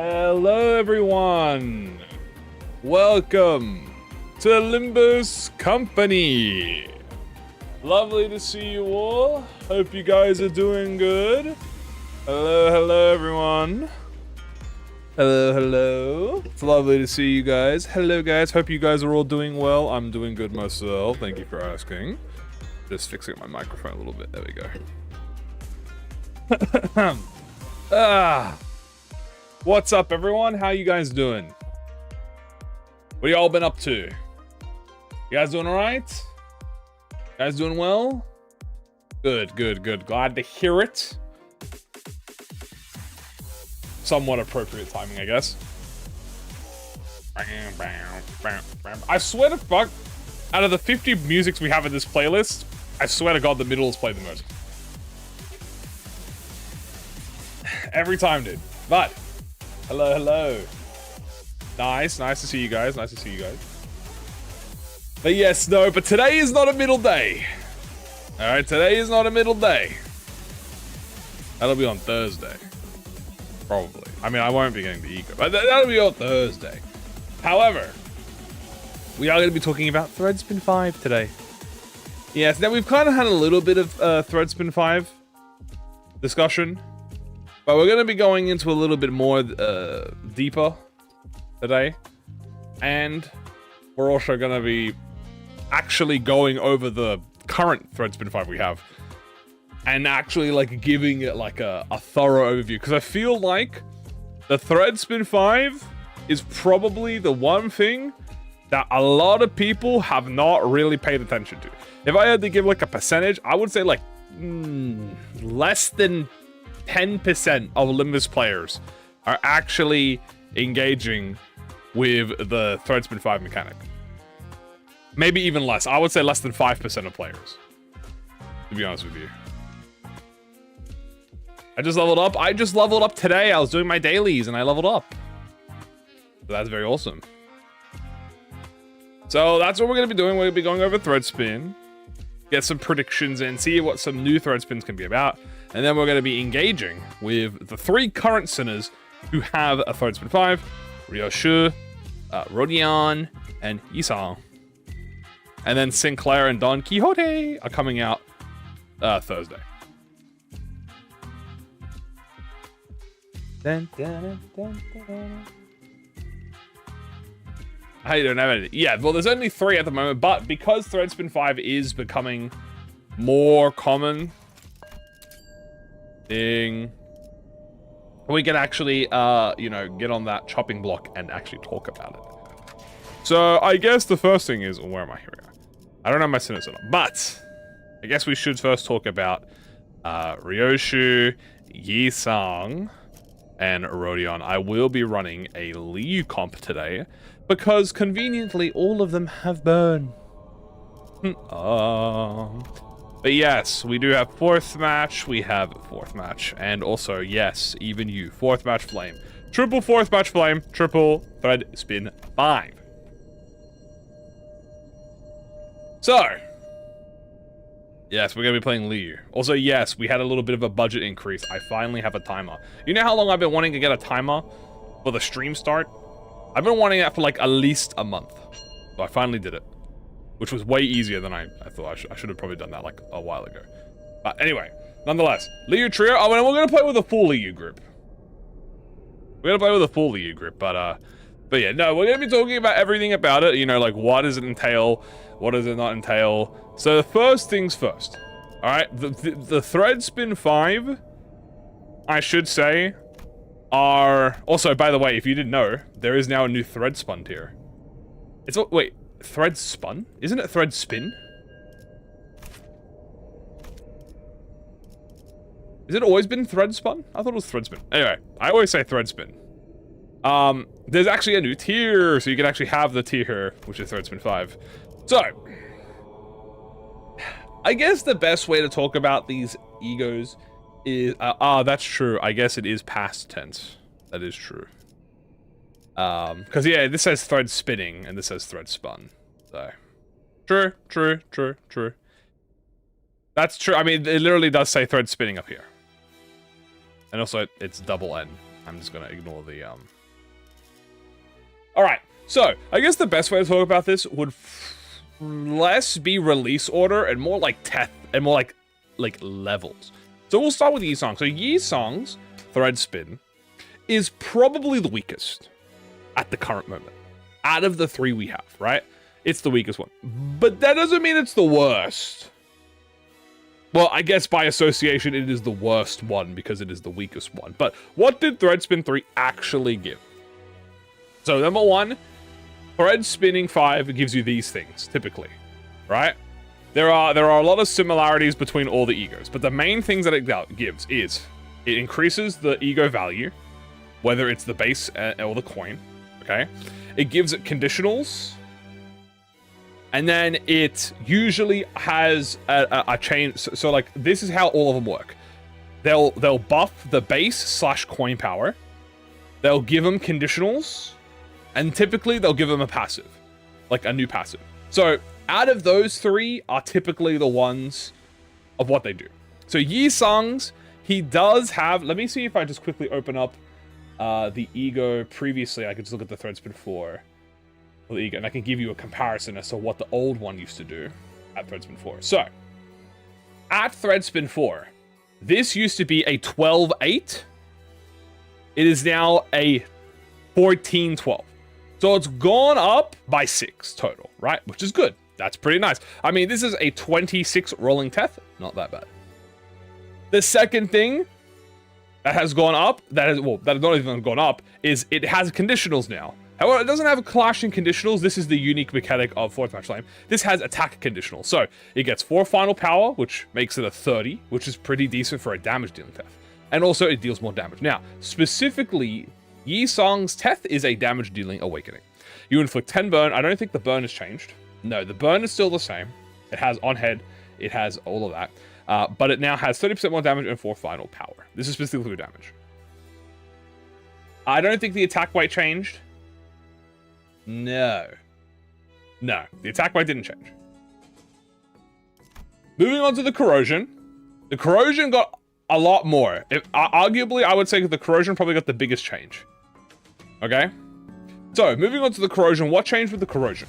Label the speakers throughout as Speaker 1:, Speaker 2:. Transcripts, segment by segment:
Speaker 1: Hello everyone! Welcome to Limbus Company! Lovely to see you all. Hope you guys are doing good. Hello everyone. Hello. It's lovely to see you guys. Hello guys, hope you guys are all doing well. I'm doing good myself, thank you for asking. Just fixing my microphone a little bit, there we go. What's up everyone? How you guys doing? What y'all been up to? You guys doing alright? Guys doing well? Good. Glad to hear it. Somewhat appropriate timing, I guess. I swear to fuck, out of the 50 musics we have in this playlist, I swear to God the middle is played the most. Every time, dude. But hello. Nice to see you guys. But yes, no, but today is not a middle day. Alright, today is not a middle day. That'll be on Thursday. Probably. I mean, I won't be getting the ego, but that'll be on Thursday. However, we are going to be talking about Threadspin 5 today. Yes, now we've kind of had a little bit of Threadspin 5 discussion. But we're going to be going into a little bit more deeper today. And we're also going to be actually going over the current Threadspin 5 we have. And actually like giving it like a thorough overview. Because I feel like the Threadspin 5 is probably the one thing that a lot of people have not really paid attention to. If I had to give like a percentage, I would say like less than 10% of Limbus players are actually engaging with the Threadspin 5 mechanic. Maybe even less. I would say less than 5% of players, to be honest with you. I just leveled up today. I was doing my dailies and I leveled up. So that's very awesome. So that's what we're going to be doing. We're going to be going over Threadspin, get some predictions and see what some new Threadspins can be about. And then we're going to be engaging with the 3 current sinners who have a Threadspin 5, Ryoshu, Rodion, and Yisang. And then Sinclair and Don Quixote are coming out Thursday. How you doing, Evan? Yeah, well, there's only 3 at the moment, but because Threadspin 5 is becoming more common, we can actually, you know, get on that chopping block and actually talk about it. So I guess the first thing is, where am I? Here we go. I don't have my sinners on, but I guess we should first talk about Ryoshu, Yisang, and Rodion. I will be running a Liu comp today because conveniently all of them have burn. But yes, we do have 4th match. We have 4th match. And also, yes, even you. 4th match flame. Triple 4th match flame. Triple Threadspin 5. So, yes, we're going to be playing Liu. Also, yes, we had a little bit of a budget increase. I finally have a timer. You know how long I've been wanting to get a timer for the stream start? I've been wanting that for like at least a month. So I finally did it. Which was way easier than I thought. I should have probably done that like a while ago. But anyway, nonetheless, Liu trio. Oh, and we're gonna play with a full Liu group. We're gonna play with a full Liu group, but yeah, no, we're gonna be talking about everything about it. You know, like what does it entail? What does it not entail? So the first things first. All right, the Threadspin 5, I should say, are also. By the way, if you didn't know, there is now a new Threadspun tier. It's wait. Threadspun? Isn't it Threadspin? Has it always been Threadspun? I thought it was Threadspin. Anyway, I always say Threadspin. There's actually a new tier, so you can actually have the tier, which is Threadspin 5. So, I guess the best way to talk about these egos is... that's true. I guess it is past tense. That is true. Because yeah, this says thread spinning and this says thread spun. So, true. That's true. I mean, it literally does say thread spinning up here. And also, it's double N. I'm just gonna ignore the All right, so I guess the best way to talk about this would less be release order and more like Teth and more like levels. So we'll start with Yi Song. So Yi Song's Threadspin is probably the weakest at the current moment. Out of the 3 we have, right? It's the weakest one. But that doesn't mean it's the worst. Well, I guess by association, it is the worst one because it is the weakest one. But what did Threadspin 3 actually give? So number 1, Thread Spinning 5 gives you these things, typically, right? There are a lot of similarities between all the egos, but the main things that it gives is it increases the ego value, whether it's the base or the coin, okay? It gives it conditionals, and then it usually has a chain. So like this is how all of them work. They'll buff the base / coin power. They'll give them conditionals, and typically they'll give them a passive, like a new passive. So out of those 3 are typically the ones of what they do. So Yi Song's, he does have, let me see if I just quickly open up the ego previously. I could just look at the Threadspin 4 for the ego, and I can give you a comparison as to what the old one used to do at Threadspin 4. So, at Threadspin 4, this used to be a 12-8. It is now a 14-12. So it's gone up by 6 total, right? Which is good. That's pretty nice. I mean, this is a 26 rolling Teth. Not that bad. The second thing that has gone up, that has not even gone up, is it has conditionals now. However, it doesn't have clashing conditionals. This is the unique mechanic of 4th Match Flame. This has attack conditionals. So it gets 4 final power, which makes it a 30, which is pretty decent for a damage dealing Teth. And also it deals more damage. Now, specifically, Yi Song's Teth is a damage dealing awakening. You inflict 10 burn. I don't think the burn has changed. No, the burn is still the same. It has on head. It has all of that. But it now has 30% more damage and 4 final power. This is specifically damage. I don't think the attack weight changed. No, the attack weight didn't change. Moving on to the corrosion. The corrosion got a lot more. Arguably, I would say the corrosion probably got the biggest change. Okay? So, moving on to the corrosion. What changed with the corrosion?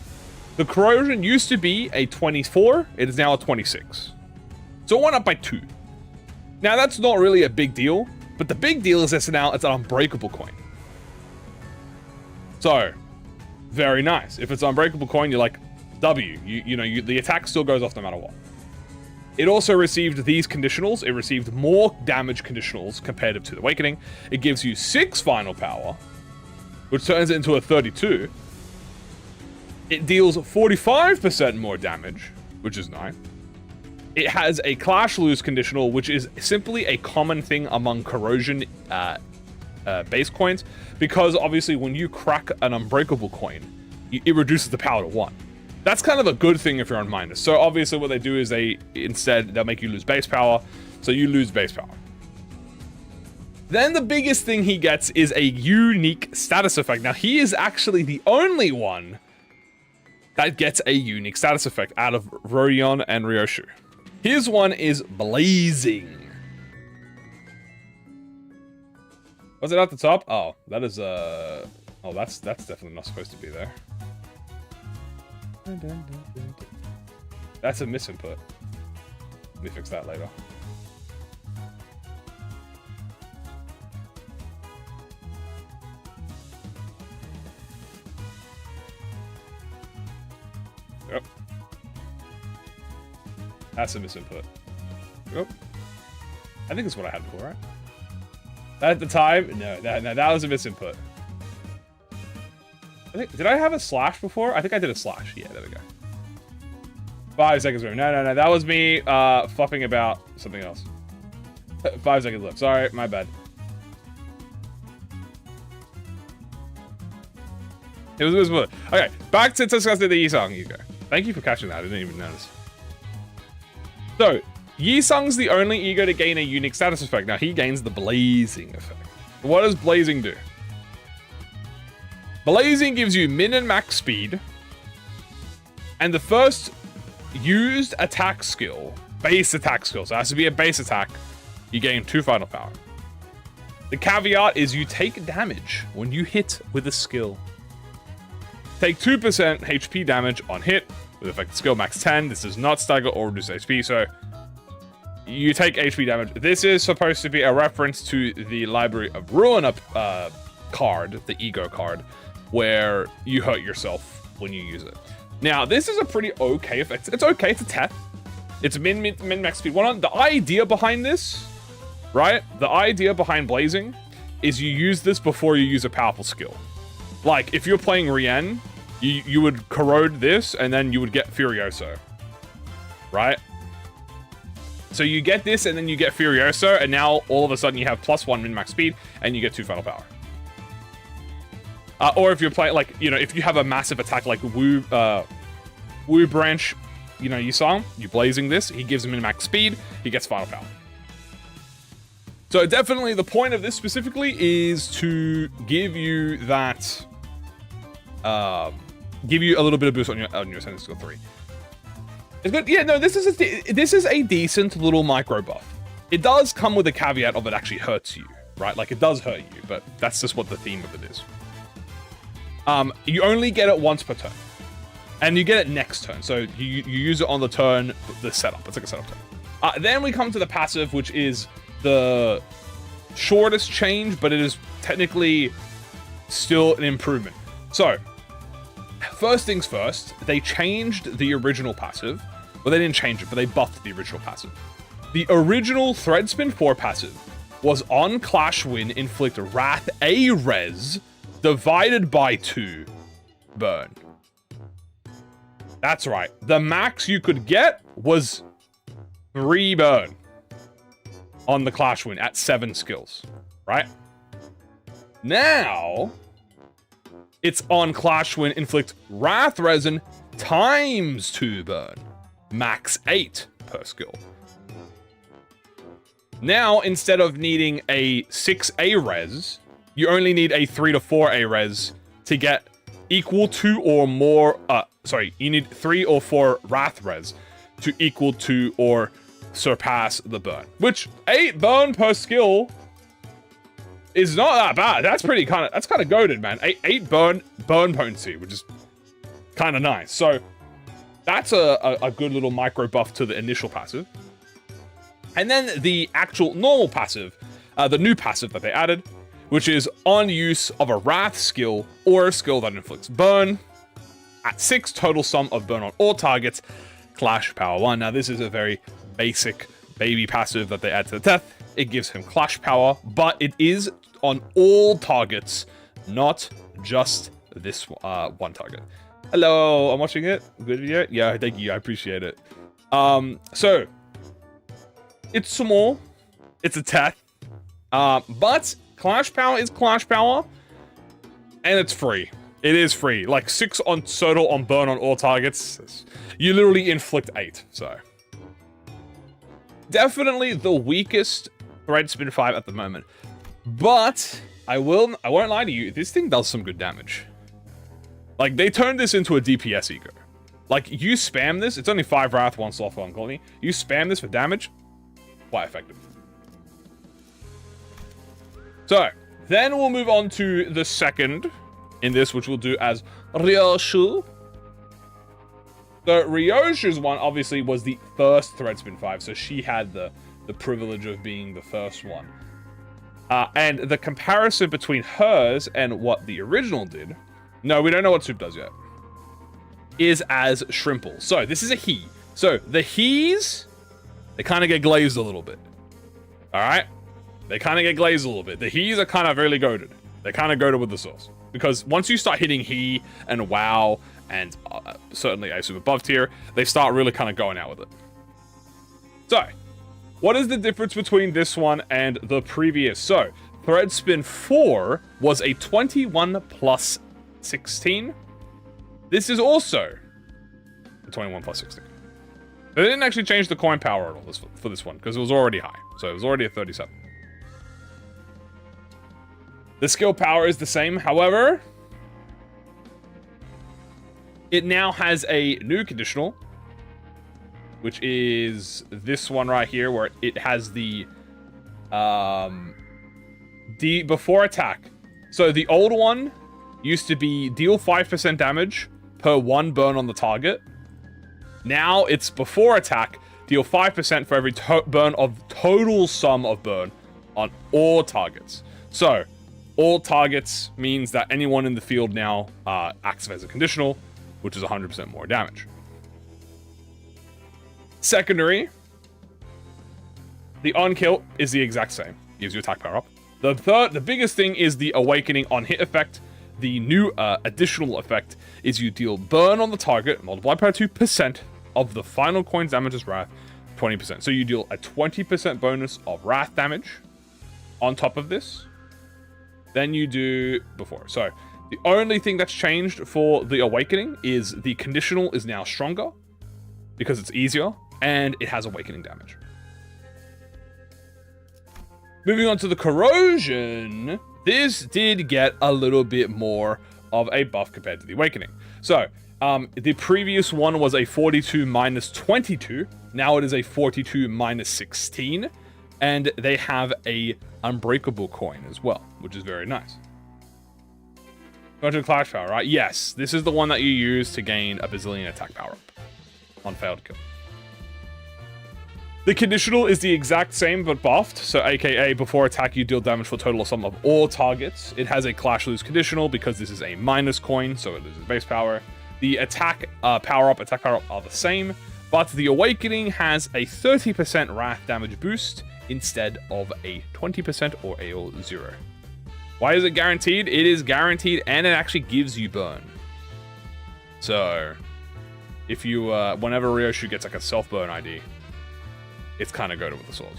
Speaker 1: The corrosion used to be a 24. It is now a 26. So it went up by 2. Now, that's not really a big deal. But the big deal is it's an unbreakable coin. So, very nice. If it's an unbreakable coin, you're like, W. The attack still goes off no matter what. It also received these conditionals. It received more damage conditionals compared to the Awakening. It gives you 6 final power, which turns it into a 32. It deals 45% more damage, which is nice. It has a Clash Lose conditional, which is simply a common thing among corrosion base coins, because obviously when you crack an unbreakable coin, it reduces the power to 1. That's kind of a good thing if you're on minus. So obviously what they do is they'll make you lose base power, so you lose base power. Then the biggest thing he gets is a unique status effect. Now he is actually the only one that gets a unique status effect out of Rodion and Ryoshu. His one is Blazing. Was it at the top? Oh, that is oh, that's definitely not supposed to be there. That's a misinput. Let me fix that later. Yep. That's a misinput. Yep. I think that's what I had before, right? At the time, no, that was a misinput. Did I have a slash before? I think I did a slash. Yeah, there we go. 5 seconds left. No, that was me fluffing about something else. 5 seconds left. Sorry, my bad. It was okay, back to discussing the Yi Song ego. Thank you for catching that. I didn't even notice. So, Yi Song's the only ego to gain a unique status effect. Now, he gains the Blazing effect. What does Blazing do? Blazing gives you min and max speed, and the first used attack skill, base attack skill, so it has to be a base attack, you gain 2 final power. The caveat is you take damage when you hit with a skill. Take 2% HP damage on hit with effective skill, max 10. This does not stagger or reduce HP, so you take HP damage. This is supposed to be a reference to the Library of Ruin card, the ego card, where you hurt yourself when you use it. Now, this is a pretty okay effect. It's okay, it's a 10. It's min-max speed 1. The idea behind this, right? The idea behind blazing is you use this before you use a powerful skill. Like, if you're playing Rien, you would corrode this, and then you would get Furioso. Right? So you get this, and then you get Furioso, and now all of a sudden you have +1 min-max speed, and you get 2 final power. Or if you're playing, like, you know, if you have a massive attack like Wu Branch, you know, you saw him, you blazing this, he gives him min-max speed, he gets final power. So definitely the point of this specifically is to give you that, give you a little bit of boost on your Ascendant Skill 3. It's good. Yeah, no, this is a decent little micro buff. It does come with a caveat of it actually hurts you, right? Like, it does hurt you, but that's just what the theme of it is. You only get it once per turn. And you get it next turn. So you use it on the turn, the setup. It's like a setup turn. Then we come to the passive, which is the shortest change, but it is technically still an improvement. So, first things first, they changed the original passive. Well, they didn't change it, but they buffed the original passive. The original Threadspin 4 passive was on Clash Win, inflict Wrath A res divided by 2 burn. That's right. The max you could get was 3 burn on the Clash Win at 7 skills, right? Now, it's on Clash Win, inflict Wrath Resin times 2 burn. Max 8 per skill. Now, instead of needing a 6 A res, you only need a 3 to 4 A res to get equal to or more, you need 3 or 4 Wrath res to equal to or surpass the burn. Which, 8 burn per skill is not that bad. That's kind of goated, man. 8 burn potency, which is kind of nice. So, that's a good little micro buff to the initial passive. And then the actual normal passive, the new passive that they added, which is on use of a Wrath skill or a skill that inflicts burn at 6 total sum of burn on all targets, Clash Power 1. Now, this is a very basic baby passive that they add to the death. It gives him Clash Power, but it is on all targets, not just this one target. Hello, I'm watching it. Good video? Yeah, thank you. I appreciate it. So, it's small. It's a tech. But Clash Power is Clash Power, and it's free. It is free. Like 6 on total on burn on all targets. You literally inflict 8. So definitely the weakest Threadspin 5 at the moment. But I won't lie to you. This thing does some good damage. Like, they turned this into a DPS ego. Like, you spam this. It's only 5 Wrath, 1 Sloth, 1 Colony. You spam this for damage. Quite effective. So, then we'll move on to the second in this, which we'll do as Ryoshu. The Ryoshu's one, obviously, was the first Threadspin 5, so she had the privilege of being the first one. And the comparison between hers and what the original did, no, we don't know what Soup does yet, is as Shrimple. So, this is a he. So, the he's, they kind of get glazed a little bit. Alright? They kind of get glazed a little bit. The he's are kind of really goated. They kind of goated with the sauce. Because once you start hitting he and wow and certainly a super above tier, they start really kind of going out with it. So, what is the difference between this one and the previous? So, Threadspin 4 was a 21 plus 16. This is also a 21 plus 16. They didn't actually change the coin power at all for this one, because it was already high. So it was already a 37. The skill power is the same, however, it now has a new conditional, which is this one right here, where it has the before attack. So the old one used to be deal 5% damage per 1 burn on the target. Now it's before attack, deal 5% for every burn of total sum of burn on all targets. So all targets means that anyone in the field now acts as a conditional, which is 100% more damage. Secondary, the on kill is the exact same. Gives you attack power up. The biggest thing is the awakening on hit effect. The new additional effect is you deal burn on the target, multiplied by 2% of the final coin's damage as wrath, 20%. So you deal a 20% bonus of wrath damage on top of this. Then you do before. So the only thing that's changed for the awakening is the conditional is now stronger because it's easier and it has awakening damage. Moving on to the corrosion, this did get a little bit more of a buff compared to the awakening. So the previous one was a 42 minus 22. Now it is a 42 minus 16. And they have a unbreakable coin as well, which is very nice. Going to clash power, right? Yes, this is the one that you use to gain a bazillion attack power up on failed kill. The conditional is the exact same but buffed, so aka before attack you deal damage for total sum of all targets. It has a clash lose conditional because this is a minus coin, so it loses base power. The attack power up are the same, but the awakening has a 30% wrath damage boost instead of a 20% or a 0. Why is it guaranteed? It is guaranteed and it actually gives you burn. So if you whenever Ryoshu gets like a self burn ID, it's kind of goated with the swords.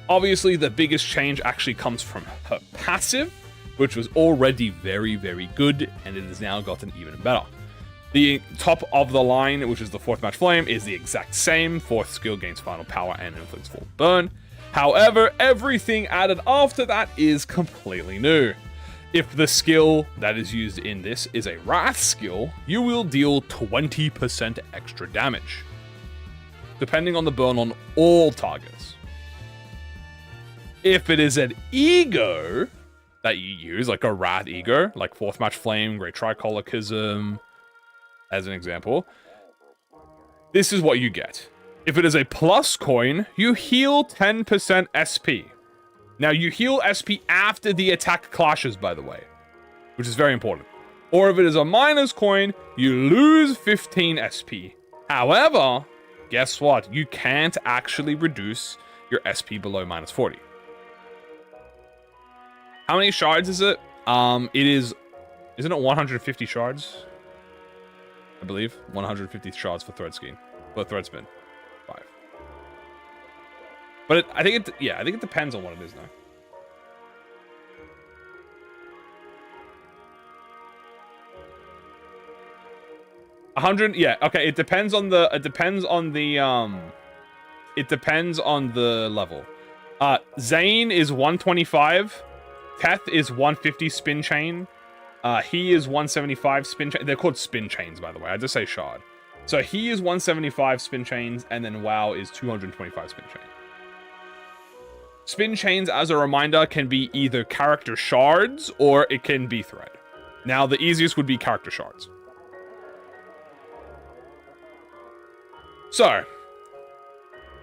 Speaker 1: Obviously, the biggest change actually comes from her passive, which was already very, very good, and it has now gotten even better. The top of the line, which is the 4th match flame, is the exact same. 4th skill gains final power and inflicts full burn. However, everything added after that is completely new. If the skill that is used in this is a wrath skill, you will deal 20% extra damage, depending on the burn on all targets. If it is an ego that you use, like a wrath ego, like 4th match flame, great tricholicism, as an example, this is what you get. If it is a plus coin, you heal 10% SP. Now, you heal SP after the attack clashes, by the way, which is very important. Or if it is a minus coin, you lose 15 SP. However, guess what? You can't actually reduce your SP below minus 40. How many shards is it? Isn't it 150 shards? I believe 150 shards for Threadspin. 5. But I think it depends on what it is now. Yeah, okay, it depends on the level. Zane is 125, Teth is 150 spin chain. He is 175 spin chain. They're called spin chains, by the way. I just say shard. So he is 175 spin chains, and then WoW is 225 spin chain. Spin chains, as a reminder, can be either character shards or it can be thread. Now, the easiest would be character shards. So,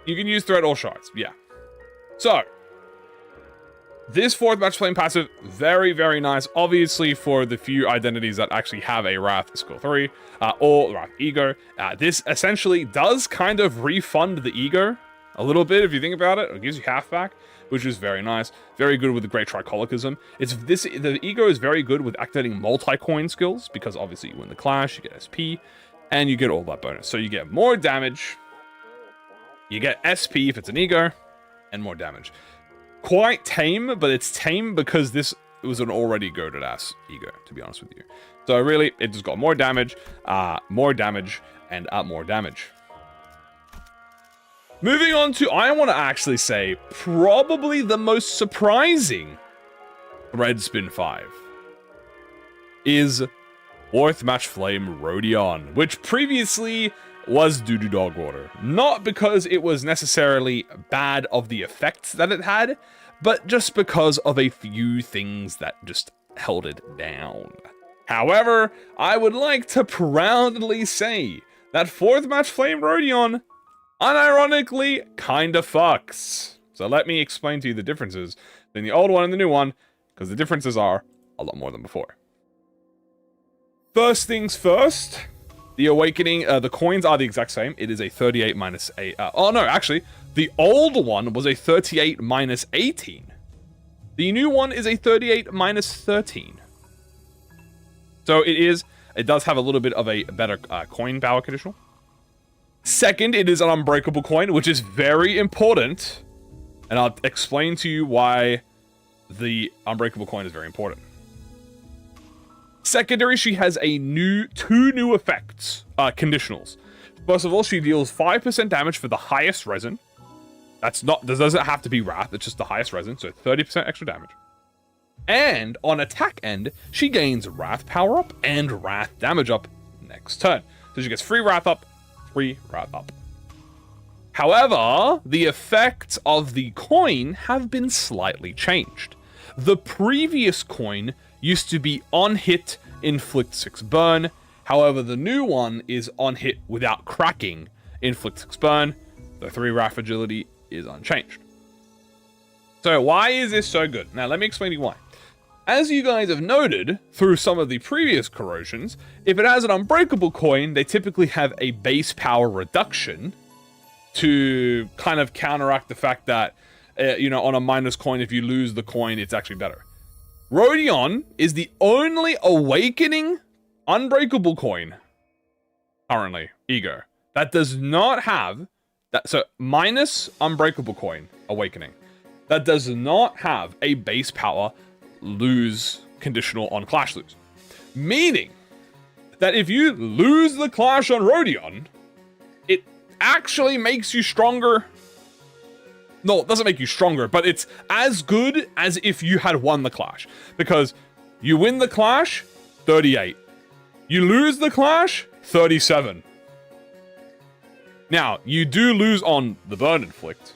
Speaker 1: you can use thread or shards, yeah. So, this 4th match flame passive, very, very nice. Obviously, for the few identities that actually have a Wrath Skill 3 or Wrath Ego, this essentially does kind of refund the Ego a little bit if you think about it. It gives you half back, which is very nice. Very good with the Great Tricholicism. The Ego is very good with activating multi-coin skills because obviously you win the clash, you get SP, and you get all that bonus. So you get more damage, you get SP if it's an Ego, and more damage. Quite tame, but it's tame because this was an already goated ass Ego, to be honest with you. So really, it just got more damage, and more damage. Moving on to, I want to actually say, probably the most surprising Threadspin 5 is 4th match flame Rodion, which previously was doo-doo dog water. Not because it was necessarily bad of the effects that it had, but just because of a few things that just held it down. However, I would like to proudly say that 4th match Flame Rodion unironically kinda fucks. So let me explain to you the differences between the old one and the new one, because the differences are a lot more than before. First things first, the Awakening, the coins are the exact same. It is a 38 minus 8. Oh no, actually, the old one was a 38 minus 18. The new one is a 38 minus 13. So it does have a little bit of a better coin power conditional. Second, it is an unbreakable coin, which is very important. And I'll explain to you why the unbreakable coin is very important. Secondary, she has two new effects, conditionals. First of all, she deals 5% damage for the highest resin. This doesn't have to be Wrath, it's just the highest resin, so 30% extra damage. And on attack end, she gains Wrath power up and Wrath damage up next turn. So she gets 3 Wrath up, 3 Wrath up. However, the effects of the coin have been slightly changed. The previous coin used to be on hit, inflict 6 burn. However, the new one is on hit without cracking, inflict 6 burn. The 3 Wrath agility is unchanged. So why is this so good? Now let me explain to you why. As you guys have noted through some of the previous corrosions, if it has an unbreakable coin, they typically have a base power reduction to kind of counteract the fact that, on a minus coin, if you lose the coin, it's actually better. Rodion is the only Awakening unbreakable coin currently, Ego, that does not have that. So minus unbreakable coin, Awakening, that does not have a base power lose conditional on Clash Lose. Meaning that if you lose the Clash on Rodion, it actually makes you stronger. No, it doesn't make you stronger, but it's as good as if you had won the Clash. Because you win the Clash, 38. You lose the Clash, 37. Now, you do lose on the Burn Inflict,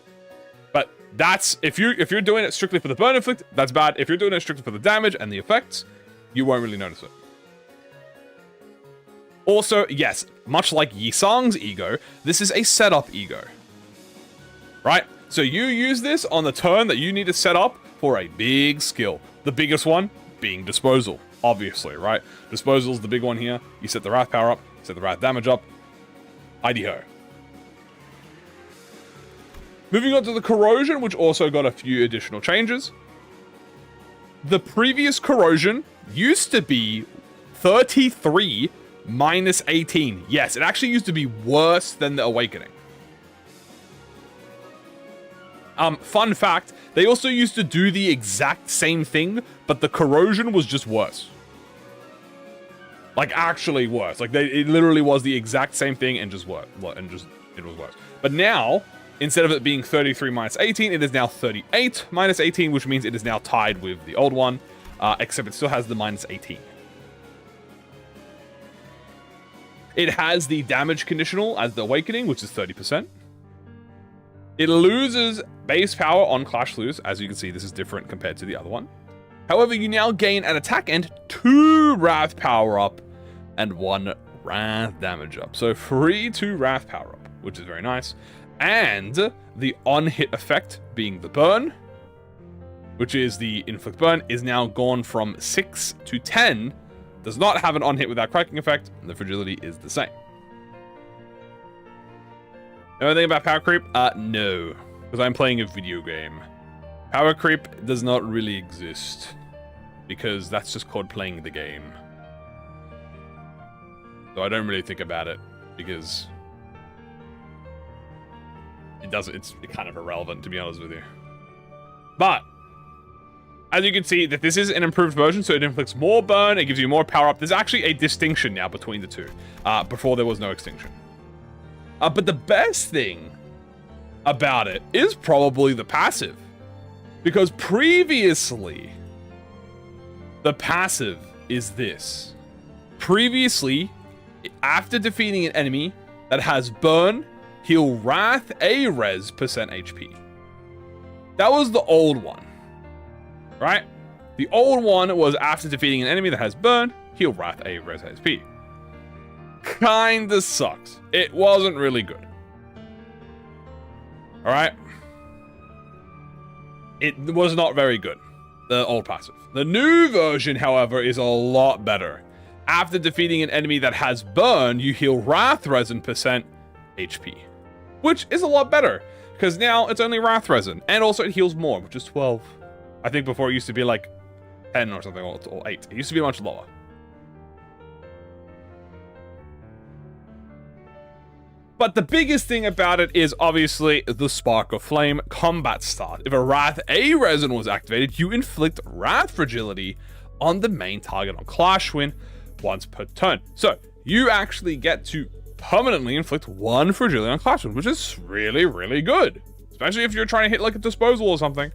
Speaker 1: but that's, if you're doing it strictly for the Burn Inflict, that's bad. If you're doing it strictly for the damage and the effects, you won't really notice it. Also, yes, much like Yisang's Ego, this is a setup Ego. Right? So you use this on the turn that you need to set up for a big skill. The biggest one being Disposal, obviously, right? Disposal's the big one here. You set the Wrath power up, set the Wrath damage up. IDO. Moving on to the Corrosion, which also got a few additional changes. The previous Corrosion used to be 33 minus 18. Yes, it actually used to be worse than the Awakening. Fun fact, they also used to do the exact same thing, but the Corrosion was just worse. Like, actually worse. Like, it literally was the exact same thing and just worse. It was worse. But now, instead of it being 33 minus 18, it is now 38 minus 18, which means it is now tied with the old one, except it still has the minus 18. It has the damage conditional as the Awakening, which is 30%. It loses base power on Clash Lose. As you can see, this is different compared to the other one. However, you now gain at attack end 2 Wrath power up and 1 Wrath damage up. So free 2 Wrath power up, which is very nice. And the on-hit effect being the burn, which is the inflict burn, is now gone from 6 to 10. Does not have an on-hit without cracking effect, and the fragility is the same. Know anything about power creep? No, because I'm playing a video game. Power creep does not really exist, because that's just called playing the game. So I don't really think about it, because it's kind of irrelevant, to be honest with you. But as you can see, that this is an improved version, so it inflicts more burn, it gives you more power up. There's actually a distinction now between the two. Before there was no extinction. But the best thing about it is probably the passive. Because previously, the passive is this. Previously, after defeating an enemy that has burn, he'll Wrath a res % HP. That was the old one. right? The old one was after defeating an enemy that has burn, heal Wrath A res HP. Kinda sucks. It wasn't really good. Alright? It was not very good, the old passive. The new version, however, is a lot better. After defeating an enemy that has burn, you heal Wrath Resin percent HP. Which is a lot better, because now it's only Wrath Resin, and also it heals more, which is 12. I think before it used to be like 10 or something, or 8. It used to be much lower. But the biggest thing about it is obviously the Spark of Flame combat start. If a Wrath A Resin was activated, you inflict Wrath Fragility on the main target on Clashwin once per turn. So you actually get to permanently inflict 1 Fragility on Clashwin, which is really, really good. Especially if you're trying to hit like a disposal or something.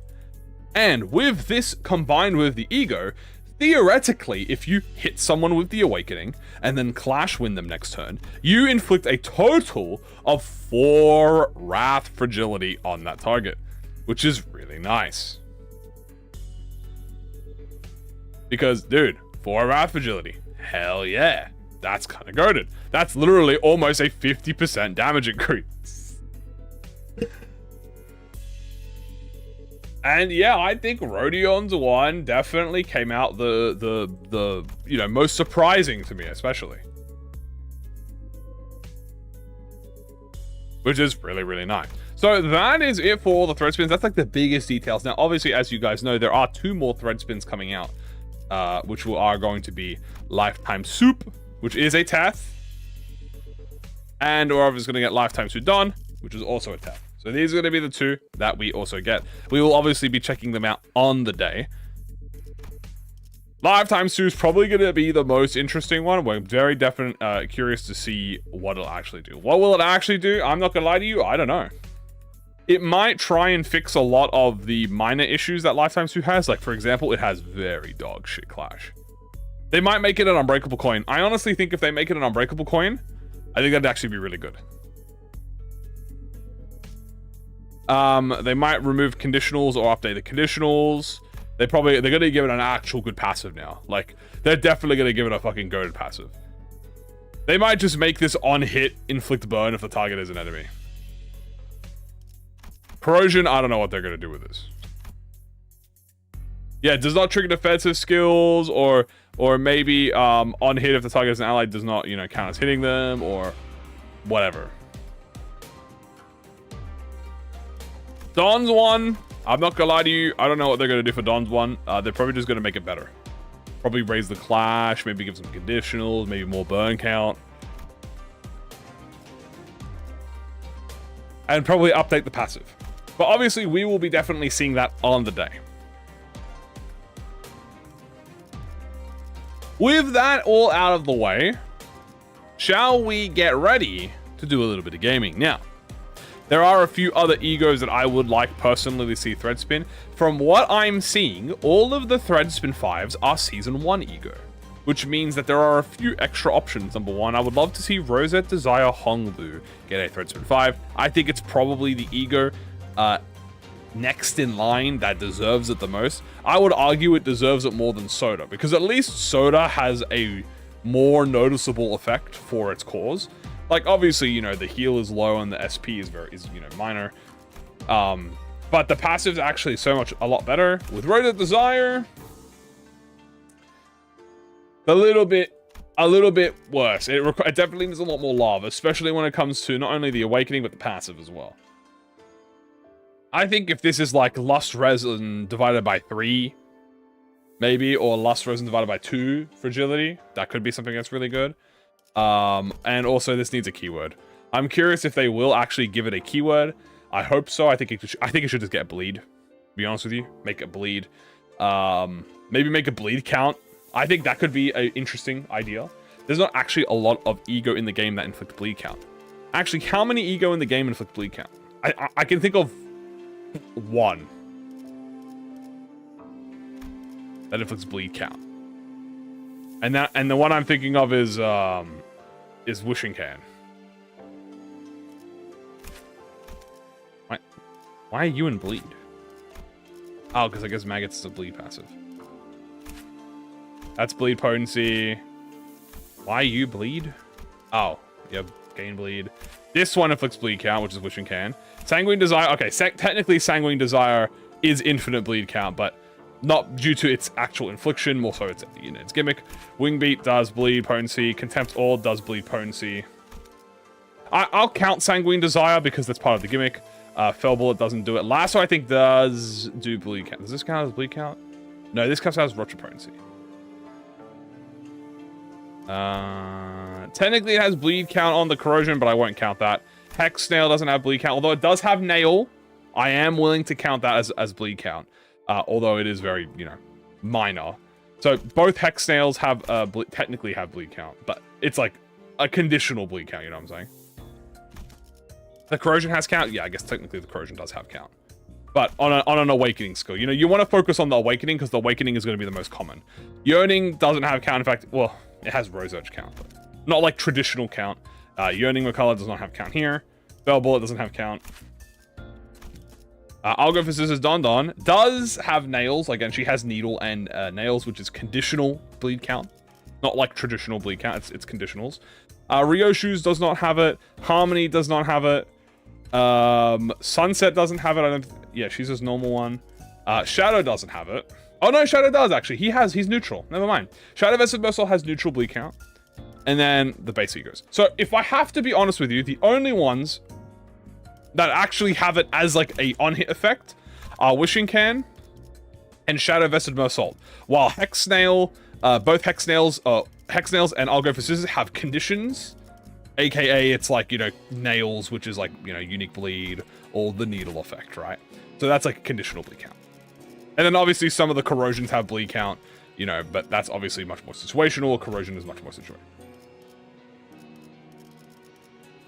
Speaker 1: And with this combined with the Ego, theoretically, if you hit someone with the Awakening and then Clash win them next turn, you inflict a total of 4 Wrath Fragility on that target, which is really nice. Because, dude, 4 Wrath Fragility, hell yeah, that's kind of goated. That's literally almost a 50% damage increase. And yeah, I think Rhodion's one definitely came out the you know, most surprising to me, especially. Which is really, really nice. So that is it for all the thread spins. That's like the biggest details. Now, obviously, as you guys know, there are 2 more thread spins coming out, which are going to be Lifetime Soup, which is a Teth, and or is going to get Lifetime Sudan, which is also a Teth. So these are going to be the 2 that we also get. We will obviously be checking them out on the day. Lifetime Sue is probably going to be the most interesting one. We're very definitely curious to see what it'll actually do. What will it actually do? I'm not going to lie to you. I don't know. It might try and fix a lot of the minor issues that Lifetime Sue has. Like, for example, it has very dog shit Clash. They might make it an unbreakable coin. I honestly think if they make it an unbreakable coin, I think that'd actually be really good. They might remove conditionals or update the conditionals. They're going to give it an actual good passive now. Like, they're definitely going to give it a fucking goated passive. They might just make this on hit inflict burn if the target is an enemy. Corrosion, I don't know what they're going to do with this. Yeah, it does not trigger defensive skills, or maybe on hit if the target is an ally does not, you know, count as hitting them, or whatever. Don's one, I'm not gonna lie to you, I don't know what they're gonna do for Don's one. They're probably just gonna make it better. Probably raise the Clash, maybe give some conditionals, maybe more burn count. And probably update the passive. But obviously, we will be definitely seeing that on the day. With that all out of the way, shall we get ready to do a little bit of gaming? Now, there are a few other egos that I would like personally to see Threadspin. From what I'm seeing, all of the Threadspin 5s are Season 1 ego, which means that there are a few extra options. Number 1, I would love to see Rosette Desire Honglu get a Threadspin 5. I think it's probably the ego next in line that deserves it the most. I would argue it deserves it more than Soda, because at least Soda has a more noticeable effect for its cause. Like, obviously, you know, the heal is low and the SP is you know, minor. But the passive's actually a lot better. With Rosette Desire, a little bit worse. It definitely needs a lot more lava, especially when it comes to not only the Awakening, but the passive as well. I think if this is like Lust Resin divided by 3, maybe, or Lust Resin divided by 2 Fragility, that could be something that's really good. And also this needs a keyword. I'm curious if they will actually give it a keyword. I hope so. I think it should just get bleed. To be honest with you, make it bleed. Maybe make a bleed count. I think that could be an interesting idea. There's not actually a lot of ego in the game that inflict bleed count. Actually, how many ego in the game inflict bleed count? I can think of 1 that inflicts bleed count. And the one I'm thinking of is Wishing Can. Why are you in bleed? Oh, because I guess Maggots is a bleed passive. That's bleed potency. Why you bleed? Oh, you have gain bleed. This one inflicts bleed count, which is Wishing Can. Sanguine Desire. Okay, technically Sanguine Desire is infinite bleed count, but not due to its actual infliction, more so its, its gimmick. Wing Beat does bleed potency. Contempt All does bleed potency. I'll count Sanguine Desire because that's part of the gimmick. Fell Bullet doesn't do it. Lasso, I think, does do bleed count. Does this count as bleed count? No, this counts as rupture potency. Technically, it has bleed count on the corrosion, but I won't count that. Hex Snail doesn't have bleed count, although it does have nail. I am willing to count that as bleed count, although it is very, minor. So both Hex Snails have technically have bleed count, but it's like a conditional bleed count. You know what I'm saying? The corrosion has count. Yeah, I guess technically the corrosion does have count, but on an awakening skill, you want to focus on the awakening because the awakening is going to be the most common. Yearning doesn't have count. In fact, well, it has Rose Urge count, but not like traditional count. Yearning McCullough does not have count here. Fell Bullet doesn't have count. I'll go for Scissors Don Don. Does have nails. Again, she has needle and nails, which is conditional bleed count. Not like traditional bleed count. It's conditionals. Rio Shoes does not have it. Harmony does not have it. Sunset doesn't have it. Yeah, she's his normal one. Shadow doesn't have it. Oh no, Shadow does actually. He's neutral. Never mind. Shadow Vested Mercil has neutral bleed count. And then the base egos. So if I have to be honest with you, the only ones that actually have it as like a on-hit effect are Wishing Can and Shadow Vested Mercil. While Hex Snail, both Hex Snails and I'll go for Scissors have conditions. AKA it's like, nails, which is like, unique bleed or the needle effect, right? So that's like a conditional bleed count. And then obviously some of the corrosions have bleed count, but that's obviously much more situational. Corrosion is much more situational.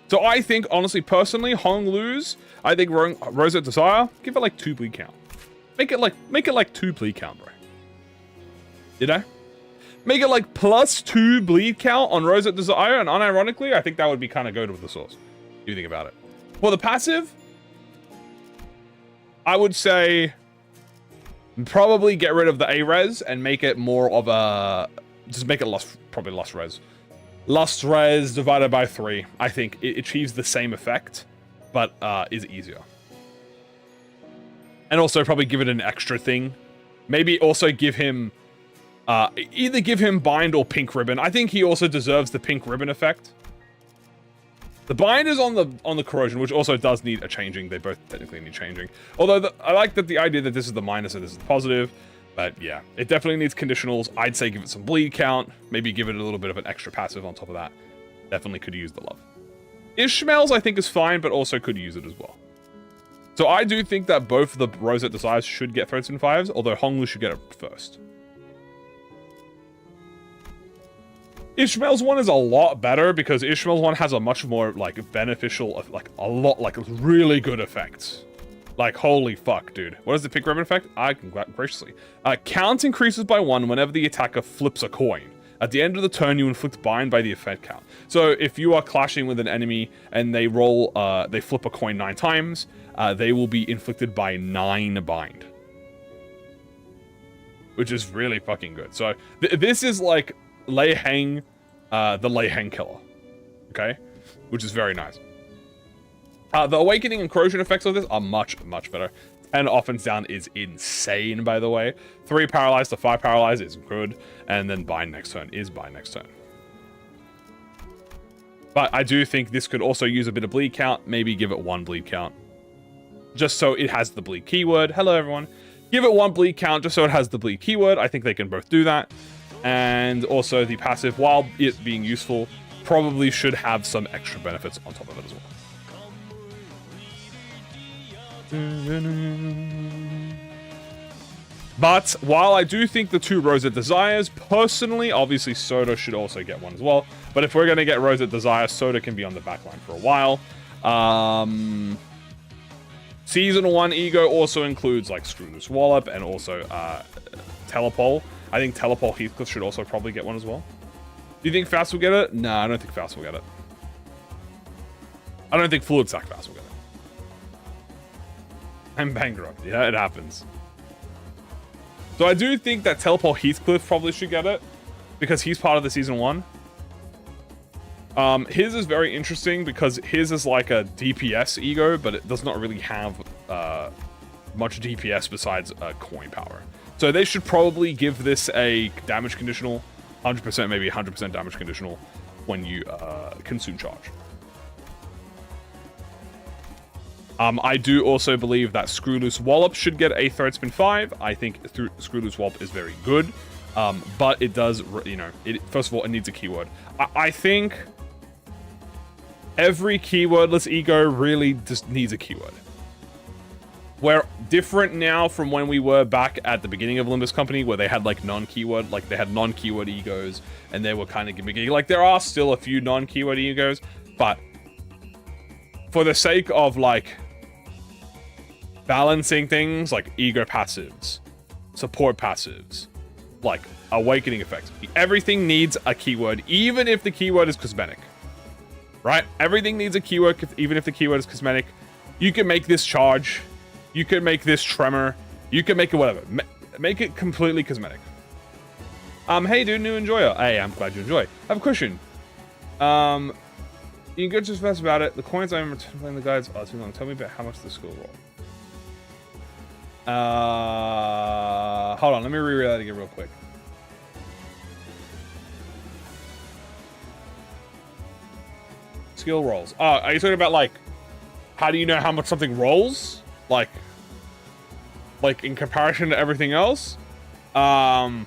Speaker 1: So I think, honestly, personally, Hong Luz, I think Rosette Desire, give it like 2 bleed count. Make it like 2 bleed count, bro. Make it like plus 2 bleed count on Rosette Desire, and unironically, I think that would be kind of good with the source. What do you think about it? For the passive, I would say probably get rid of the A-Res and make it more of a... Just make it probably Lust Res. Lust Res divided by 3. I think it achieves the same effect, but is easier. And also probably give it an extra thing. Maybe also give him... either give him Bind or Pink Ribbon. I think he also deserves the Pink Ribbon effect. The Bind is on the Corrosion, which also does need a changing. They both technically need changing. Although I like that the idea that this is the minus and this is the positive. But yeah, it definitely needs conditionals. I'd say give it some bleed count. Maybe give it a little bit of an extra passive on top of that. Definitely could use the love. Ishmael's I think is fine, but also could use it as well. So I do think that both the Rosette Desires should get Threadspin 5s, although Honglu should get it first. Ishmael's one is a lot better because Ishmael's one has a much more like beneficial, like a lot, like really good effects. Like holy fuck, dude. What is the Pink Ribbon effect? I can graciously. Count increases by 1 whenever the attacker flips a coin. At the end of the turn, you inflict bind by the effect count. So if you are clashing with an enemy and they roll, they flip a coin 9 times, they will be inflicted by 9 bind. Which is really fucking good. So this is like Lei Heng, the Lei Heng killer. Okay? Which is very nice. The Awakening and Corrosion effects of this are much, much better. 10 offense down is insane, by the way. 3 paralyzed to 5 paralyzed is good. And then bind next turn is bind next turn. But I do think this could also use a bit of bleed count. Maybe give it 1 bleed count. Just so it has the bleed keyword. Hello, everyone. Give it 1 bleed count just so it has the bleed keyword. I think they can both do that. And also the passive, while it being useful, probably should have some extra benefits on top of it as well. But while I do think the 2 Rosette Desires, personally, obviously Soda should also get 1 as well. But if we're going to get Rosette Desire, Soda can be on the backline for a while. Season 1 Ego also includes like Screw Loose Wallop and also Telepole. I think Telepole Heathcliff should also probably get 1 as well. Do you think Faust will get it? No, I don't think Faust will get it. I don't think Fluid Sack Faust will get it. I'm bankrupt. Yeah, it happens. So I do think that Teleport Heathcliff probably should get it, because he's part of the Season 1. His is very interesting because his is like a DPS ego, but it does not really have much DPS besides coin power. So they should probably give this a damage conditional, 100%, maybe 100% damage conditional when you consume charge. I do also believe that Screw Loose Wallop should get a Threadspin 5. I think Screw Loose Wallop is very good, but it does, you know, first of all, it needs a keyword. I think every keywordless ego really just needs a keyword. We're different now from when we were back at the beginning of Limbus Company, where they had like non-keyword, like they had non-keyword egos, and they were kind of gimmicky. Like there are still a few non-keyword egos, but for the sake of like balancing things, like ego passives, support passives, like awakening effects, everything needs a keyword, even if the keyword is cosmetic. Right? Everything needs a keyword, even if the keyword is cosmetic. You can make this charge. You can make this tremor. You can make it whatever. Make it completely cosmetic. Hey dude, new enjoyer. Hey, I'm glad you enjoy. I have a question. You can go just fast about it. The coins I'm playing the guides are too long. Tell me about how much the skill roll. Hold on, let me reread that again real quick. Skill rolls. Oh, are you talking about like how do you know how much something rolls? Like in comparison to everything else? Well,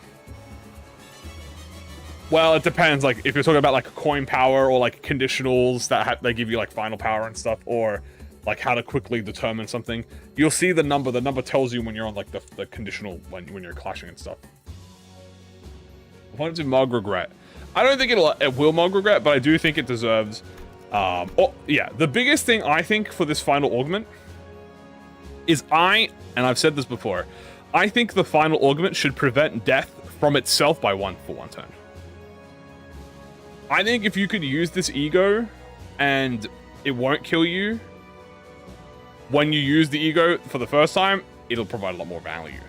Speaker 1: it depends. Like if you're talking about like coin power or like conditionals that they give you like final power and stuff, or like how to quickly determine something, you'll see the number. The number tells you when you're on like the conditional when you're clashing and stuff. Opponents in Mog Regret. I don't think it will Mog Regret, but I do think it deserves. Oh yeah, the biggest thing I think for this final augment is and I've said this before, I think the final augment should prevent death from itself by one turn. I think if you could use this ego and it won't kill you when you use the ego for the first time, it'll provide a lot more value.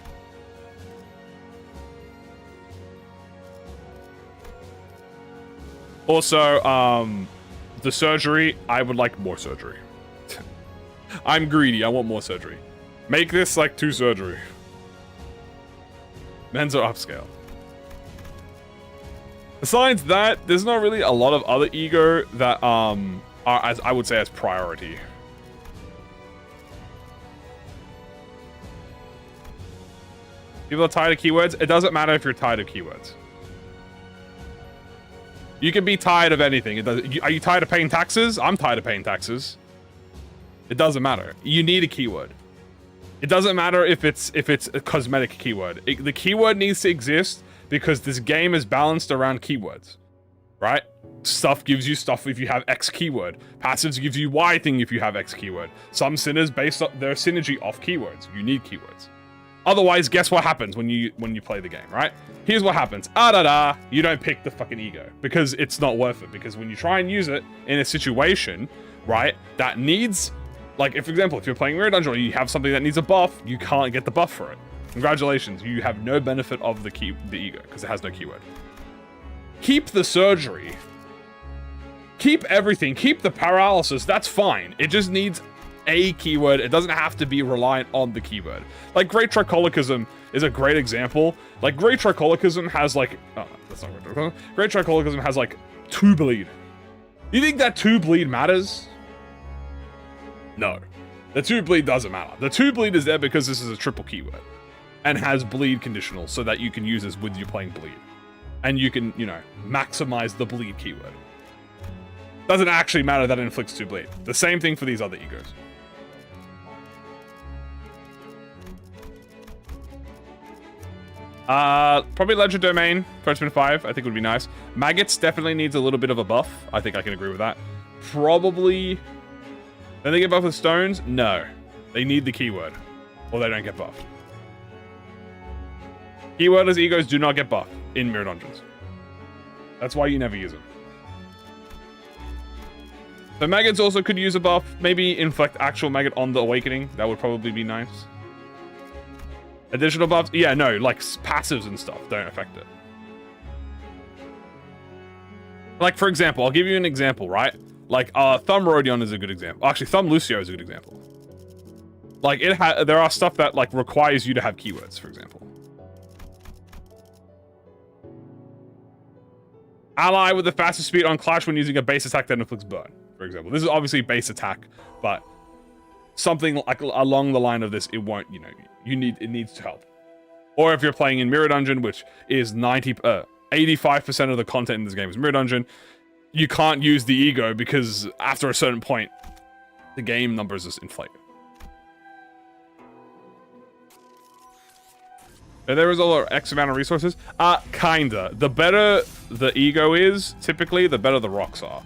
Speaker 1: Also, the surgery, I would like more surgery. I'm greedy, I want more surgery. Make this like 2 surgery. Men's are upscale. Besides that, there's not really a lot of other ego that are, as I would say, as priority. People are tired of keywords. It doesn't matter if you're tired of keywords. You can be tired of anything. Are you tired of paying taxes? I'm tired of paying taxes. It doesn't matter. You need a keyword. It doesn't matter if it's a cosmetic keyword. The keyword needs to exist because this game is balanced around keywords, right? Stuff gives you stuff if you have X keyword. Passives gives you Y thing if you have X keyword. Some sinners base their synergy off keywords. You need keywords. Otherwise, guess what happens when you play the game, right? Here's what happens. You don't pick the fucking ego because it's not worth it. Because when you try and use it in a situation, right, that needs, like, for example, if you're playing Mirror Dungeon or you have something that needs a buff, you can't get the buff for it. Congratulations, you have no benefit of the ego because it has no keyword. Keep the surgery. Keep everything. Keep the paralysis. That's fine. It just needs a keyword. It doesn't have to be reliant on the keyword. Like Great Tricholicism is a great example. Like Great Tricholicism has like, oh, that's not Great Tricholicism. Great Tricholicism has like 2 bleed. You think that 2 bleed matters? No. The 2 bleed doesn't matter. The 2 bleed is there because this is a triple keyword and has bleed conditional so that you can use this with you playing bleed. And you can, you know, maximize the bleed keyword. Doesn't actually matter that it inflicts 2 bleed. The same thing for these other egos. Probably Ledger Domain, Threadspin 5, I think would be nice. Maggots definitely needs a little bit of a buff. I think I can agree with that. Probably... Don't they get buffed with stones? No. They need the keyword. Or they don't get buffed. Keywordless egos do not get buffed in Mirror Dungeons. That's why you never use them. The maggots also could use a buff. Maybe inflict actual maggot on the awakening. That would probably be nice. Additional buffs? Yeah, no, like passives and stuff don't affect it. Like, for example, I'll give you an example, right? Like, Thumb Rodion is a good example. Actually, Thumb Lucio is a good example. Like, there are stuff that, like, requires you to have keywords, for example. Ally with the fastest speed on Clash when using a base attack that inflicts burn, for example. This is obviously base attack, but something like along the line of this, it won't, you know, it needs to help. Or if you're playing in Mirror Dungeon, which is 85% of the content in this game is Mirror Dungeon, you can't use the ego because after a certain point, the game numbers just inflate. And there is a X amount of resources. Kinda. The better the ego is, typically, the better the rocks are.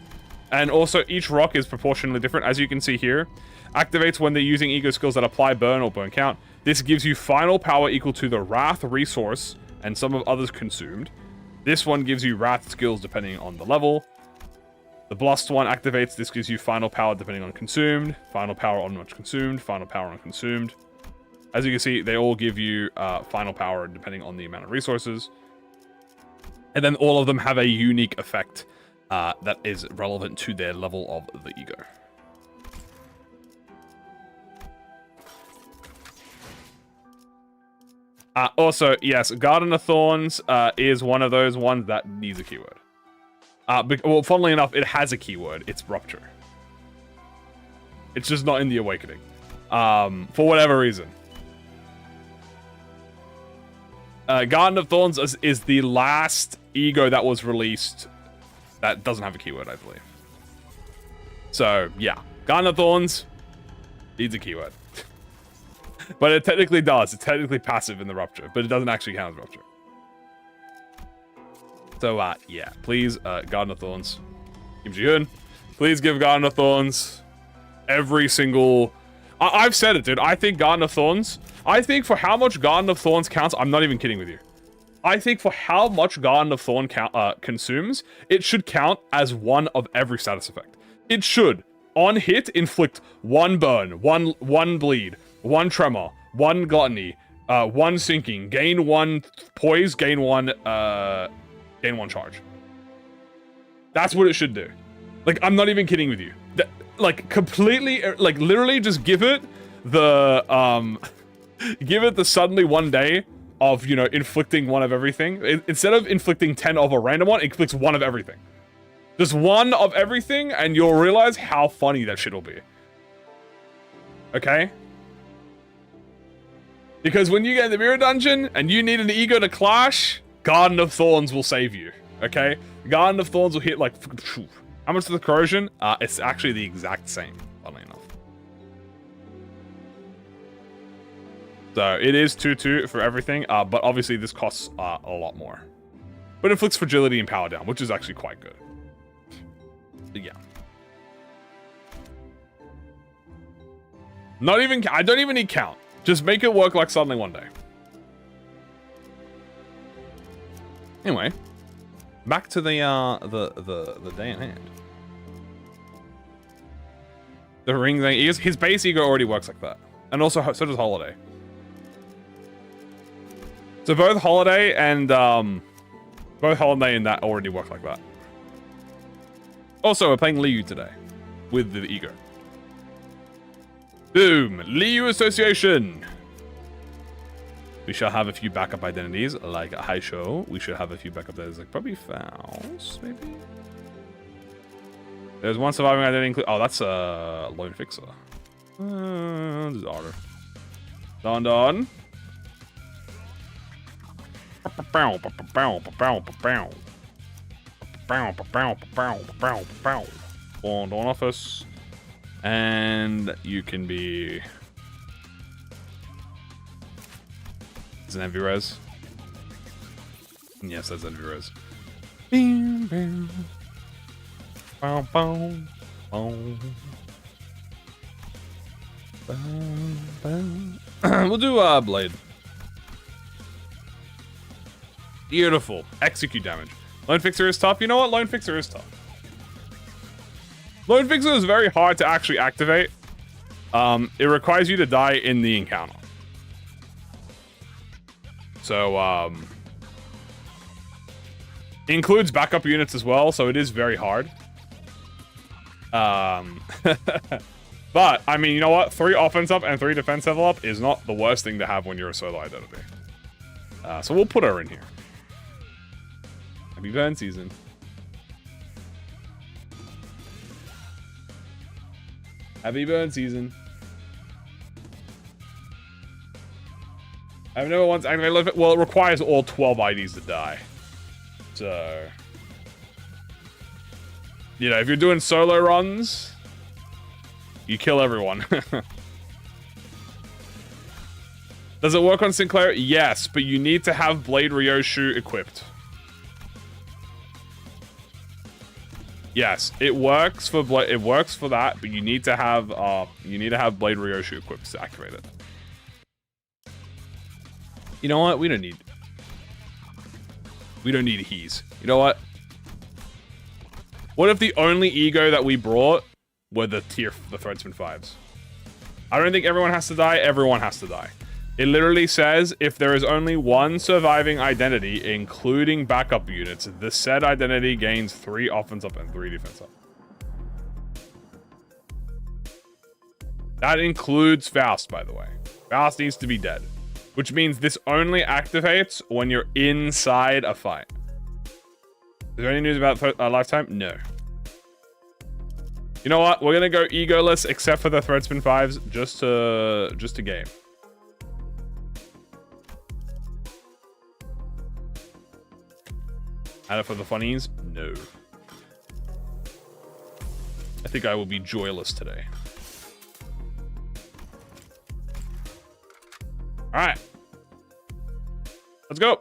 Speaker 1: And also, each rock is proportionally different. As you can see here, activates when they're using ego skills that apply burn or burn count. This gives you final power equal to the Wrath resource and some of others consumed. This one gives you Wrath skills depending on the level. The Blast one activates. This gives you final power depending on consumed. Final power on much consumed. Final power on consumed. As you can see, they all give you final power depending on the amount of resources. And then all of them have a unique effect that is relevant to their level of the ego. Also, yes, Garden of Thorns is one of those ones that needs a keyword. Well, funnily enough, it has a keyword. It's Rupture. It's just not in the Awakening. For whatever reason. Garden of Thorns is the last ego that was released that doesn't have a keyword, I believe. So, yeah. Garden of Thorns needs a keyword. But it technically does. It's technically passive in the Rupture, but it doesn't actually count as Rupture. So, yeah. Please, Garden of Thorns. Kim Ji-hoon, please give Garden of Thorns every single... I've said it, dude. I think Garden of Thorns... I think for how much Garden of Thorns counts... I'm not even kidding with you. I think for how much Garden of Thorn consumes, it should count as one of every status effect. It should, on hit, inflict 1 burn, 1 bleed, 1 tremor, 1 gluttony, 1 sinking, gain 1 poise, gain 1 charge. That's what it should do. Like, I'm not even kidding with you. Like, completely, like, literally just give it the, give it the suddenly one day of, you know, inflicting 1 of everything. Instead of inflicting 10 of a random one, it inflicts 1 of everything. Just 1 of everything, and you'll realize how funny that shit will be. Okay? Because when you get in the Mirror Dungeon, and you need an ego to clash, Garden of Thorns will save you. Okay? Garden of Thorns will hit, like... How much is the corrosion? It's actually the exact same, funnily enough. So, it is 2-2 for everything, but obviously this costs a lot more. But it inflicts fragility and power down, which is actually quite good. But yeah. Not even... I don't even need count. Just make it work like suddenly one day. Anyway. Back to the day in hand. The ring thing, his base ego already works like that. And also, so does Holiday. So both Holiday and that already work like that. Also, we're playing Liu today. With the ego. Boom! Liu Association! We shall have a few backup identities, like Haisho. We should have a few backup identities, like probably Faust, maybe? There's one surviving identity, oh, that's a Lone Fixer. This is harder. Don. On office. And you can be... Is it Envy Res? Yes, that's Envy Res. We'll do Blade. Beautiful. Execute damage. Lone Fixer is tough. You know what? Lone Fixer is tough. Lone Fixer is very hard to actually activate. It requires you to die in the encounter. So, includes backup units as well, so it is very hard. But, I mean, you know what? 3 offense up and 3 defense level up is not the worst thing to have when you're a solo identity. So we'll put her in here. Happy burn season. Happy burn season. I've never once activated. Well, it requires all 12 IDs to die. So, you know, if you're doing solo runs, you kill everyone. Does it work on Sinclair? Yes, but you need to have Blade Ryoshu equipped. Yes, it works for that, but you need to have Blade Ryoshu equipped to activate it. You know what? We don't need He's. You know what? What if the only ego that we brought were the Threadspin 5s? I don't think everyone has to die. Everyone has to die. It literally says if there is only one surviving identity, including backup units, the said identity gains 3 offense up and 3 defense up. That includes Faust, by the way. Faust needs to be dead. Which means this only activates when you're inside a fight. Is there any news about Lifetime? No. You know what? We're gonna go egoless, except for the Threadspin 5s, just to game. And for the funnies? No. I think I will be joyless today. Alright. Let's go.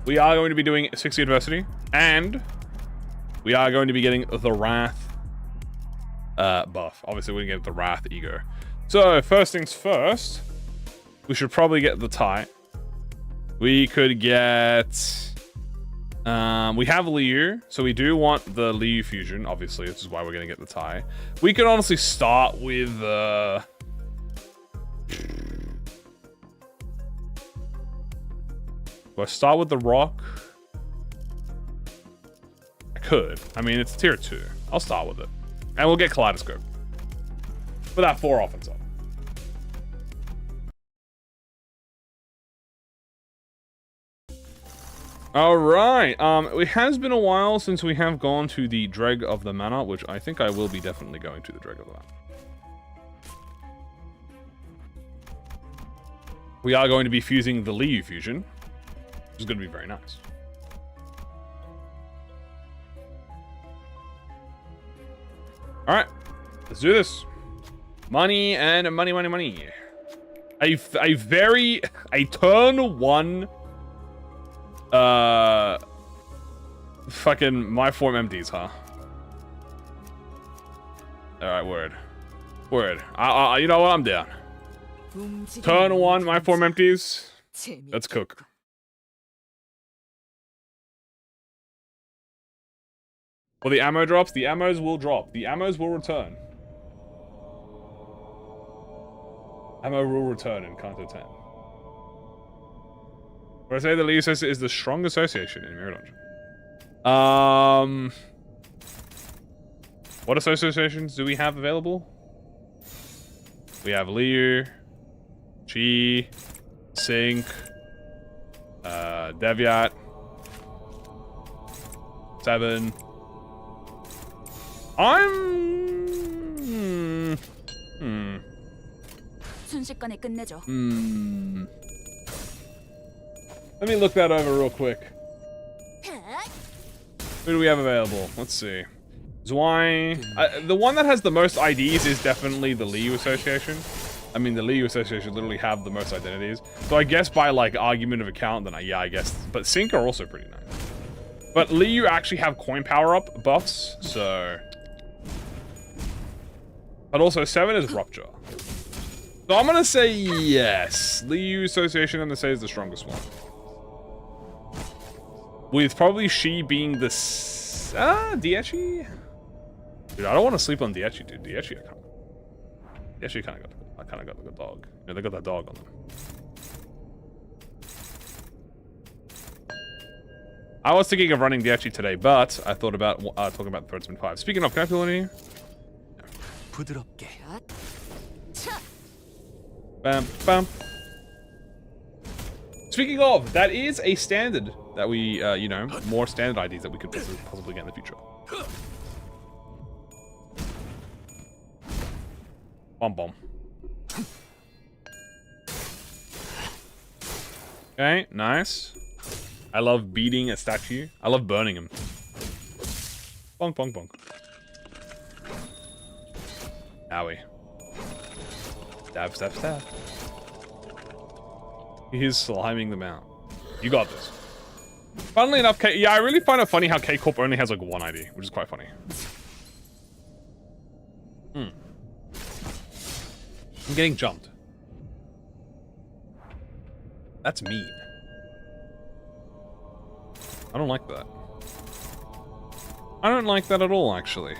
Speaker 1: We are going to be doing 60 adversity, and we are going to be getting the Wrath buff. Obviously, we're going to get the Wrath ego. So, first things first, we should probably get the tie. We could get... we have Liu, so we do want the Liu fusion, obviously. This is why we're going to get the tie. We could honestly start with... Do I start with the Rock? I could. I mean, it's tier 2. I'll start with it. And we'll get Kaleidoscope. For that 4 offense up. Alright, it has been a while since we have gone to the Dreg of the Manor, which I think I will be definitely going to the Dreg of the Manor. We are going to be fusing the Liu fusion, which is going to be very nice. Alright, let's do this. Money and money, money, money. A turn 1... fucking my form empties, huh? Alright, word. Word. You know what? I'm down. Turn 1, my form empties. Let's cook. Well, the ammo drops. The ammos will drop. The ammos will return. Ammo will return in Kanto 10. What I say, the Liu Association is the strong association in Mirror Dungeon. What associations do we have available? We have Liu, Chi, Sync, Devyat, 7.
Speaker 2: 순식간에 끝내죠.
Speaker 1: Let me look that over real quick. Who do we have available? Let's see. Zwei. The one that has the most IDs is definitely the Liu Association. I mean, the Liu Association literally have the most identities. So I guess by, like, argument of account, then yeah, I guess. But Sync are also pretty nice. But Liu actually have coin power-up buffs, so... But also, 7 is Rupture. So I'm gonna say yes. Liu Association, I'm gonna say, is the strongest one. With probably she being the... Diechi? Dude, I don't want to sleep on Diechi, dude. Diechi kind of got to go. I kind of got like a dog. Yeah, they got that dog on them. I was thinking of running the Echi today, but I thought about talking about Threadspin 5. Speaking of, can I feel any? No.
Speaker 3: 부드럽게.
Speaker 1: Bam, bam. Speaking of, that is a standard that we, you know, more standard IDs that we could possibly get in the future. Bomb bomb. Okay, nice. I love beating a statue. I love burning him. Bonk, bonk, bonk. Owie. Stab, stab, stab. He's sliming them out. You got this. Funnily enough, yeah, I really find it funny how K-Corp only has like one ID, which is quite funny. I'm getting jumped. That's mean. I don't like that. I don't like that at all, actually.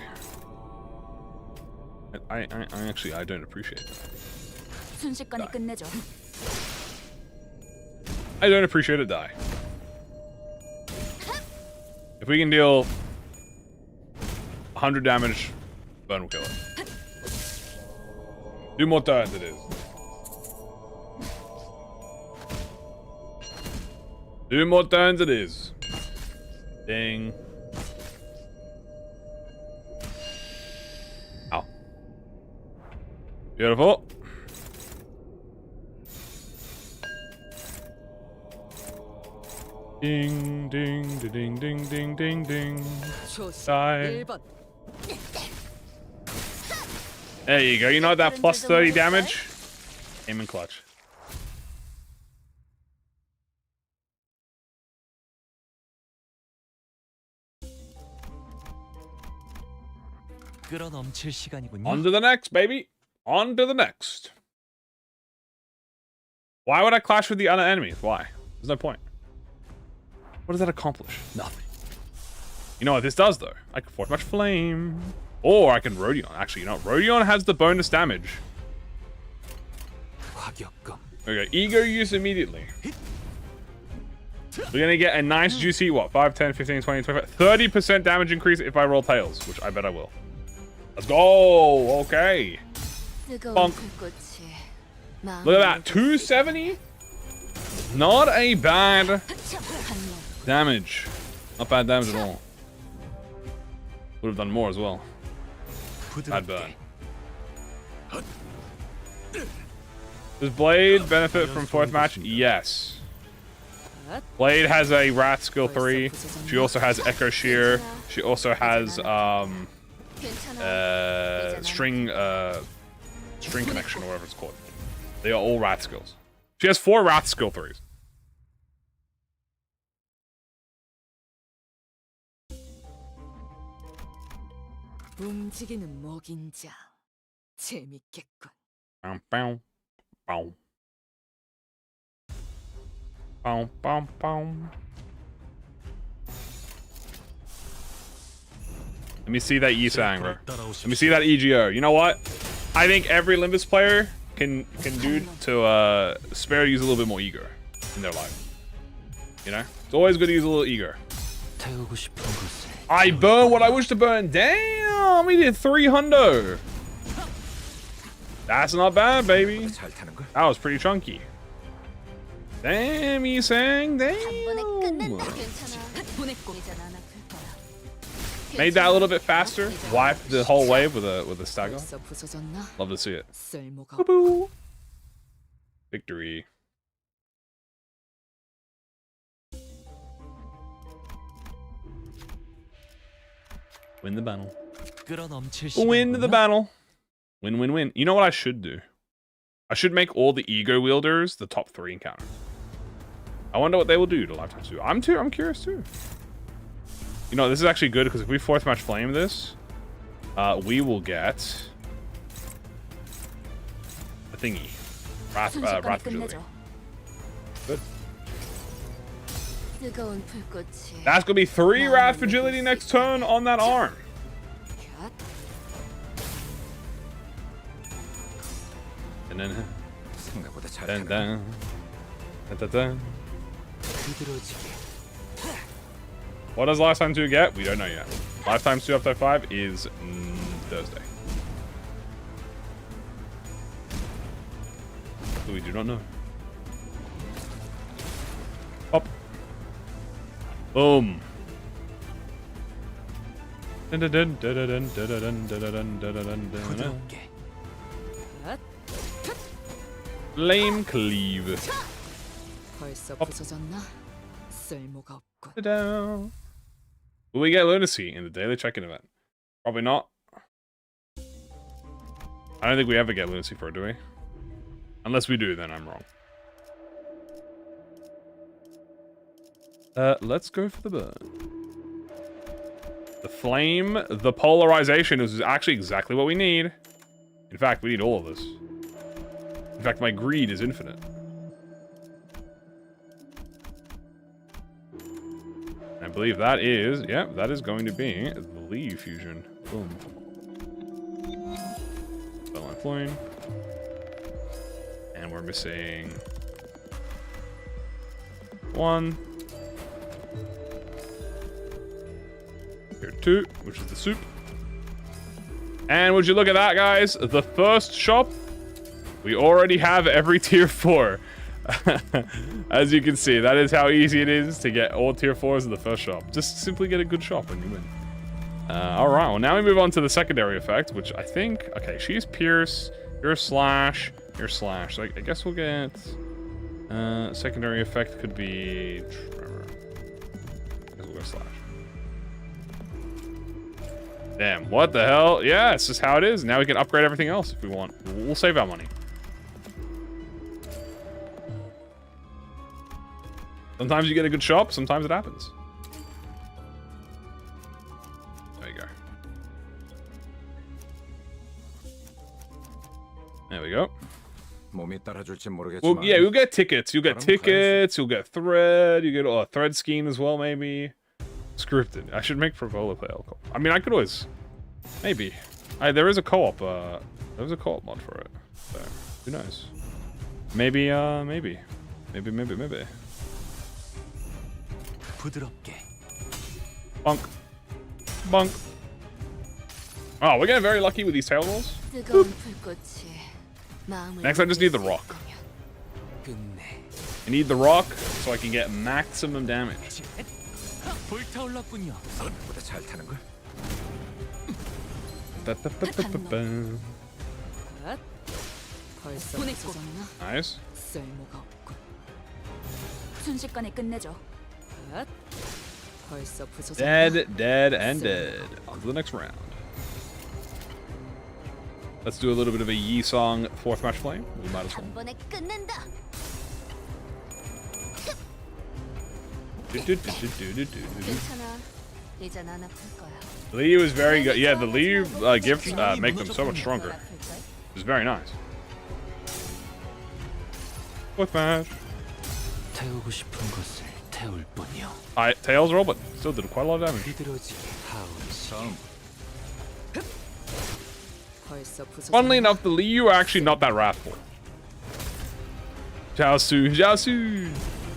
Speaker 1: I actually, I don't appreciate that.
Speaker 2: 순식간에 끝내죠.
Speaker 1: I don't appreciate it, die. If we can deal 100 damage, burn will kill it. 2 more turns it is. 2 more turns it is. Ding. Ow. Beautiful. Ding, ding, ding, ding, ding, ding, ding. Die. There you go. You know that plus 30 damage? Aim and clutch.
Speaker 3: 끌어넘칠 시간이군요.
Speaker 1: On to the next, baby. On to the next. Why would I clash with the other enemies? Why? There's no point. What does that accomplish? Nothing. You know what this does, though? I can force much flame. Or I can Rodion. Actually, you know what? Rodion has the bonus damage. Okay, ego use immediately. We're gonna get a nice juicy, what? 5, 10, 15, 20, 25, 30% damage increase if I roll tails, which I bet I will. Let's go! Okay. Bonk. Look at that. 270? Not a bad damage. Not bad damage at all. Would have done more as well. Bad burn. Does Blade benefit from 4th match? Yes. Blade has a Wrath skill 3. She also has Echo Shear. She also has string connection or whatever it's called. They are all Wrath skills. She has 4 Wrath skill 3s.
Speaker 4: 움직이는 먹인자 재밌겠군.
Speaker 1: Bow, bow, bow. Bow, bow, bow. Let me see that Yisang, bro. Let me see that EGO. You know what? I think every Limbus player can do to spare to use a little bit more ego in their life. You know? It's always good to use a little ego. I burn what I wish to burn. Damn, we did 300. That's not bad, baby. That was pretty chunky. Damn, you sang. Damn. Made that a little bit faster. Wiped the whole wave with a stagger. Love to see it. Boo-boo. Victory. Win the battle. Win the battle. Win, win, win. You know what I should do? I should make all the ego wielders the top 3 encounter. I wonder what they will do to Lifetime 2. I'm curious too. You know, this is actually good because if we 4th match flame this, we will get a thingy. Wrath Fragility. Good. That's gonna be 3 Wrath Fragility next turn on that arm.
Speaker 5: 생각보다 잘
Speaker 1: Dun,
Speaker 5: 타는
Speaker 1: dun. Dun, dun, dun.
Speaker 3: 부드러지게.
Speaker 1: What does Lifetime 2 get? We don't know yet. Lifetime 2 Update 5 is Thursday. So we do not know. Up. Boom. Dun, dun, dun, dun, dun, dun, dun, dun, dun, dun, dun, dun, dun.
Speaker 3: 부드럽게.
Speaker 1: Flame Cleave.
Speaker 4: 벌써 부서졌나? 쓸모가 없군.
Speaker 1: Ta-da. Will we get Lunacy in the daily check-in event? Probably not. I don't think we ever get Lunacy for it, do we? Unless we do, then I'm wrong. Let's go for the burn. The flame, the polarization is actually exactly what we need. In fact, we need all of this. In fact, my greed is infinite. I believe that is, yeah, that is going to be the Lee fusion. Boom. Spellline flame. And we're missing one. Here, two, which is the soup. And would you look at that, guys? The first shop, we already have every tier 4. As you can see, that is how easy it is to get all tier 4s in the first shop. Just simply get a good shop and you win. Alright, well now we move on to the secondary effect, which I think... Okay, she's Pierce, you're Slash, you're Slash. So I guess we'll get... secondary effect could be... Tremor. I guess we'll go Slash. Damn, what the hell? Yeah, it's just how it is. Now we can upgrade everything else if we want. We'll save our money. Sometimes you get a good shop, sometimes it happens. There you go. There we go.
Speaker 5: 몸이 따라줄지 모르겠지만.
Speaker 1: Well, yeah, you'll get tickets. You'll get tickets, you'll get thread, you get a thread scheme as well, maybe. Scripted. I should make Frivola play alcohol. I mean, I could always... Maybe. There is a co-op, there's a co-op mod for it. So, who knows? Maybe, maybe. Maybe.
Speaker 3: 부드럽게.
Speaker 1: Bonk. Bonk. Oh, we're getting very lucky with these tail rolls.
Speaker 2: 뜨거운 불꽃이 마음을
Speaker 1: Next, I just need the rock.
Speaker 3: 끝내.
Speaker 1: I need the rock so I can get maximum damage.
Speaker 3: 불타올랐군요.
Speaker 5: 생각보다 잘 타는 걸.
Speaker 4: 벌써 부서졌나?
Speaker 1: Nice.
Speaker 4: 쓸모가 없군.
Speaker 2: 순식간에 끝내죠.
Speaker 4: 벌써 부서졌나?
Speaker 1: Dead, and dead. On to the next round. Let's do a little bit of a Yi song, fourth match flame. We might as well.
Speaker 2: 한 번에 끝낸다. 괜찮아. 이젠 안 아플 거야.
Speaker 1: Liu is very good. Yeah, the Liu gifts make them so much stronger. It's very nice. Fourth match.
Speaker 3: 태우고 싶은 것을 태울 뿐이요.
Speaker 1: Tails roll, but still did quite a lot of damage.
Speaker 3: 비들어지게 하울시.
Speaker 4: 벌써 부서졌나?
Speaker 1: Funnily enough, the Liu are actually not that wrathful. Jiaosu.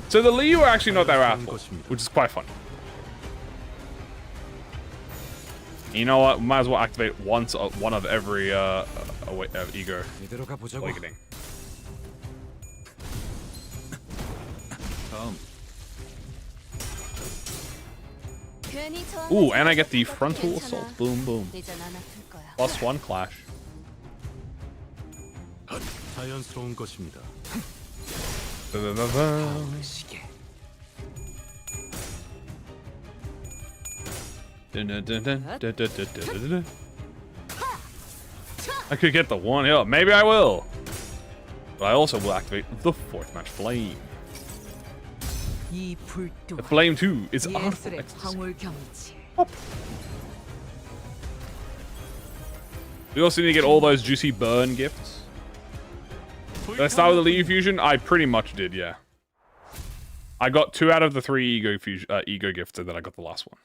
Speaker 1: So the Liu are actually not that wrathful, which is quite funny. You know what? We might as well activate once one of every ego
Speaker 5: 이대로 가보자고.
Speaker 1: awakening.
Speaker 5: 다음.
Speaker 2: 괜히
Speaker 1: Ooh, and I get the frontal assault. Boom, boom.
Speaker 2: 이젠 안 아플 거야.
Speaker 1: +1 clash.
Speaker 3: 자연스러운 것입니다.
Speaker 1: Ba-ba-ba-ba.
Speaker 3: 시계.
Speaker 1: Dun-dun-dun-dun. I could get the one hill. Maybe I will. But I also will activate the fourth match flame.
Speaker 4: 이 불도
Speaker 1: The flame 2 is
Speaker 4: 예술의
Speaker 1: artifact.
Speaker 4: 황홀경이지.
Speaker 1: We also need to get all those juicy burn gifts. Did I start with the Liu fusion? I pretty much did, yeah. I got 2 out of the 3 ego gifts, and then I got the last one.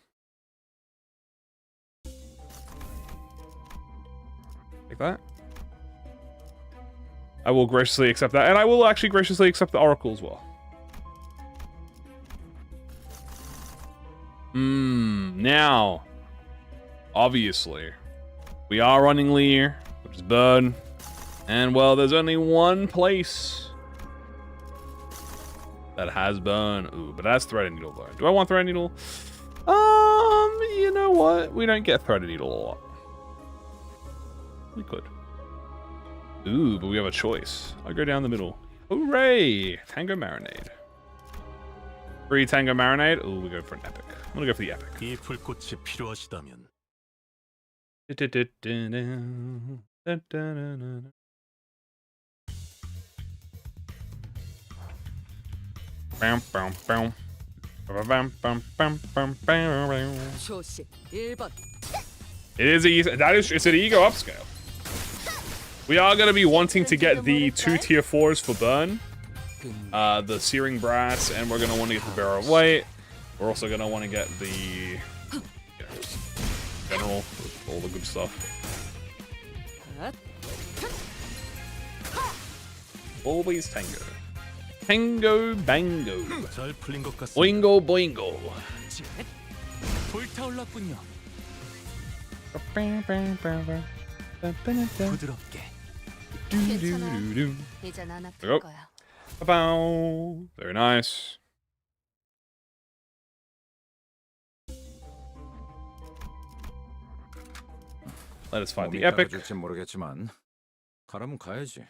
Speaker 1: Like that. I will graciously accept that. And I will actually graciously accept the Oracle as well. Now, obviously, we are running Lear, which is Burn. And, well, there's only one place that has Burn. Ooh, but that's Threaded Needle, though. Do I want Threaded Needle? You know what? We don't get Threaded Needle a lot. We could. Ooh, but we have a choice. I'll go down the middle. Hooray! Tango Marinade. Free Tango Marinade. Ooh, we go for an epic. I'm gonna go for the epic.
Speaker 6: 이 불꽃이 필요하시다면
Speaker 4: 초식 1번.
Speaker 1: It's an ego upscale. We are going to be wanting to get the 2 tier 4s for Burn. The Searing Brass, and we're going to want to get the Barrow of Weight. We're also going to want to get the... general, all the good stuff. Always Tango. Tango Bango.
Speaker 6: 잘 풀린 것 같습니다.
Speaker 1: Boingo Boingo.
Speaker 3: 불타올랐군요. 부드럽게.
Speaker 2: 괜찮아. 이젠 안 아플
Speaker 1: Yep.
Speaker 2: 거야.
Speaker 1: Bow. Very nice. Let us fight
Speaker 5: 몸이
Speaker 1: the epic.
Speaker 5: 따라줄진 모르겠지만 가라면 가야지.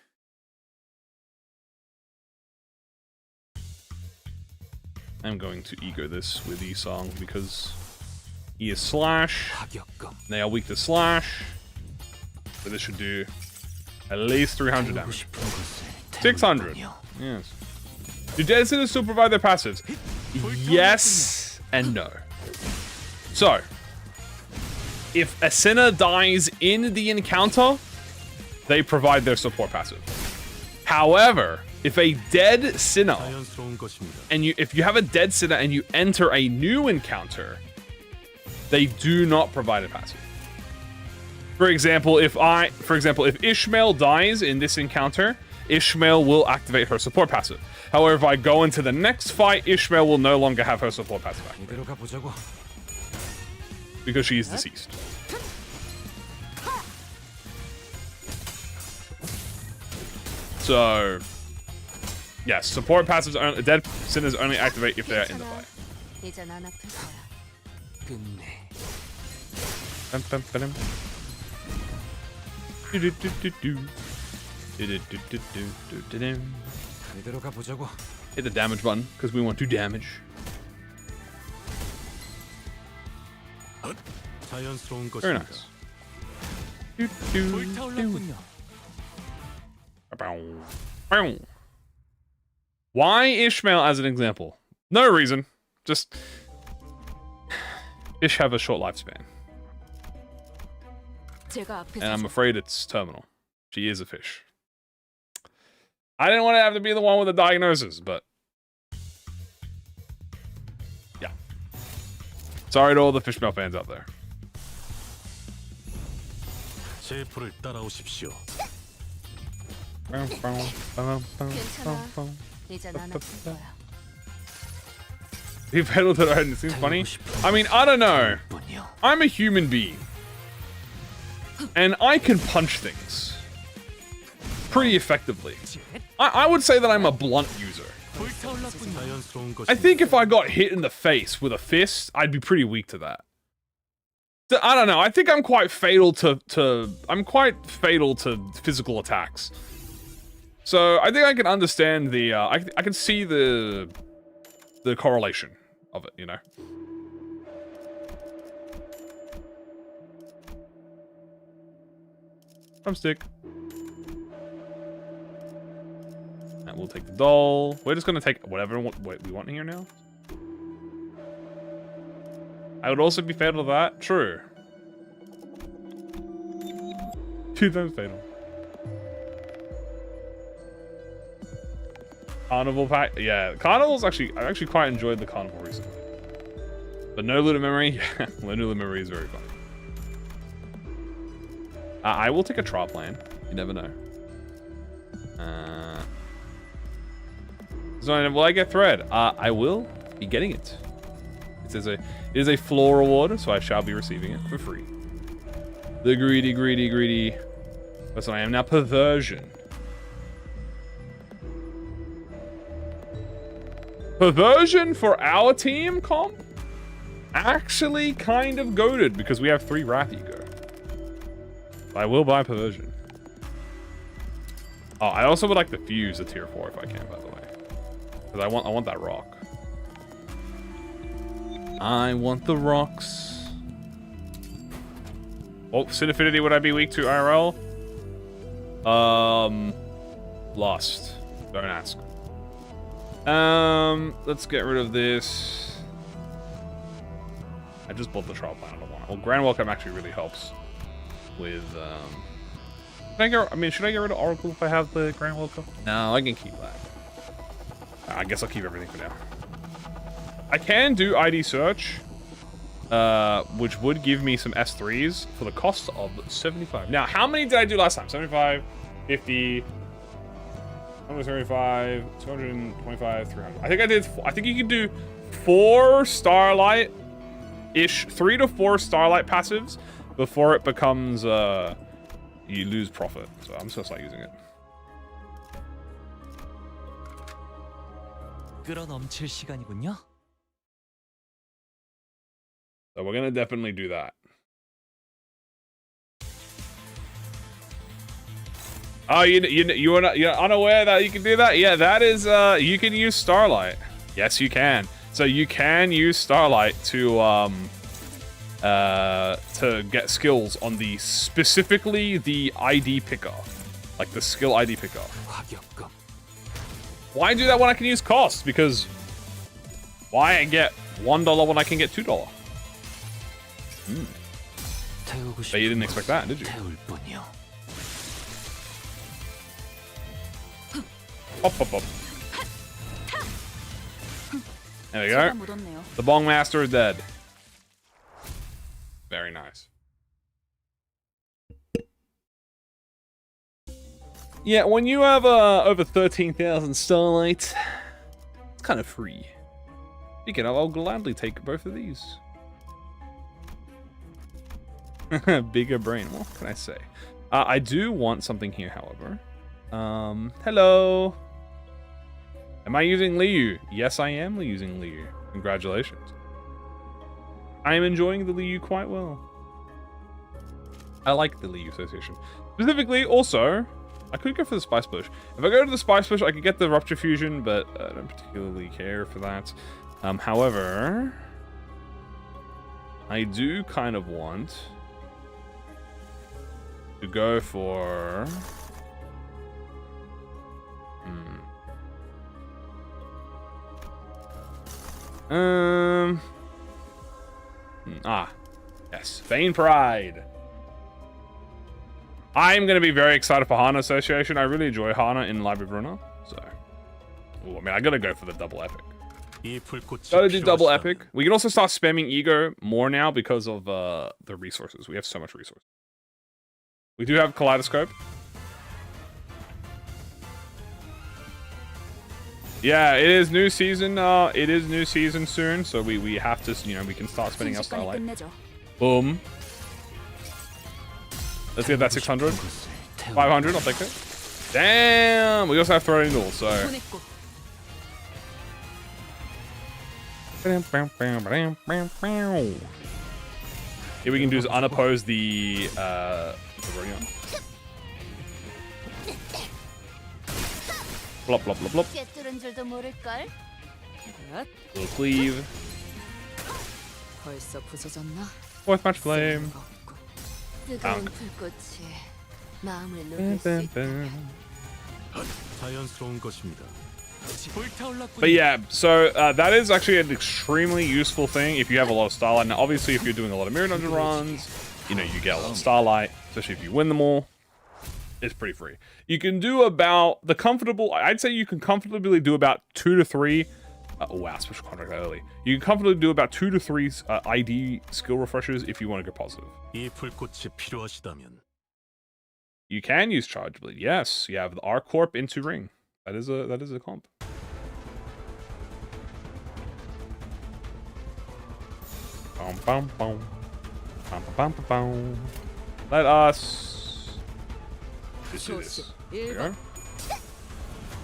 Speaker 1: I'm going to ego this with E-Song because he is Slash.
Speaker 3: 파격감.
Speaker 1: They are weak to Slash. So this should do at least 300
Speaker 3: 태우고
Speaker 1: damage.
Speaker 3: 싶은 것을
Speaker 1: 600.
Speaker 3: 태울 뿐이요.
Speaker 1: Yes. Do dead sinners still provide their passives? Yes and no. So, if a sinner dies in the encounter, they provide their support passive. However, if a dead sinner
Speaker 6: 자연스러운 것입니다.
Speaker 1: and if you have a dead sinner and you enter a new encounter, they do not provide a passive. For example, if Ishmael dies in this encounter, Ishmael will activate her support passive. However, if I go into the next fight, Ishmael will no longer have her support passive activated
Speaker 5: 이대로 가보자고.
Speaker 1: because she is deceased. So, yes, support passives only, dead sinners only activate if they are in the
Speaker 2: 괜찮아.
Speaker 1: fight.
Speaker 2: 이젠 안 아플 거야.
Speaker 3: 끝내.
Speaker 1: Bum, bum, ba-dum. Do-do-do-do-do. Do-do-do-do-do-do-do.
Speaker 5: 이대로 가보자고.
Speaker 1: Hit the damage button because we want to damage.
Speaker 6: 자연스러운
Speaker 1: Very
Speaker 6: 것입니다.
Speaker 1: nice. Do-do-do.
Speaker 3: 불타올랐군요.
Speaker 1: Bow. Bow. Why Ishmael as an example? No reason. Just fish have a short lifespan,
Speaker 2: 제가 앞에서
Speaker 1: and I'm afraid it's terminal. She is a fish. I didn't want to have to be the one with the diagnosis, but yeah. Sorry to all the Fishmail fans out there.
Speaker 6: 제 불을 따라오십시오.
Speaker 2: 괜찮아. 이젠 안 아플 거야.
Speaker 1: He pedaled it ahead and it seems funny. I mean, I don't know.
Speaker 3: 뿐이요.
Speaker 1: I'm a human being. And I can punch things pretty effectively. I would say that I'm a blunt user.
Speaker 6: 자연스러운
Speaker 1: I
Speaker 6: 것입니다.
Speaker 1: think if I got hit in the face with a fist, I'd be pretty weak to that. I don't know. I think I'm quite fatal to physical attacks. So I think I can understand the I can see the correlation of it, you know. Drumstick. And we'll take the doll. We're just gonna take whatever we want here now. I would also be fatal to that. True. 2 times fatal. Carnival pack. Yeah, Carnival's I actually quite enjoyed the Carnival recently. But no Lunar Memory. Yeah, no Lunar Memory is very fun. I will take a trial plan. You never know. So will I get thread? I will be getting it. It is a floor reward, so I shall be receiving it for free. The greedy. That's what I am now. Perversion. Perversion for our team comp? Actually kind of goated because we have 3 Wrath Ego. I will buy Perversion. Oh, I also would like to fuse a tier 4 if I can, by the way. Because I want that rock. I want the rocks. Oh, Sin Affinity, would I be weak to IRL? Lost. Don't ask. Let's get rid of this. I just bought the trial plan. I don't want it. Well, Grand Welcome actually really helps with, should I get rid of Oracle if I have the Grand Welcome? No, I can keep that. I guess I'll keep everything for now. I can do ID search, which would give me some S3s for the cost of 75. Now, how many did I do last time? 75, 50, 135, 225, 300. I think you can do 4 Starlight-ish, 3 to 4 Starlight passives before it becomes, you lose profit. So I'm just gonna start using it.
Speaker 3: 끌어넘칠 시간이군요.
Speaker 1: So we're gonna definitely do that. Oh, you're unaware that you can do that? Yeah, that is you can use Starlight. Yes, you can. So you can use Starlight to get skills on the specifically the ID picker, like the skill ID picker. Why do that when I can use cost? Because why get $1 when I can get $2? But you didn't expect that, did you? Hop. There we go. The Bong Master is dead. Very nice. Yeah, when you have over 13,000 Starlight, it's kind of free. Speaking of, I'll gladly take both of these. Bigger brain. What can I say? I do want something here, however. Hello. Am I using Liu? Yes, I am using Liu. Congratulations. I am enjoying the Liu quite well. I like the Liu Association. Specifically, also, I could go for the Spice Bush. If I go to the Spice Bush, I could get the Rupture Fusion, but I don't particularly care for that. However, I do kind of want to go for... Yes, Vain Pride. I'm going to be very excited for Hana Association. I really enjoy Hana in Library Brunner, so... Ooh, I mean, I gotta go for the double epic. Gotta do double epic. We can also start spamming ego more now because of the resources. We have so much resource. We do have Kaleidoscope. Yeah, it is new season. It is new season soon, so we have to, we can start spending our Starlight. Boom. Let's get that 600. 500, I'll take it. Damn! We also have Threading Duel, so... Here we can do is unoppose the Viridian. Blop, blop, blop, blop. Little cleave.
Speaker 4: 벌써 부서졌나?
Speaker 1: Fourth match flame.
Speaker 2: 뜨거운 불꽃이 마음을 녹일 수 있다.
Speaker 6: 자연스러운 것입니다.
Speaker 1: But yeah, so that is actually an extremely useful thing if you have a lot of Starlight. Now, obviously, if you're doing a lot of Mirror Dungeon runs, you get a lot of Starlight, especially if you win them all. It's pretty free. You can do about I'd say you can comfortably do about 2 to 3. Oh wow, special contract early. You can comfortably do about 2 to 3 ID skill refreshers if you want to go positive.
Speaker 6: 이 불꽃이 필요하시다면
Speaker 1: You can use Charge Bleed. Yes, you have the R Corp into Ring. That is a comp. Bum, bum, bum. Bum, bum, bum, bum. Let us do this. There we go.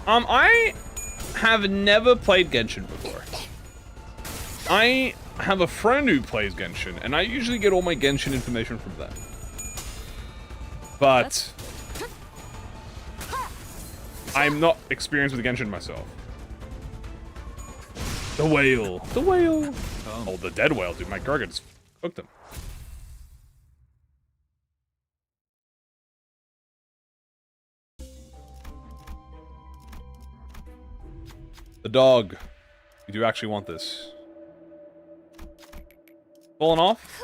Speaker 1: I have never played Genshin before. I have a friend who plays Genshin, and I usually get all my Genshin information from them. But I'm not experienced with Genshin myself. The whale. The whale. Oh, the dead whale, dude. My Garga just cooked him. The dog. You do actually want this. Falling off?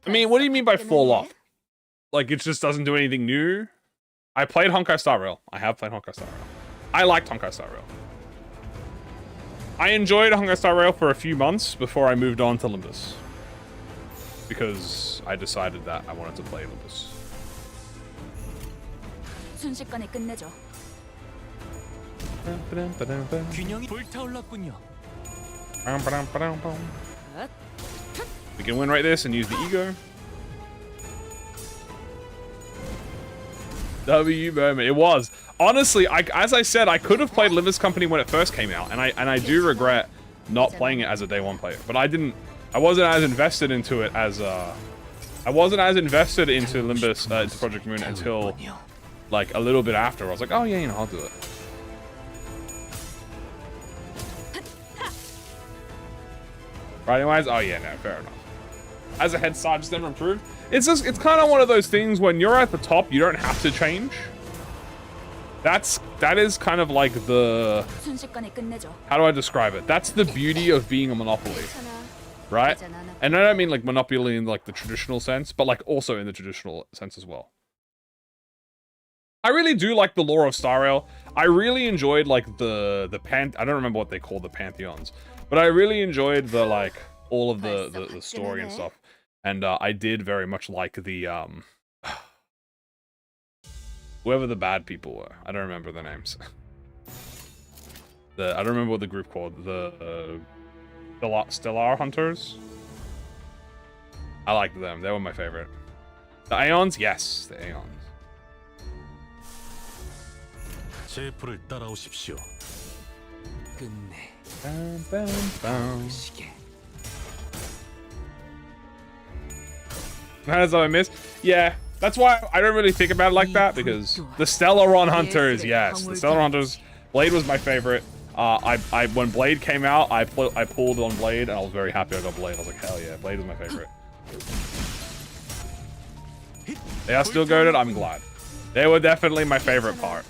Speaker 1: I mean, what do you mean by fall off? Like, it just doesn't do anything new? I played Honkai Star Rail. I have played Honkai Star Rail. I liked Honkai Star Rail. I enjoyed Honkai Star Rail for a few months before I moved on to Limbus. Because I decided that I wanted to play Limbus.
Speaker 2: 순식간에 끝내죠.
Speaker 3: 균형이 불타올랐군요.
Speaker 1: We can win right this and use the ego. W moment. It was. Honestly, as I said, I could have played Limbus Company when it first came out, and I do regret not playing it as a day one player. But I wasn't as invested into it as I wasn't as invested into Limbus into ProjectMoon until like a little bit after. I was like, oh yeah, you know, I'll do it. Right, anyways, oh yeah, no, fair enough. As a head start, just never improved. It's kind of one of those things when you're at the top, you don't have to change. That is kind of like the, how do I describe it? That's the beauty of being a monopoly, right? And I don't mean like monopoly in like the traditional sense, but like also in the traditional sense as well. I really do like the lore of Star Rail. I really enjoyed like I don't remember what they call the pantheons, but I really enjoyed the like all of the story and stuff. And I did very much like the whoever the bad people were. I don't remember the names. I don't remember what the group called. The Stellar Hunters. I liked them. They were my favorite. The Aeons, yes, the Aeons.
Speaker 6: 제 불을 따라오십시오.
Speaker 3: 끝내.
Speaker 1: 시계. That's what I missed. Yeah, that's why I don't really think about it like that, because the Stellaron Hunters, yes, the Stellaron Hunters. Blade was my favorite. When Blade came out, I pulled on Blade, and I was very happy I got Blade. I was like, hell yeah, Blade was my favorite. They are still goated. I'm glad. They were definitely my favorite part.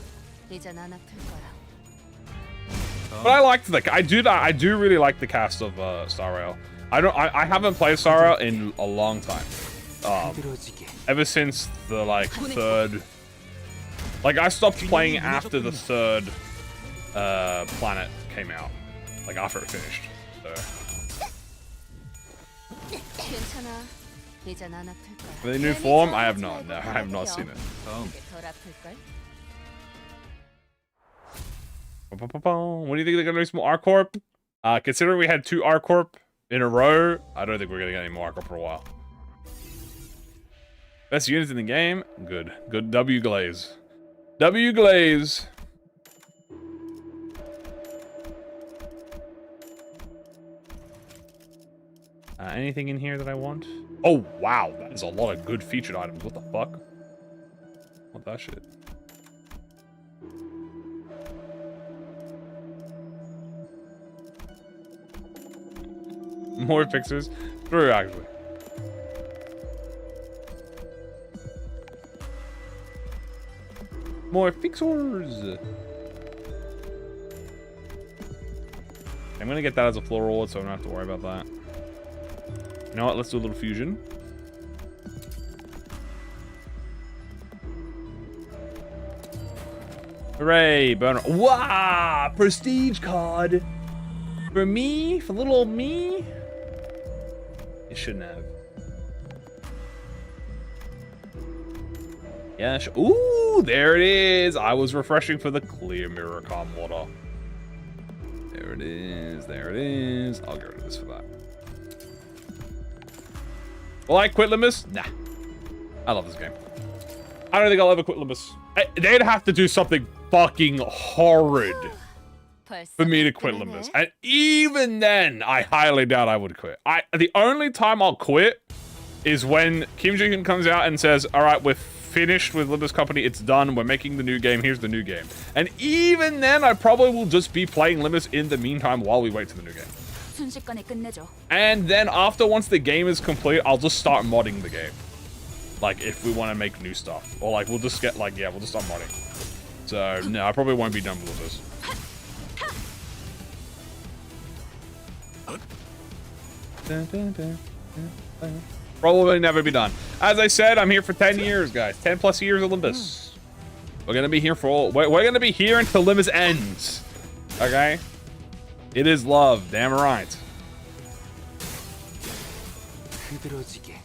Speaker 1: But I liked I do really like the cast of Star Rail. I haven't played Star Rail in a long time. Ever since the like third, like I stopped playing after the third planet came out, like after it finished. So. The new form, I have not. No, I have not seen it. What do you think they're gonna do? Some R Corp? Considering we had 2 R Corp in a row, I don't think we're gonna get any more R Corp for a while. Best units in the game? Good. Good. W Glaze. W Glaze. Anything in here that I want? Oh, wow. That is a lot of good featured items. What the fuck? What that shit? More fixers? True, actually. More fixers! I'm gonna get that as a floor reward, so I don't have to worry about that. You know what? Let's do a little fusion. Hooray! Burner. Wow! Prestige card! For me? For little old me? It shouldn't have. Yeah. Ooh, there it is. I was refreshing for the clear mirror calm water. There it is. There it is. I'll get rid of this for that. Will I quit Limbus? Nah. I love this game. I don't think I'll ever quit Limbus. They'd have to do something fucking horrid for me to quit Limbus. And even then, I highly doubt I would quit. The only time I'll quit is when Kim Jong-un comes out and says, all right, we're finished with Limbus Company. It's done. We're making the new game. Here's the new game. And even then, I probably will just be playing Limbus in the meantime while we wait for the new game. And then after, once the game is complete, I'll just start modding the game. Like, if we want to make new stuff. Or, like, we'll just get, like, yeah, we'll just start modding. So, no, I probably won't be done with this. Probably never be done. As I said, I'm here for 10 years, guys. 10 plus years of Limbus. We're gonna be here for all... We're gonna be here until Limbus ends. Okay? It is love. Damn right.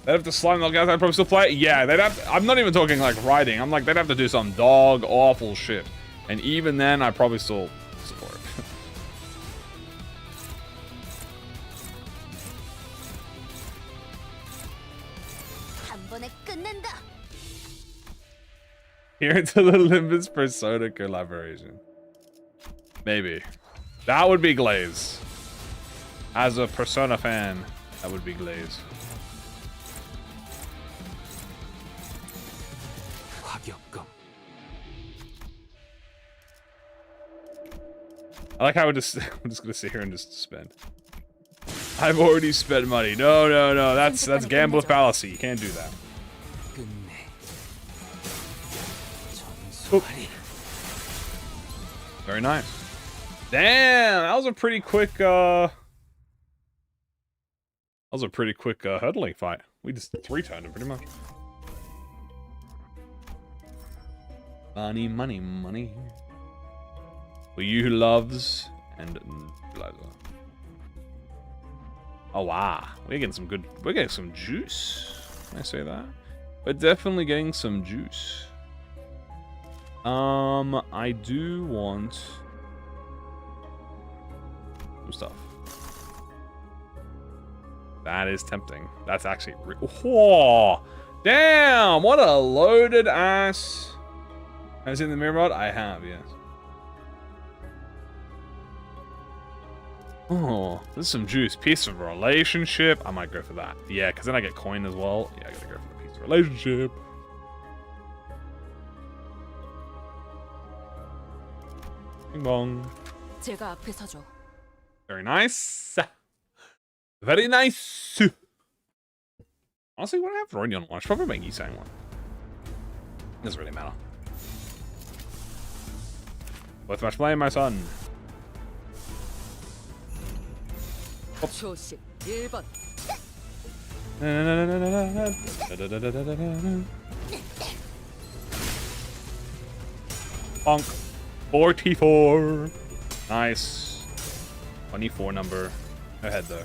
Speaker 1: They'd have to slime the guys. I'd probably still play it. Yeah, they'd have to, I'm not even talking like writing. I'm like, they'd have to do some dog awful shit. And even then, I'd probably still support it. Here to the Limbus Persona collaboration. Maybe. That would be Glaze. As a Persona fan, that would be Glaze. I like how we're just gonna sit here and just spend. I've already spent money. No, no, no. That's gambler fallacy. You can't do that. Oop. Very nice. Damn, that was a pretty quick hurdling fight. We just 3-turned him pretty much. Money, money, money. For you who loves and loves. Oh wow, we're getting some good. We're getting some juice. Can I say that? We're definitely getting some juice. I do want some stuff. That is tempting. That's actually. Whoa! Damn! What a loaded ass. Have you seen the mirror mod? I have, yes. Oh, this is some juice. Piece of relationship. I might go for that. Yeah, because then I get coin as well. Yeah, I gotta go for the piece of relationship. Bing bong. Very nice. Very nice. Honestly, what do I have Rodney on one? I should probably make Isang one. Doesn't really matter. Worth much blame, my son.
Speaker 4: 초식 1번.
Speaker 1: Bonk. 44. Nice. 24 number. Go ahead though.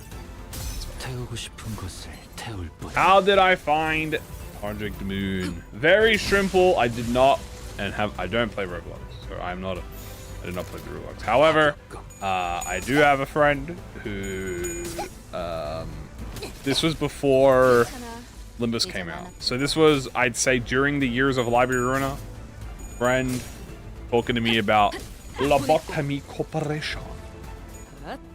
Speaker 3: 태우고 싶은 것을 태울 뿐.
Speaker 1: How did I find Project Moon? Very simple. I did not I don't play Roblox, so I did not play the Roblox. However, I do have a friend who this was before Limbus came out. So this was, I'd say, during the years of Library Ruiner. Friend talking to me about Lobotomy Corporation.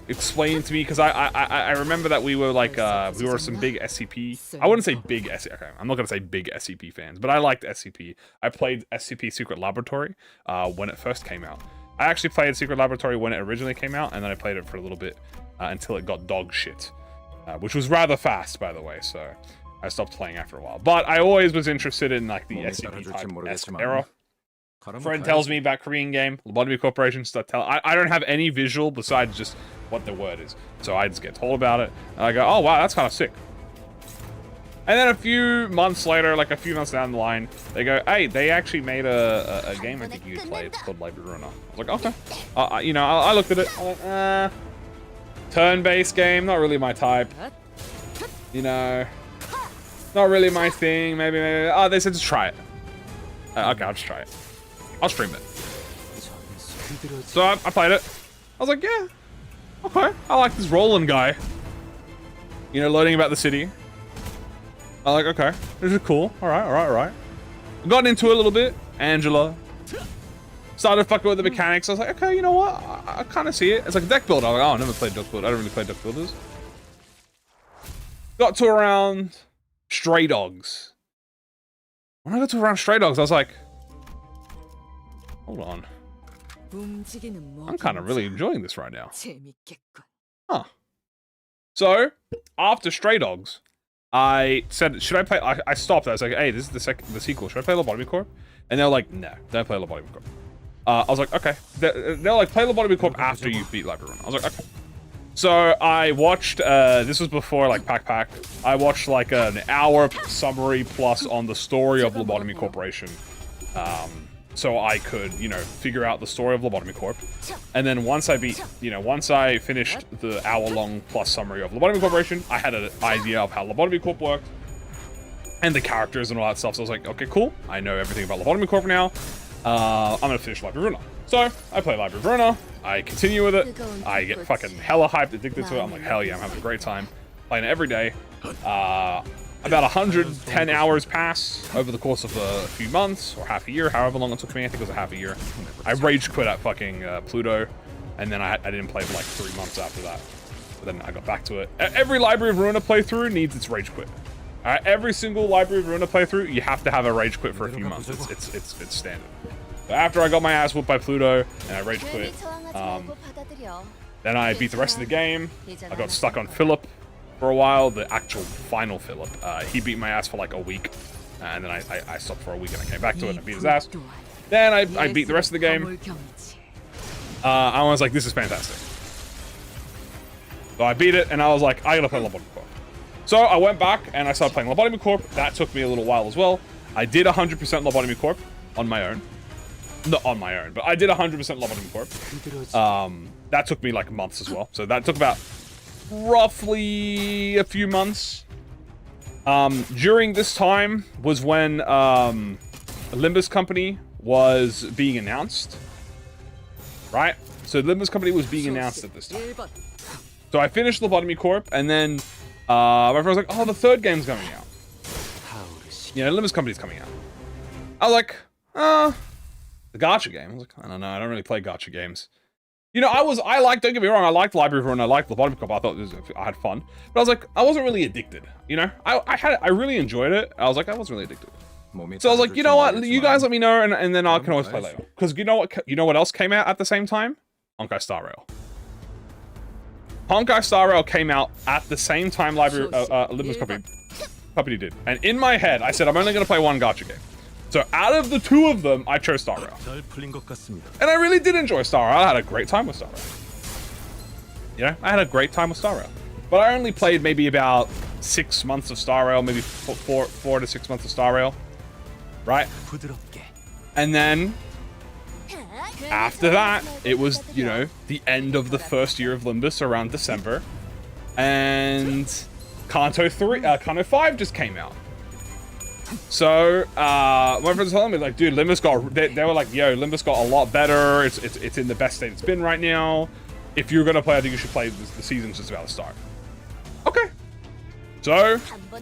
Speaker 1: Explaining to me, because I remember that we were like, we were some big SCP. I wouldn't say big SCP. Okay, I'm not going to say big SCP fans, but I liked SCP. I played SCP Secret Laboratory when it first came out. I actually played Secret Laboratory when it originally came out, and then I played it for a little bit until it got dog shit. Which was rather fast, by the way, so I stopped playing after a while. But I always was interested in like the SCP-type era. Friend tells me about Korean game, Lobotomy Corporation, I don't have any visual besides just what the word is. So I just get told about it, and I go, oh wow, that's kind of sick. And then a few months later, like a few months down the line, they go, hey, they actually made a game I think you could play. It's called Library Ruiner. I was like, okay. You know, I looked at it. I went, turn-based game, not really my type. You know, not really my thing. Maybe. Oh, they said just try it. Okay, I'll just try it. I'll stream it.
Speaker 3: 전에서 그들어지
Speaker 1: So I played it. I was like, yeah, okay. I like this Roland guy. You know, learning about the city. I like, okay, this is cool. All right. Got into it a little bit. Angela. Started fucking with the mechanics. I was like, okay, you know what? I kind of see it. It's like a deck builder. I'm like, oh, I never played deck builder. I don't really play deck builders. Got to around Stray Dogs. When I got to around Stray Dogs, I was like, hold on. I'm kind of really enjoying this right now.
Speaker 4: 재밌겠군.
Speaker 1: Huh. So, after Stray Dogs, I said, should I play? I stopped. I was like, hey, this is the sequel. Should I play Lobotomy Corp? And they're like, no, don't play Lobotomy Corp. I was like, okay. They're like, play Lobotomy Corp after you beat Library Run. I was like, okay. So I watched, this was before like Pack. I watched like an hour summary plus on the story of Lobotomy Corporation. So I could, you know, figure out the story of Lobotomy Corp. And then once I finished the hour-long plus summary of Lobotomy Corporation, I had an idea of how Lobotomy Corp worked and the characters and all that stuff. So I was like, okay, cool. I know everything about Lobotomy Corp now. I'm gonna finish Library Runner. So I play Library Runner. I continue with it. I get fucking hella hyped, addicted to it. I'm like, hell yeah, I'm having a great time playing it every day. About 110 hours pass over the course of a few months or half a year, however long it took me. I think it was a half a year. I rage quit at fucking Pluto, and then I didn't play for like 3 months after that. But then I got back to it. Every Library of Ruina playthrough needs its rage quit. Every single Library of Ruina playthrough, you have to have a rage quit for a few months. It's standard. But after I got my ass whooped by Pluto and I rage quit, then I beat the rest of the game. I got stuck on Philip for a while, the actual final Philip. He beat my ass for like a week, and then I stopped for a week and I came back to it and I beat his ass. Then I beat the rest of the game. I was like, this is fantastic. So I beat it and I was like, I gotta play Lobotomy Corp. So I went back and I started playing Lobotomy Corp. That took me a little while as well. I did 100% Lobotomy Corp on my own. Not on my own, but I did 100% Lobotomy Corp. That took me like months as well. So that took about roughly a few months. During this time was when Limbus Company was being announced. Right? So Limbus Company was being announced at this time. So I finished Lobotomy Corp, and then my friend was like, oh, the third game's coming out. You know, Limbus Company's coming out. I was like, the gacha game. I was like, I don't know, I don't really play gacha games. You know, don't get me wrong, I liked Library Run, I liked Lobotomy Corp, I thought I had fun. But I was like, I wasn't really addicted, you know? I really enjoyed it. I was like, I wasn't really addicted. So I was like, you know what, you guys let me know, and then I can always play later. Because you know what else came out at the same time? Honkai Star Rail. Honkai Star Rail came out at the same time Limbus Company did. And in my head, I said, I'm only going to play one gacha game. So out of the two of them, I chose Star Rail. And I really did enjoy Star Rail. I had a great time with Star Rail. You know, I had a great time with Star Rail. But I only played maybe about 6 months of Star Rail, maybe 4 to 6 months of Star Rail. Right? And then, after that, it was, you know, the end of the first year of Limbus around December. And Kanto 5 just came out. So, my friends told me, like, dude, Limbus they were like, yo, Limbus got a lot better. It's in the best state it's been right now. If you're gonna play, I think you should play the season's just about to start. Okay. So,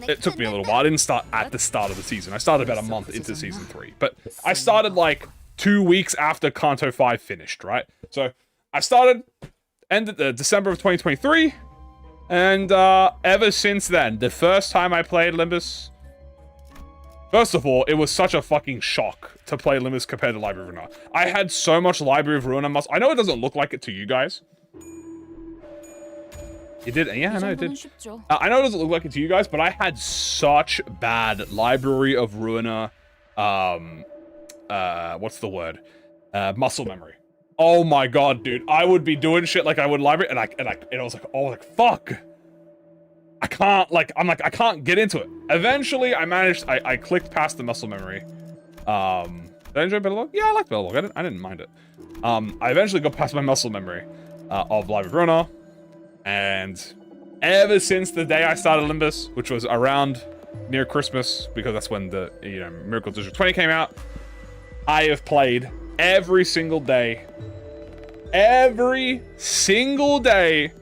Speaker 1: it took me a little while. I didn't start at the start of the season. I started about a month into season 3. But I started, like, 2 weeks after Kanto 5 finished, right? So, I started, ended December of 2023. And, ever since then, the first time I played Limbus, first of all, it was such a fucking shock to play Limbus compared to Library of Ruina. I had so much Library of Ruina muscle. I know it doesn't look like it to you guys. It did, yeah, I know it did. I know it doesn't look like it to you guys, but I had such bad Library of Ruina, what's the word? Muscle memory. Oh my god, dude. I would be doing shit like I would Library, and I was like, oh, like, fuck. I can't get into it. Eventually, I clicked past the muscle memory. Did I enjoy Battlelog? Yeah, I liked Battlelog. I didn't mind it. I eventually got past my muscle memory of Library of Ruina. And ever since the day I started Limbus, which was around near Christmas, because that's when the, you know, Miracle District 20 came out, I have played every single day. Every single day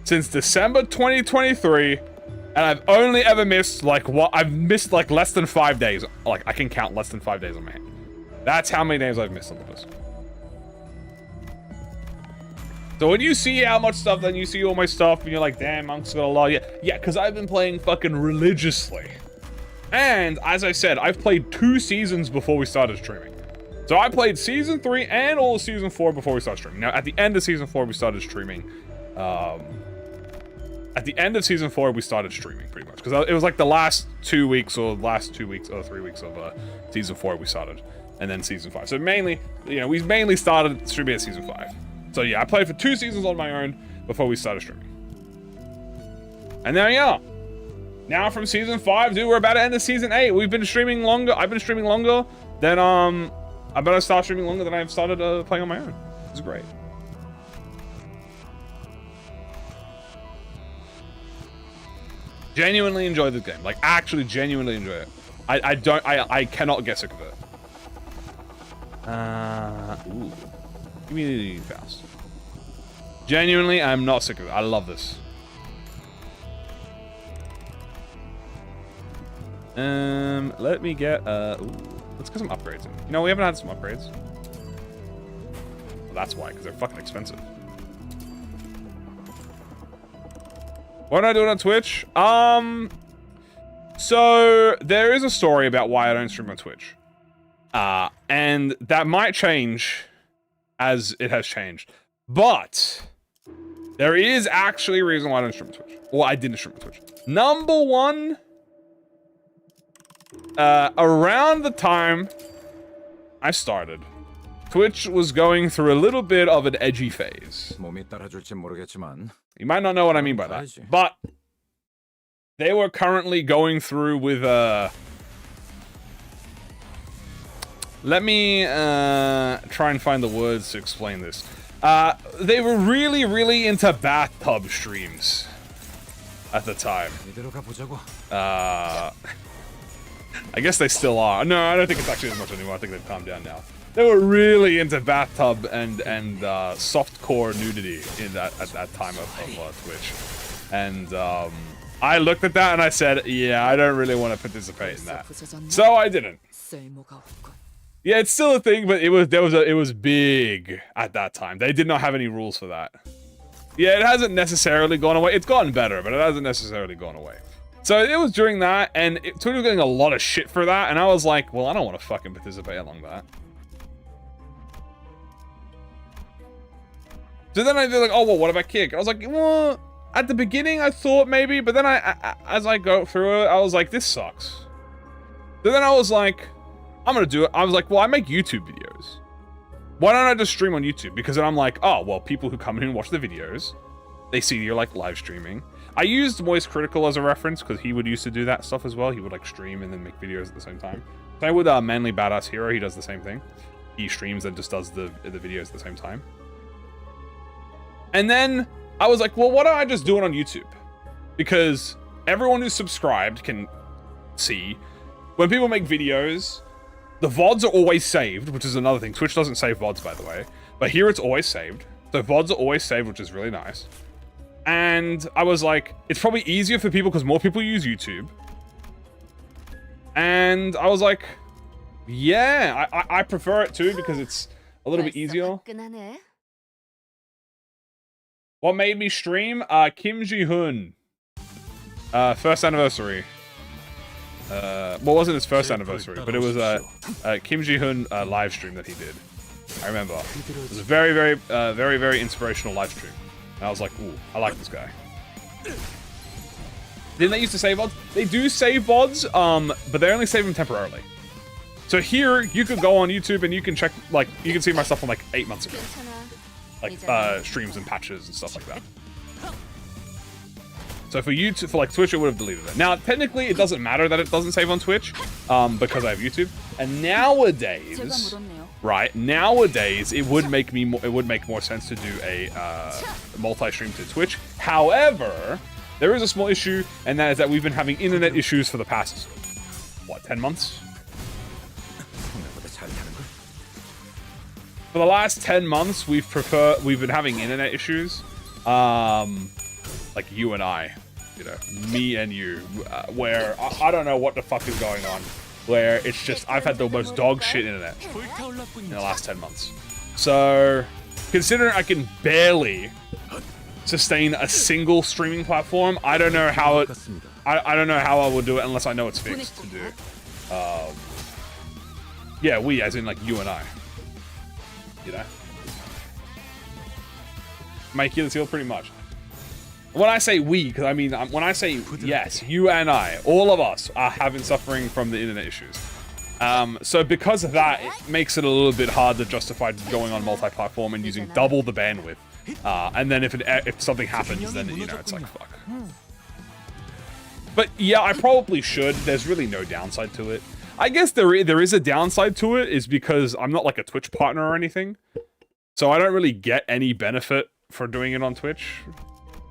Speaker 1: since December 2023. And I've only ever missed, like, I've missed, like, less than 5 days. Like, I can count less than 5 days on my hand. That's how many days I've missed on Limbus. So when you see how much stuff, then you see all my stuff, and you're like, damn, Monk's got a lot. Yeah, because I've been playing fucking religiously. And, as I said, I've played 2 seasons before we started streaming. So I played Season 3 and all of Season 4 before we started streaming. Now, at the end of Season 4, we started streaming. At the end of Season 4, we started streaming, pretty much. Because it was like the last 2 weeks, or 3 weeks of Season 4 we started. And then Season 5. So mainly, you know, we mainly started streaming at Season 5. So yeah, I played for 2 seasons on my own before we started streaming. And there we are. Now from Season 5, dude, we're about to end of Season 8. We've been streaming longer. I've been streaming longer than, I better start streaming longer than I've started playing on my own. It's great. Genuinely enjoy this game. Like, actually genuinely enjoy it. I cannot get sick of it. Ooh. Give me fast. Genuinely, I'm not sick of it. I love this. Let me get, ooh. Let's get some upgrades in. You know, we haven't had some upgrades. Well, that's why, because they're fucking expensive. What am I doing on Twitch? So there is a story about why I don't stream on Twitch. And that might change as it has changed. But there is actually a reason why I don't stream on Twitch. Well, I didn't stream on Twitch. Number one, around the time I started, Twitch was going through a little bit of an edgy phase.
Speaker 5: 몸이 따라줄지 모르겠지만
Speaker 1: You might not know what I mean by that, but they were currently going through with let me try and find the words to explain this. They were really into bathtub streams at the time.
Speaker 5: 이대로 가보자고.
Speaker 1: I guess they still are. No, I don't think it's actually as much anymore. I think they've calmed down now. They were really into bathtub and softcore nudity at that time of Twitch. And I looked at that and I said, yeah, I don't really want to participate in that. So I didn't. Yeah, it's still a thing, but it was big at that time. They did not have any rules for that. Yeah, it hasn't necessarily gone away. It's gotten better, but it hasn't necessarily gone away. So it was during that, and Twitch was getting a lot of shit for that, and I was like, well, I don't want to fucking participate along that. So then I feel like, oh, well, what about Kick? I was like, well, at the beginning I thought maybe, but then as I go through it, I was like, this sucks. So then I was like, I'm gonna do it. I was like, well, I make YouTube videos. Why don't I just stream on YouTube? Because then I'm like, oh, well, people who come in and watch the videos, they see you're like live streaming. I used Moist Critical as a reference because he would used to do that stuff as well. He would like stream and then make videos at the same time. Same with Manly Badass Hero, he does the same thing. He streams and just does the videos at the same time. And then I was like, well, why don't I just do it on YouTube? Because everyone who's subscribed can see when people make videos, the VODs are always saved, which is another thing. Twitch doesn't save VODs, by the way. But here it's always saved. So VODs are always saved, which is really nice. And I was like, it's probably easier for people because more people use YouTube. And I was like, yeah, I prefer it too because it's a little bit easier. What made me stream? Kim Ji-hoon. First anniversary. Well, it wasn't his first anniversary, but it was a Kim Ji-hoon live stream that he did. I remember. It was a very inspirational live stream. And I was like, ooh, I like this guy. Didn't they used to save VODs? They do save VODs, but they only save them temporarily. So here, you could go on YouTube and you can check, like, you can see my stuff from like 8 months ago. Like, streams and patches and stuff like that. So for YouTube, for like Twitch, it would have deleted it. Now, technically, it doesn't matter that it doesn't save on Twitch, because I have YouTube. And nowadays, right? Nowadays, it would make more sense to do a multi-stream to Twitch. However, there is a small issue, and that is that we've been having internet issues for the past, what, 10 months? for the last 10 months, we've been having internet issues. Like you and I, you know, me and you, where I don't know what the fuck is going on. Where it's just, I've had the most dog shit internet in the last 10 months. So, considering I can barely sustain a single streaming platform, I don't know how it, I don't know how I will do it unless I know it's fixed to do. Yeah, we, as in like you and I. You know? Make you the seal pretty much. When I say we, because I mean, when I say yes, you and I, all of us are suffering from the internet issues. So because of that, it makes it a little bit hard to justify going on multi-platform and using double the bandwidth. And then if something happens, then, you know, it's like, fuck. But yeah, I probably should. There's really no downside to it. I guess there is a downside to it, is because I'm not like a Twitch partner or anything. So I don't really get any benefit for doing it on Twitch.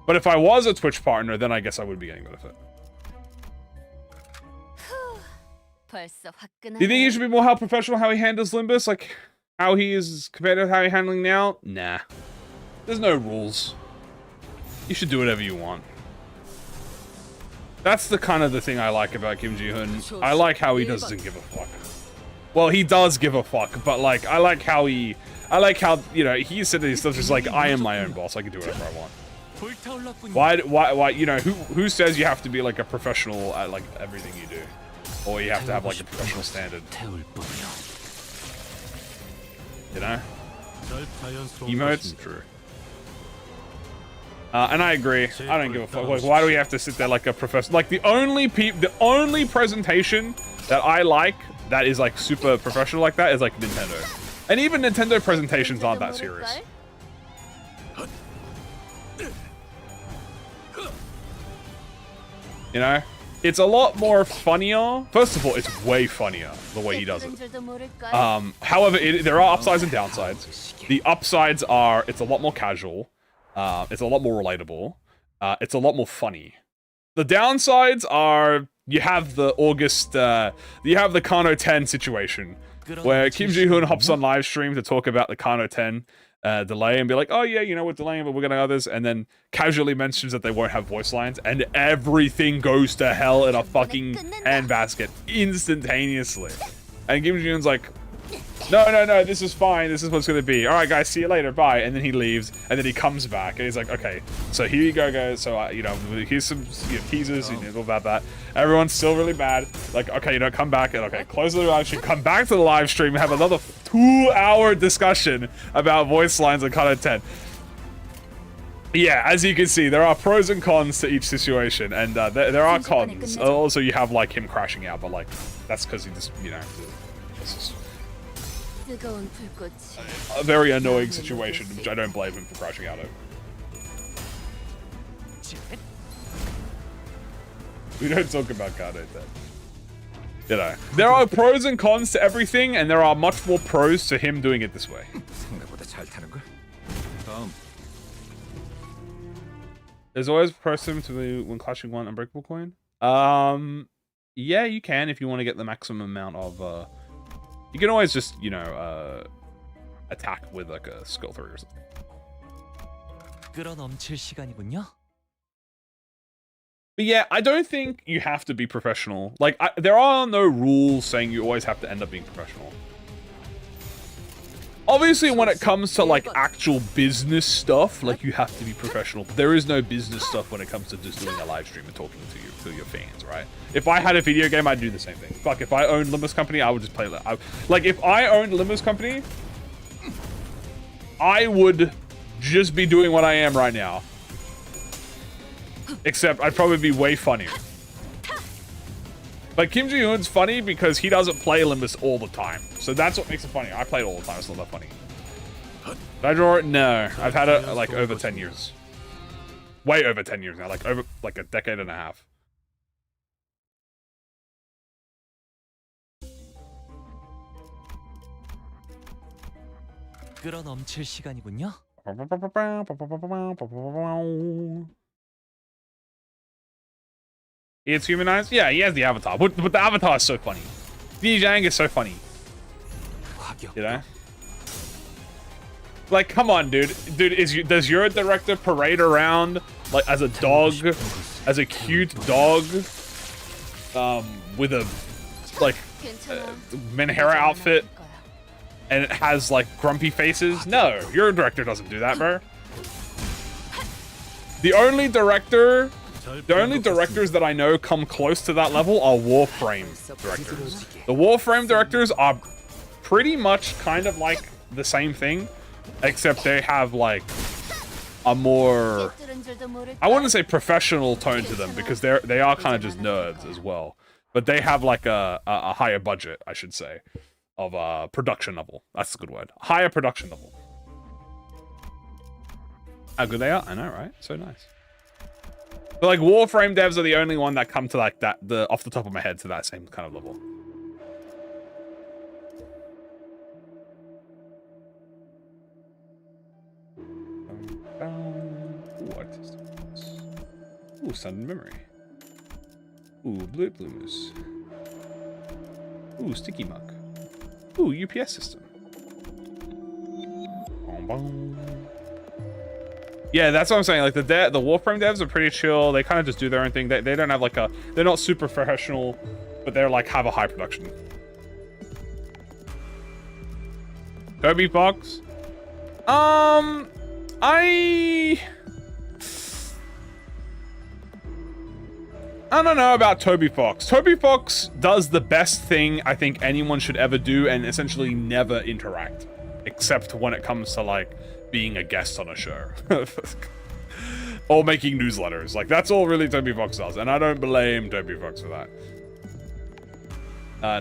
Speaker 1: But if I was a Twitch partner, then I guess I would be getting benefit. Do you think he should be more how professional how he handles Limbus? Like, how he is compared to how he's handling now? Nah. There's no rules. You should do whatever you want. That's the kind of the thing I like about Kim Ji-hoon. I like how he doesn't give a fuck. Well, he does give a fuck, but like, I like how, you know, he said these stuff just like, I am my own boss, I can do whatever I want. Why, you know, who says you have to be like a professional at like everything you do? Or you have to have like a professional standard? You know? Emotes? True. And I agree. I don't give a fuck. Like, why do we have to sit there like a professor? Like, the only presentation that I like that is like super professional like that is like Nintendo. And even Nintendo presentations aren't that serious. You know? It's a lot more funnier. First of all, it's way funnier the way he does it. However, there are upsides and downsides. The upsides are it's a lot more casual. It's a lot more relatable. It's a lot more funny. The downsides are you have the you have the Kano 10 situation where Kim Ji-hoon hops on live stream to talk about the Kano 10 delay and be like, oh yeah, you know, we're delaying, but we're gonna have this, and then casually mentions that they won't have voice lines, and everything goes to hell in a fucking handbasket instantaneously. And Kim Ji-hoon's like, no, this is fine. This is what's going to be. All right, guys, see you later. Bye. And then he leaves, and then he comes back, and he's like, okay, so here you go, guys. So, you know, here's some teasers, you know, about that. Everyone's still really bad. Like, okay, you know, come back, and okay, close the live stream, come back to the live stream, and have another 2-hour discussion about voice lines and Kano 10. Yeah, as you can see, there are pros and cons to each situation, and there are cons. Also, you have, like, him crashing out, but, like, that's because he just, you know, it's just a very annoying situation, which I don't blame him for crashing out of. We don't talk about Kano 10. You know, there are pros and cons to everything, and there are much more pros to him doing it this way. There's always a person to when clashing one unbreakable coin. Yeah, you can if you want to get the maximum amount of. You can always just, you know, attack with like a skill 3 or something. But yeah, I don't think you have to be professional. Like, there are no rules saying you always have to end up being professional. Obviously, when it comes to like actual business stuff, like you have to be professional. But there is no business stuff when it comes to just doing a live stream and talking to your fans, right? If I had a video game, I'd do the same thing. Fuck, if I owned Limbus Company, I would just play that. Like, if I owned Limbus Company, I would just be doing what I am right now. Except I'd probably be way funnier. But Kim Ji-hoon's funny because he doesn't play Limbus all the time. So that's what makes it funny. I play it all the time. It's not that funny. Did I draw it? No. I've had it like over 10 years. Way over 10 years now. Like over like a decade and a half. It's humanized? Yeah, he has the avatar. But the avatar is so funny. Zhang is so funny. You know? Like, come on, dude. Dude, does your director parade around like as a dog, as a cute dog, with a like
Speaker 2: 괜찮아.
Speaker 1: Menhera outfit, and it has like grumpy faces? No, your director doesn't do that, bro. The only directors that I know come close to that level are Warframe directors. The Warframe directors are pretty much kind of like the same thing, except they have like a more, I wouldn't say professional tone to them, because they are kind of just nerds as well. But they have like a higher budget, I should say, of production level. That's a good word. Higher production level. How good they are? I know, right? So nice. But like Warframe devs are the only one that come to like that, off the top of my head, to that same kind of level. Ooh, artist. Ooh, sudden memory. Ooh, blue moose. Ooh, sticky muck. Ooh, UPS system. Bong, bong. Yeah, that's what I'm saying. Like the Warframe devs are pretty chill. They kind of just do their own thing. They don't have like they're not super professional, but they're like have a high production. Toby Fox. I don't know about Toby Fox. Toby Fox does the best thing I think anyone should ever do, and essentially never interact, except when it comes to like being a guest on a show or making newsletters. Like that's all really Toby Fox does, and I don't blame Toby Fox for that.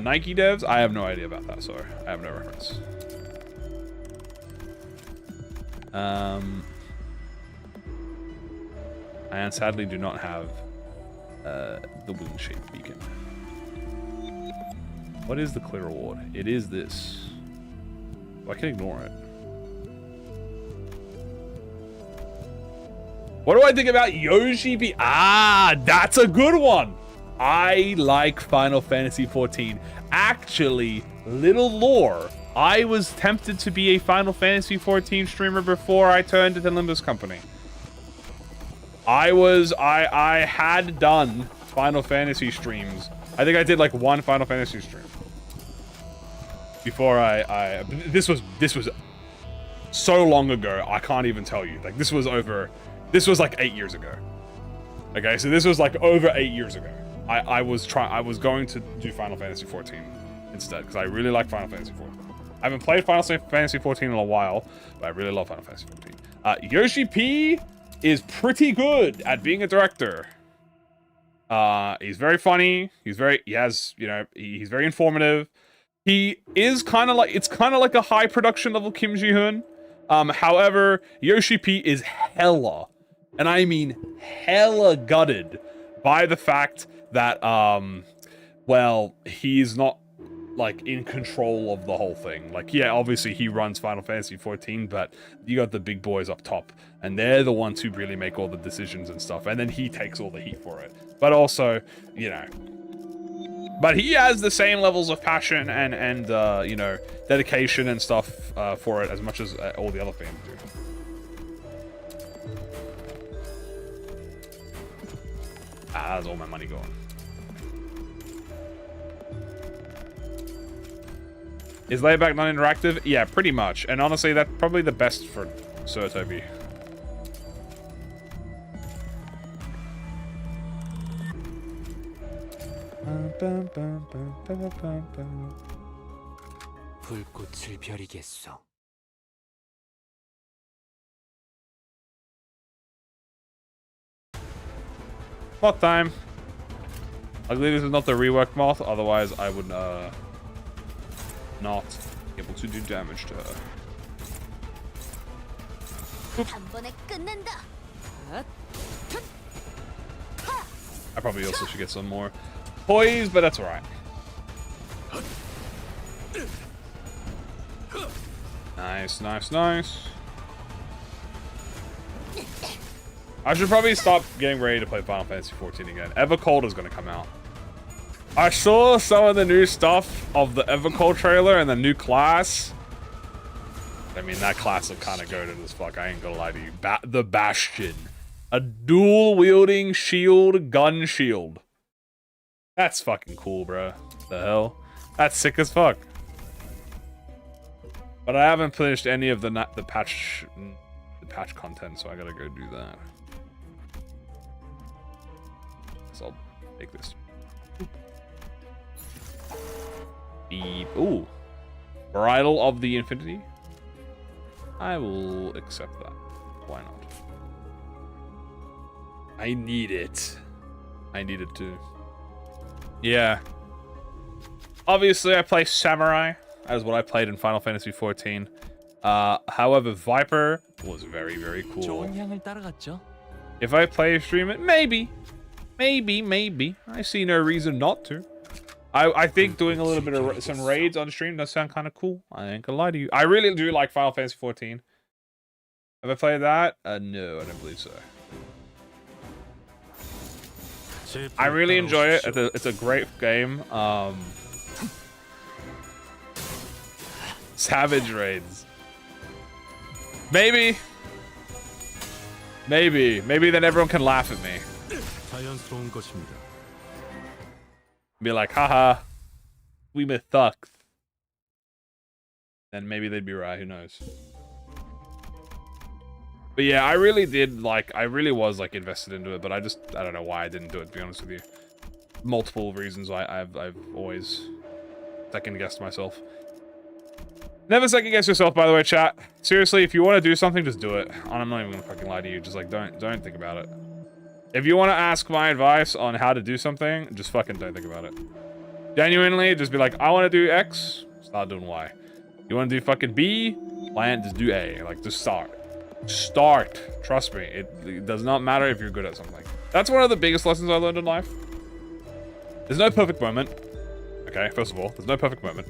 Speaker 1: Nike devs, I have no idea about that, so I have no reference. I sadly do not have the wing-shaped beacon. What is the clear reward? It is this. I can ignore it. What do I think about Yoshi P? Ah, that's a good one. I like Final Fantasy XIV. Actually, little lore. I was tempted to be a Final Fantasy XIV streamer before I turned to the Limbus company. I had done Final Fantasy streams. I think I did like one Final Fantasy stream before this was so long ago, I can't even tell you. Like this was like 8 years ago. Okay, so this was like over 8 years ago. I was going to do Final Fantasy XIV instead, because I really like Final Fantasy XIV. I haven't played Final Fantasy XIV in a while, but I really love Final Fantasy XIV. Yoshi P is pretty good at being a director. He's very funny. He's very informative. He is kind of like, it's kind of like a high production level Kim Ji-hoon. However, Yoshi P is hella, and I mean hella gutted by the fact that, well, he's not like in control of the whole thing. Like, yeah, obviously he runs Final Fantasy XIV, but you got the big boys up top, and they're the ones who really make all the decisions and stuff, and then he takes all the heat for it. But also, you know, but he has the same levels of passion and you know, dedication and stuff for it as much as all the other fans do. Ah, that's all my money going. Is layback non-interactive? Yeah, pretty much. And honestly, that's probably the best for Sir Toby.
Speaker 3: 불꽃을 벼리겠소.
Speaker 1: Moth time. Luckily, this is not the reworked moth. Otherwise, I would not be able to do damage to her.
Speaker 2: 한 번에 끝낸다.
Speaker 1: I probably also should get some more poise, but that's alright. Nice, nice, nice. I should probably stop getting ready to play Final Fantasy XIV again. Evercold is going to come out. I saw some of the new stuff of the Evercold trailer and the new class. I mean, that class looked kind of goated as fuck. I ain't gonna lie to you. The Bastion. A dual-wielding shield, gun shield. That's fucking cool, bro. The hell? That's sick as fuck. But I haven't finished any of the patch content, so I gotta go do that. So I'll take this. Beep. Ooh. Bridle of the Infinity. I will accept that. Why not? I need it. I need it too. Yeah. Obviously, I play Samurai, as what I played in Final Fantasy XIV. However, Viper was very, very cool.
Speaker 3: 좋은 향을 따라갔죠.
Speaker 1: If I play stream it, maybe. Maybe. I see no reason not to. I think doing a little bit of some raids on stream does sound kind of cool. I ain't gonna lie to you. I really do like Final Fantasy XIV. Have I played that? No, I don't believe so. I really enjoy it. It's a great game. Savage raids. Maybe then everyone can laugh at me.
Speaker 6: 자연스러운 것입니다.
Speaker 1: Be like, haha, we met thugs. Then maybe they'd be right, who knows. But yeah, I really was like invested into it, but I don't know why I didn't do it, to be honest with you. Multiple reasons why I've always second-guessed myself. Never second-guess yourself, by the way, chat. Seriously, if you want to do something, just do it. I'm not even gonna fucking lie to you. Just like, don't think about it. If you want to ask my advice on how to do something, just fucking don't think about it. Genuinely, just be like, I want to do X, start doing Y. You want to do fucking B, plan, just do A. Like, just start. Start. Trust me. It does not matter if you're good at something. That's one of the biggest lessons I learned in life. There's no perfect moment. Okay, first of all, there's no perfect moment.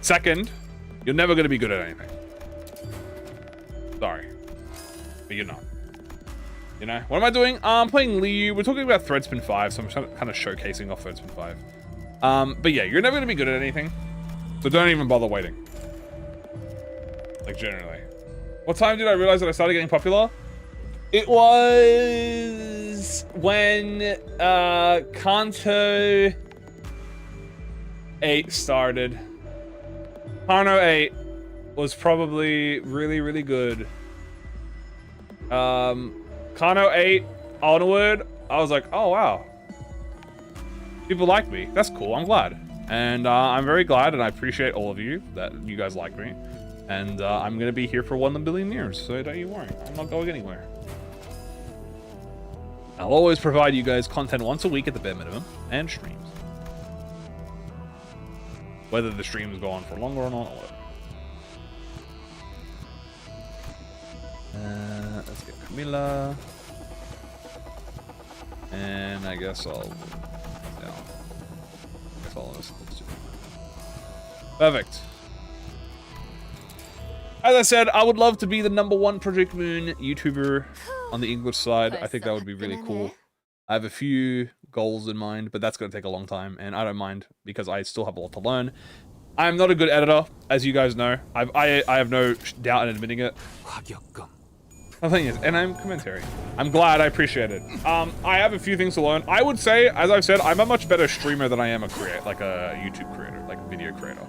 Speaker 1: Second, you're never going to be good at anything. Sorry. But you're not. You know? What am I doing? I'm playing Liu. We're talking about Threadspin 5, so I'm kind of showcasing off Threadspin 5. But yeah, you're never going to be good at anything. So don't even bother waiting. Like, generally. What time did I realize that I started getting popular? It was when Kanto 8 started. Kanto 8 was probably really, really good. Kanto 8 onward, I was like, oh wow. People like me. That's cool. I'm glad. And I'm very glad, and I appreciate all of you that you guys like me. And I'm going to be here for 1 billion years, so don't you worry. I'm not going anywhere. I'll always provide you guys content once a week at the bare minimum, and streams. Whether the streams go on for longer or not, or whatever. Let's get Camila. And I guess I'll... Yeah. I guess all of this. Perfect. As I said, I would love to be the #1 Project Moon YouTuber on the English side. I think that would be really cool. I have a few goals in mind, but that's going to take a long time, and I don't mind because I still have a lot to learn. I'm not a good editor, as you guys know. I have no doubt in admitting it. The thing is, and I'm commentary. I'm glad, I appreciate it. I have a few things to learn. I would say, as I've said, I'm a much better streamer than I am a YouTube creator, like a video creator.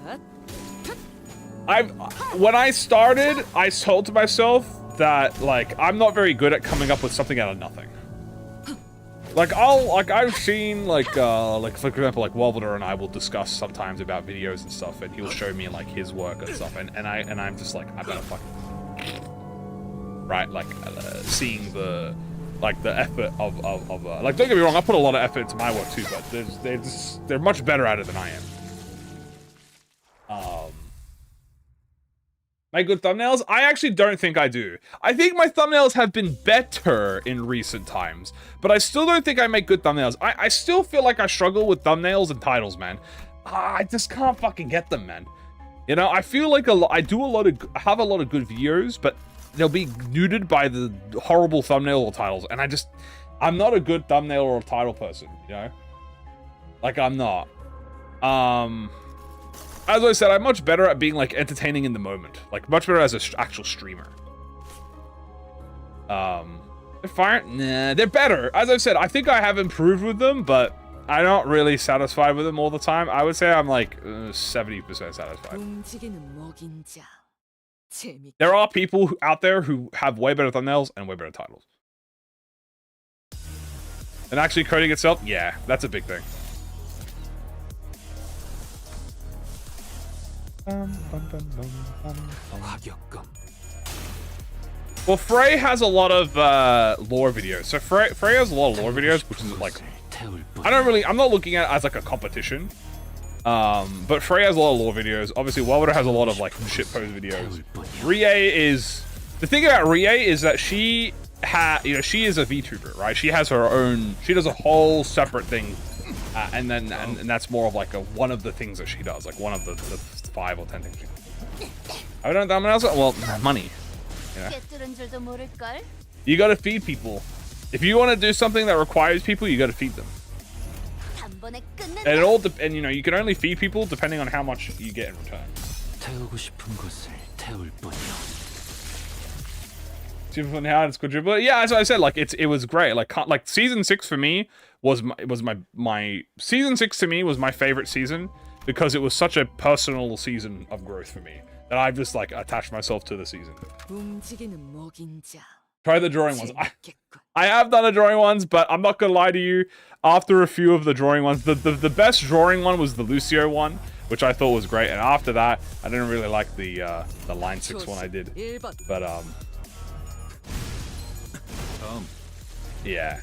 Speaker 1: When I started, I told to myself that, like, I'm not very good at coming up with something out of nothing. I've seen, like, for example, like, Wolverder and I will discuss sometimes about videos and stuff, and he'll show me, like, his work and stuff, and I'm just like, I better fucking... Right, like, seeing the effort of like, don't get me wrong, I put a lot of effort into my work too, but they're much better at it than I am. My good thumbnails? I actually don't think I do. I think my thumbnails have been better in recent times, but I still don't think I make good thumbnails. I still feel like I struggle with thumbnails and titles, man. I just can't fucking get them, man. You know, I feel like I have a lot of good videos, but they'll be neutered by the horrible thumbnail or titles, and I'm not a good thumbnail or title person, you know? Like, I'm not. as I said, I'm much better at being like entertaining in the moment. Like much better as an actual streamer. They're fine. Nah, they're better. As I've said, I think I have improved with them, but I'm not really satisfied with them all the time. I would say I'm like 70% satisfied.
Speaker 4: 움직이는 먹인 자. 재밌.
Speaker 1: There are people out there who have way better thumbnails and way better titles. And actually coding itself, yeah, that's a big thing. Well, Frey has a lot of lore videos. So Frey has a lot of lore videos, which is like, I'm not looking at it as like a competition. But Frey has a lot of lore videos. Obviously, Welder has a lot of like shitpost videos. Rie is, the thing about Rie is that she is a VTuber, right? She has her own, she does a whole separate thing. And that's more of like one of the things that she does, like one of the 5 or 10 things she does. I don't know else. Well, money. Yeah. You gotta feed people. If you want to do something that requires people, you gotta feed them. And it all and you know, you can only feed people depending on how much you get in return.
Speaker 3: 태우고 싶은 것을 태울 뿐이야.
Speaker 1: Super fun, how it's quadruple. Yeah, as I said, like it was great. Like season 6 for me was my season 6 to me was my favorite season because it was such a personal season of growth for me that I've just like attached myself to the season.
Speaker 4: 움직이는 먹인 자.
Speaker 1: Try the drawing ones. I have done the drawing ones, but I'm not gonna lie to you. After a few of the drawing ones, the best drawing one was the Lucio one, which I thought was great. And after that, I didn't really like the line 6 one I did. But yeah,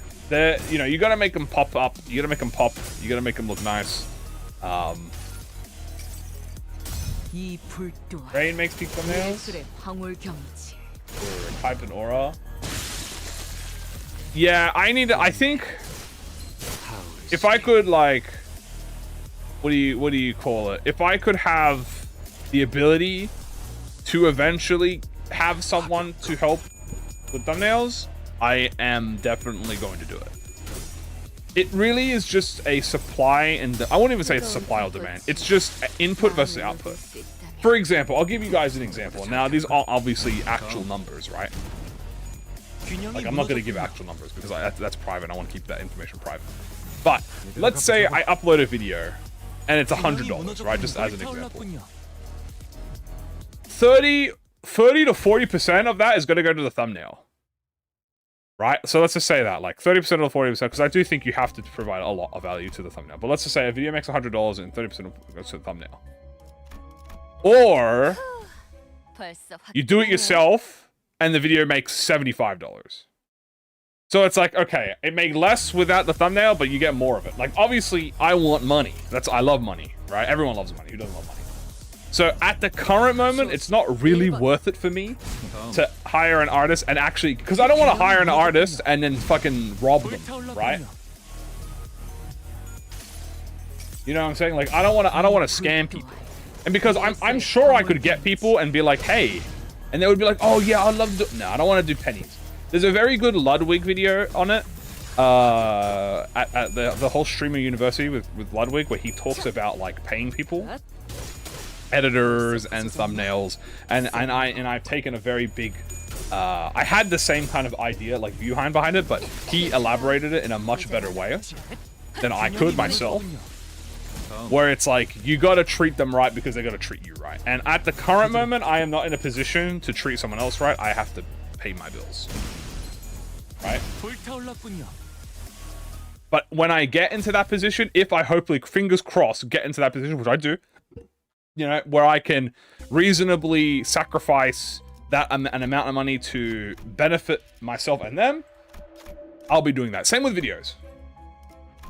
Speaker 1: you know, you gotta make them pop up. You gotta make them pop. You gotta make them look nice. Rain makes peak thumbnails. Or type an aura. Yeah, I think if I could like, what do you call it? If I could have the ability to eventually have someone to help with thumbnails, I am definitely going to do it. It really is just a supply and I won't even say it's supply or demand. It's just input versus output. For example, I'll give you guys an example. Now, these are obviously actual numbers, right? Like, I'm not going to give actual numbers because that's private. I want to keep that information private. But let's say I upload a video and it's $100, right? Just as an example. 30 to 40% of that is going to go to the thumbnail. Right? So let's just say that, like 30% or 40%, because I do think you have to provide a lot of value to the thumbnail. But let's just say a video makes $100 and 30% goes to the thumbnail. Or you do it yourself and the video makes $75. So it's like, okay, it made less without the thumbnail, but you get more of it. Like, obviously, I want money. I love money, right? Everyone loves money. Who doesn't love money? So at the current moment, it's not really worth it for me to hire an artist and actually, because I don't want to hire an artist and then fucking rob them, right? You know what I'm saying? Like, I don't want to scam people. And because I'm sure I could get people and be like, hey, and they would be like, oh yeah, I'd love to. No, I don't want to do pennies. There's a very good Ludwig video on it at the whole streamer university with Ludwig, where he talks about like paying people, editors and thumbnails, and I've taken a very big. I had the same kind of idea, like viewbehind behind it, but he elaborated it in a much better way than I could myself. Where it's like, you gotta treat them right because they gotta treat you right. And at the current moment, I am not in a position to treat someone else right. I have to pay my bills. Right? But when I get into that position, if I hopefully, fingers crossed, get into that position, which I do, you know, where I can reasonably sacrifice an amount of money to benefit myself and them, I'll be doing that. Same with videos.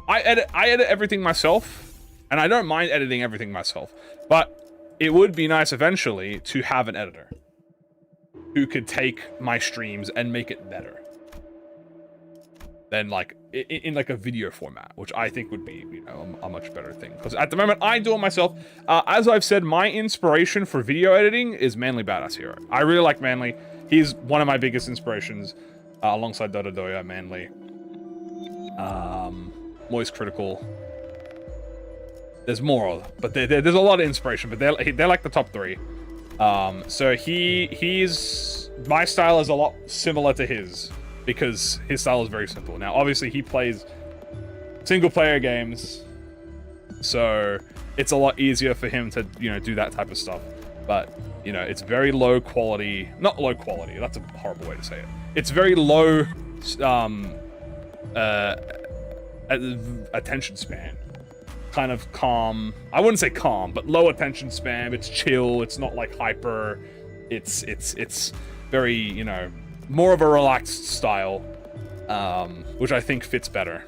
Speaker 1: I edit everything myself. And I don't mind editing everything myself, but it would be nice eventually to have an editor who could take my streams and make it better than like in like a video format, which I think would be, you know, a much better thing. Because at the moment I do it myself. As I've said, my inspiration for video editing is Manly Badass Hero. I really like Manly. He's one of my biggest inspirations, alongside Dododoya, Manly, Moist Critical. There's more, but there's a lot of inspiration, but they're like the top 3. So he's my style is a lot similar to his because his style is very simple. Now, obviously, he plays single-player games, so it's a lot easier for him to do that type of stuff. But it's very low quality. Not low quality. That's a horrible way to say it. It's very low attention span. Kind of calm. I wouldn't say calm, but low attention span. It's chill. It's not like hyper. It's very, more of a relaxed style, which I think fits better.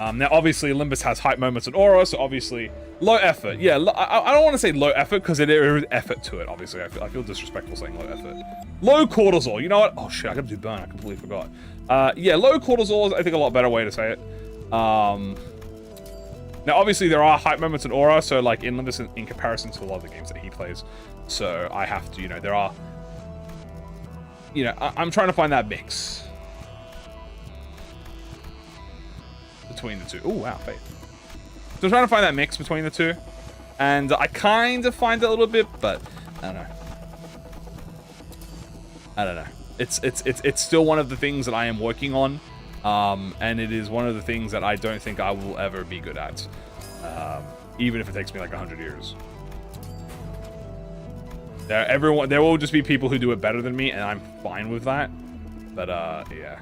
Speaker 1: Now, obviously, Limbus has hype moments and aura, so obviously low effort. Yeah, I don't want to say low effort because there is effort to it. Obviously, I feel disrespectful saying low effort. Low cortisol. You know what? Oh shit, I gotta do burn. I completely forgot. Yeah, low cortisol is I think a lot better way to say it. Now, obviously, there are hype moments in Aura, so, like, in Limbus, in comparison to a lot of the games that he plays. So, I have to, there are... I'm trying to find that mix. Between the two. Oh, wow, Faith. So, I'm trying to find that mix between the two. And I kind of find it a little bit, but, I don't know. It's still one of the things that I am working on. And it is one of the things that I don't think I will ever be good at. Even if it takes me like 100 years. There will just be people who do it better than me, and I'm fine with that. But, yeah.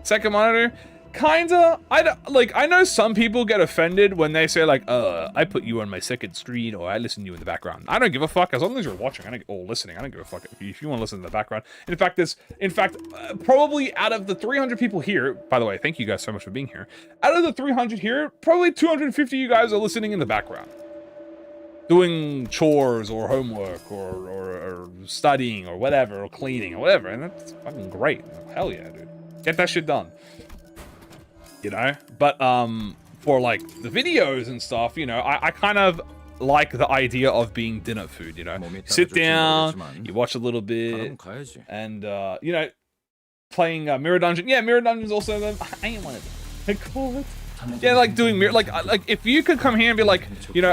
Speaker 1: Second monitor, kinda. I know some people get offended when they say, like, I put you on my second screen, or I listen to you in the background. I don't give a fuck, as long as you're watching, or listening. I don't give a fuck if you want to listen to the background. In fact, probably out of the 300 people here, by the way, thank you guys so much for being here. Out of the 300 here, probably 250 of you guys are listening in the background. Doing chores, or homework, or studying, or whatever, or cleaning, or whatever, and that's fucking great. Hell yeah, dude. Get that shit done. But for like the videos and stuff, I kind of like the idea of being dinner food, sit down, you watch a little bit, and playing Mirror Dungeon. Yeah, Mirror Dungeon's also I ain't one of them. I call it. Yeah, like doing mirror, like if you could come here and be like,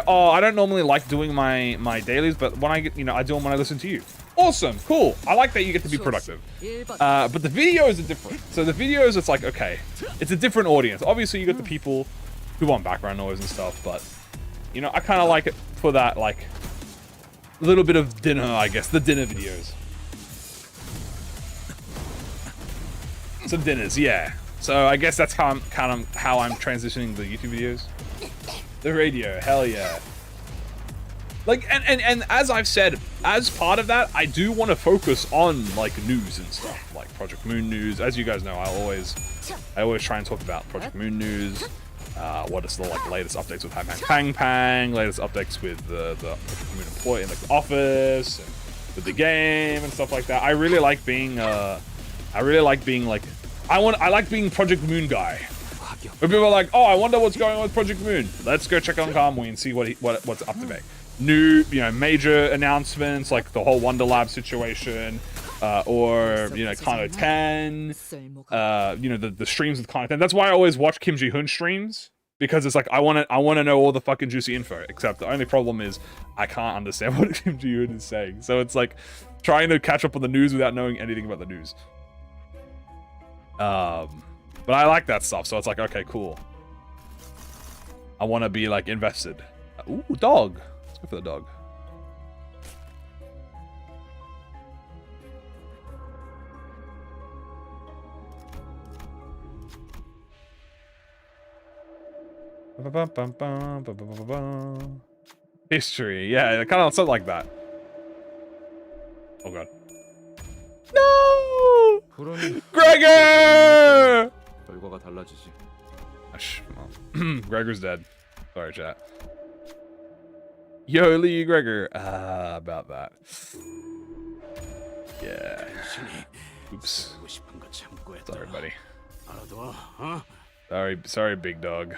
Speaker 1: oh, I don't normally like doing my dailies, but when I get, I do them when I listen to you. Awesome, cool. I like that you get to be productive. But the videos are different. So the videos, it's like, okay, it's a different audience. Obviously, you got the people who want background noise and stuff, but I kind of like it for that, like, little bit of dinner, I guess, the dinner videos. Some dinners, yeah. So I guess that's how I'm transitioning the YouTube videos. The radio, hell yeah. Like, and as I've said, as part of that, I do want to focus on like news and stuff, like ProjectMoon news. As you guys know, I always try and talk about ProjectMoon news. What is the like latest updates with Pang, latest updates with the ProjectMoon employee in like the office, and with the game and stuff like that. I really like being like. I like being ProjectMoon guy. Where people are like, oh, I wonder what's going on with ProjectMoon. Let's go check on Kamui and see what's up to date. New, major announcements like the whole Wonder Lab situation, or Kano 10, the streams with Kano 10. That's why I always watch Kim Ji-hoon streams, because it's like I want to know all the fucking juicy info. Except the only problem is I can't understand what Kim Ji-hoon is saying. So it's like trying to catch up on the news without knowing anything about the news. But I like that stuff, so it's like, okay, cool. I want to be like invested. Ooh, dog. Let's go for the dog. History, yeah, kind of something like that. Oh god. No! Gregor!
Speaker 5: 결과가 달라지지.
Speaker 1: Well, Gregor's dead. Sorry, chat. Yo, Lee Gregor. About that. Yeah. Oops. Sorry, buddy. Sorry, big dog.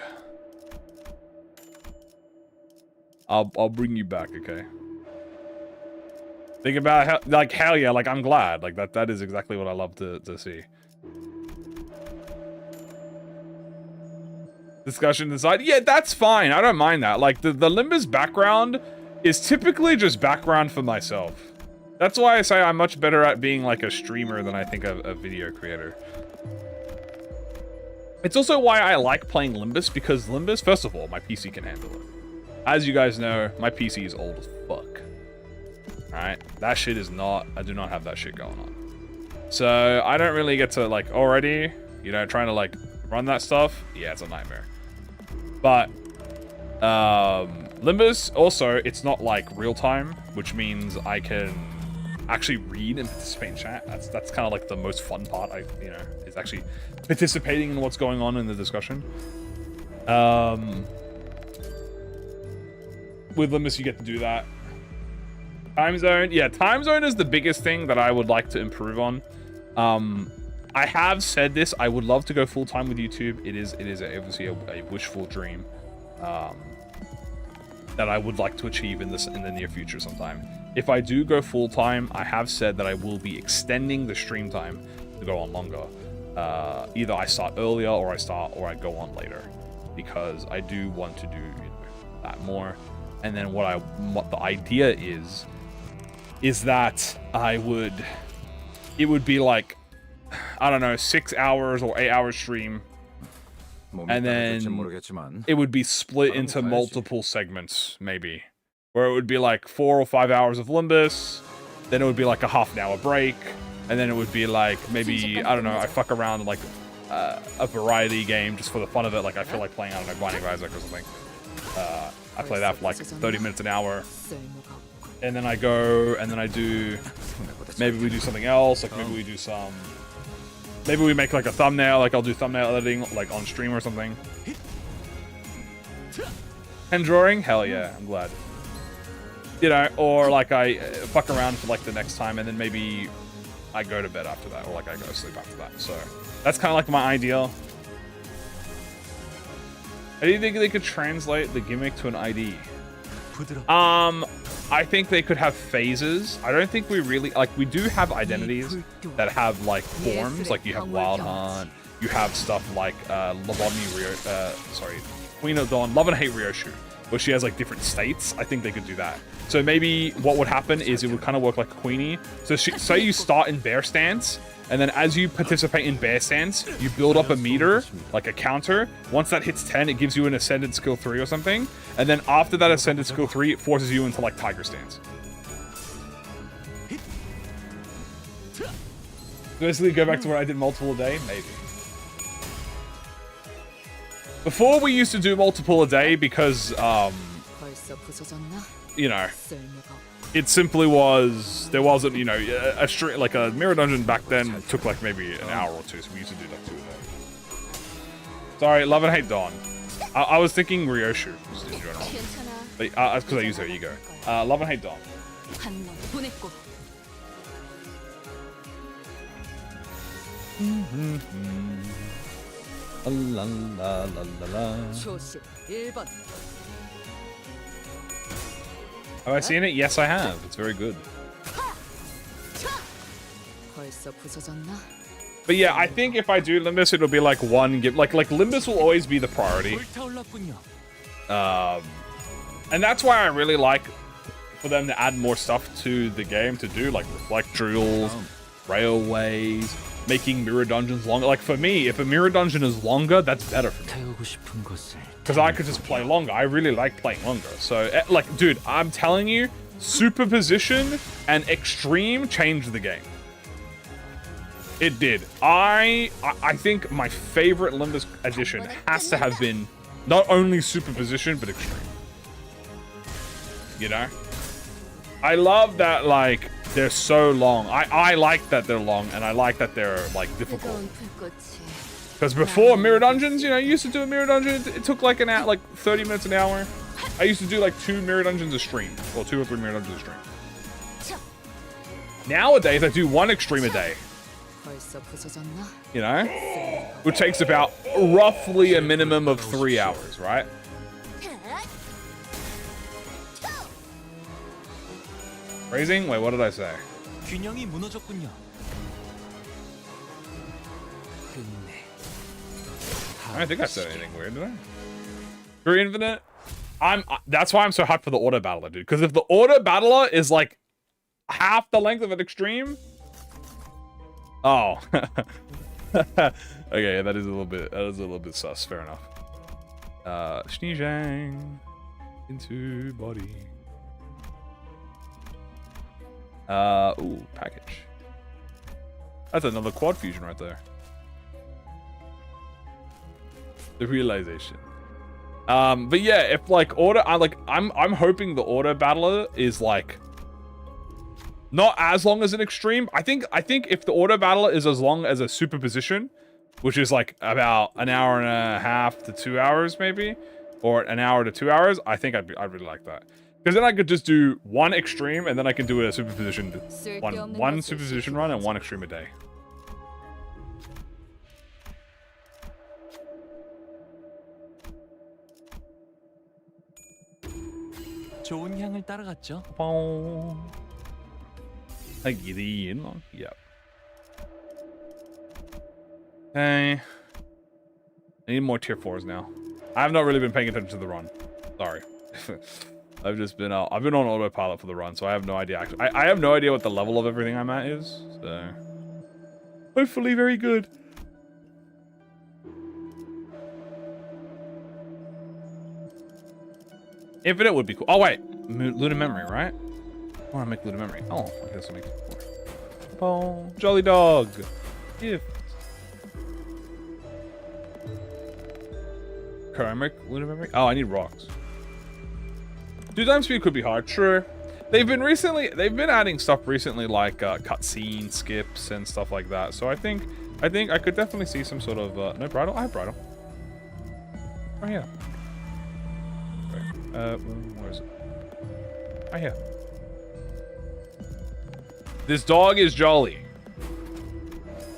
Speaker 1: I'll bring you back, okay? Think about how, like, hell yeah, like, I'm glad. Like, that is exactly what I love to see. discussion aside, yeah, that's fine. I don't mind that. Like, the Limbus background is typically just background for myself. That's why I say I'm much better at being like a streamer than I think a video creator. It's also why I like playing Limbus, because Limbus, first of all, my PC can handle it. As you guys know, my PC is old as fuck. Alright? That shit is not... I do not have that shit going on. So, I don't really get to, like, already, you know, trying to, like, run that stuff. Yeah, it's a nightmare. But, Limbus, also, it's not, like, real-time, which means I can actually read and participate in chat. That's kind of, like, the most fun part, you know, is actually participating in what's going on in the discussion. With Limbus, you get to do that. Time zone, yeah, time zone is the biggest thing that I would like to improve on. I have said this. I would love to go full time with YouTube. It is obviously a wishful dream that I would like to achieve in the near future sometime. If I do go full time, I have said that I will be extending the stream time to go on longer. Either I start earlier or I go on later, because I do want to do that more. And then what the idea is that it would be like, I don't know, 6 hours or 8 hour stream, and then it would be split into multiple segments, maybe, where it would be like 4 or 5 hours of Limbus, then it would be like a half an hour break, and then it would be like maybe, I don't know, I fuck around in like a variety game just for the fun of it. Like I feel like playing, I don't know, Binding of Isaac or something. I play that for like 30 minutes an hour, and then I go and then I do, maybe we do something else, like maybe we do some, maybe we make like a thumbnail, like I'll do thumbnail editing like on stream or something. And drawing, hell yeah, I'm glad. You know, or like I fuck around for like the next time, and then maybe I go to bed after that, or like I go to sleep after that. So that's kind of like my ideal. How do you think they could translate the gimmick to an ID? I think they could have phases. I don't think we really, like, we do have identities that have like forms, like you have Wild Hunt, you have stuff like Queen of Dawn, Love and Hate Ryoshu, where she has like different states. I think they could do that. So maybe what would happen is it would kind of work like a Queenie. So say you start in bear stance, and then as you participate in bear stance, you build up a meter, like a counter. Once that hits 10, it gives you an Ascended Skill 3 or something. And then after that Ascended Skill 3, it forces you into like Tiger Stance. Basically go back to where I did multiple a day? Maybe. Before we used to do multiple a day because, you know, it simply was, there wasn't, you know, a stream, like a mirror dungeon back then took like maybe an hour or two, so we used to do like 2 a day. Sorry, Love and Hate Dawn. I was thinking Ryoshu in general. But, that's because I use her ego. Love and Hate Dawn. La, la, la, la, la. Have I seen it? Yes, I have. It's very good. But yeah, I think if I do Limbus, it'll be like one give. Like Limbus will always be the priority. And that's why I really like for them to add more stuff to the game to do, like reflect drills, railways, making mirror dungeons longer. Like for me, if a mirror dungeon is longer, that's better for me. Because I could just play longer. I really like playing longer. So, like, dude, I'm telling you, Superposition and Extreme changed the game. It did. I think my favorite Limbus edition has to have been not only Superposition, but Extreme. You know? I love that, like, they're so long. I like that they're long, and I like that they're, like, difficult. Because before mirror dungeons, you know, you used to do a mirror dungeon, it took like an hour, like 30 minutes an hour. I used to do like 2 mirror dungeons a stream, or 2 or 3 mirror dungeons a stream. Nowadays, I do 1 extreme a day. You know? Which takes about roughly a minimum of 3 hours, right? Raising? Wait, what did I say? I don't think I said anything weird, did I? True Infinite? That's why I'm so hyped for the auto battler, dude. Because if the auto battler is like half the length of an extreme. Oh. Okay, that is a little bit sus, fair enough. Sneezing into body. Ooh, package. That's another quad fusion right there. The realization. But yeah, if like I'm hoping the auto battler is like not as long as an extreme. I think if the auto battler is as long as a superposition, which is like about an hour and a half to 2 hours maybe, or an hour to 2 hours, I think I'd really like that. Because then I could just do one extreme and then I can do a superposition, one superposition run and one extreme a day.
Speaker 3: 좋은 향을 따라갔죠.
Speaker 1: Yep. Okay. I need more tier 4s now. I have not really been paying attention to the run. Sorry. I've been on autopilot for the run, so I have no idea. Actually, I have no idea what the level of everything I'm at is. So hopefully very good. Infinite would be cool. Oh wait, Lunar Memory, right? I want to make Lunar Memory. Oh, I guess I'll make it more. Oh, Jolly Dog. Gift. Can I make Lunar Memory? Oh, I need rocks. 2 times speed could be hard. True. They've been adding stuff recently like cutscene skips and stuff like that. So I think I could definitely see some sort of no bridle. I have bridle. Right here. Okay. Where is it? Right here. This dog is jolly.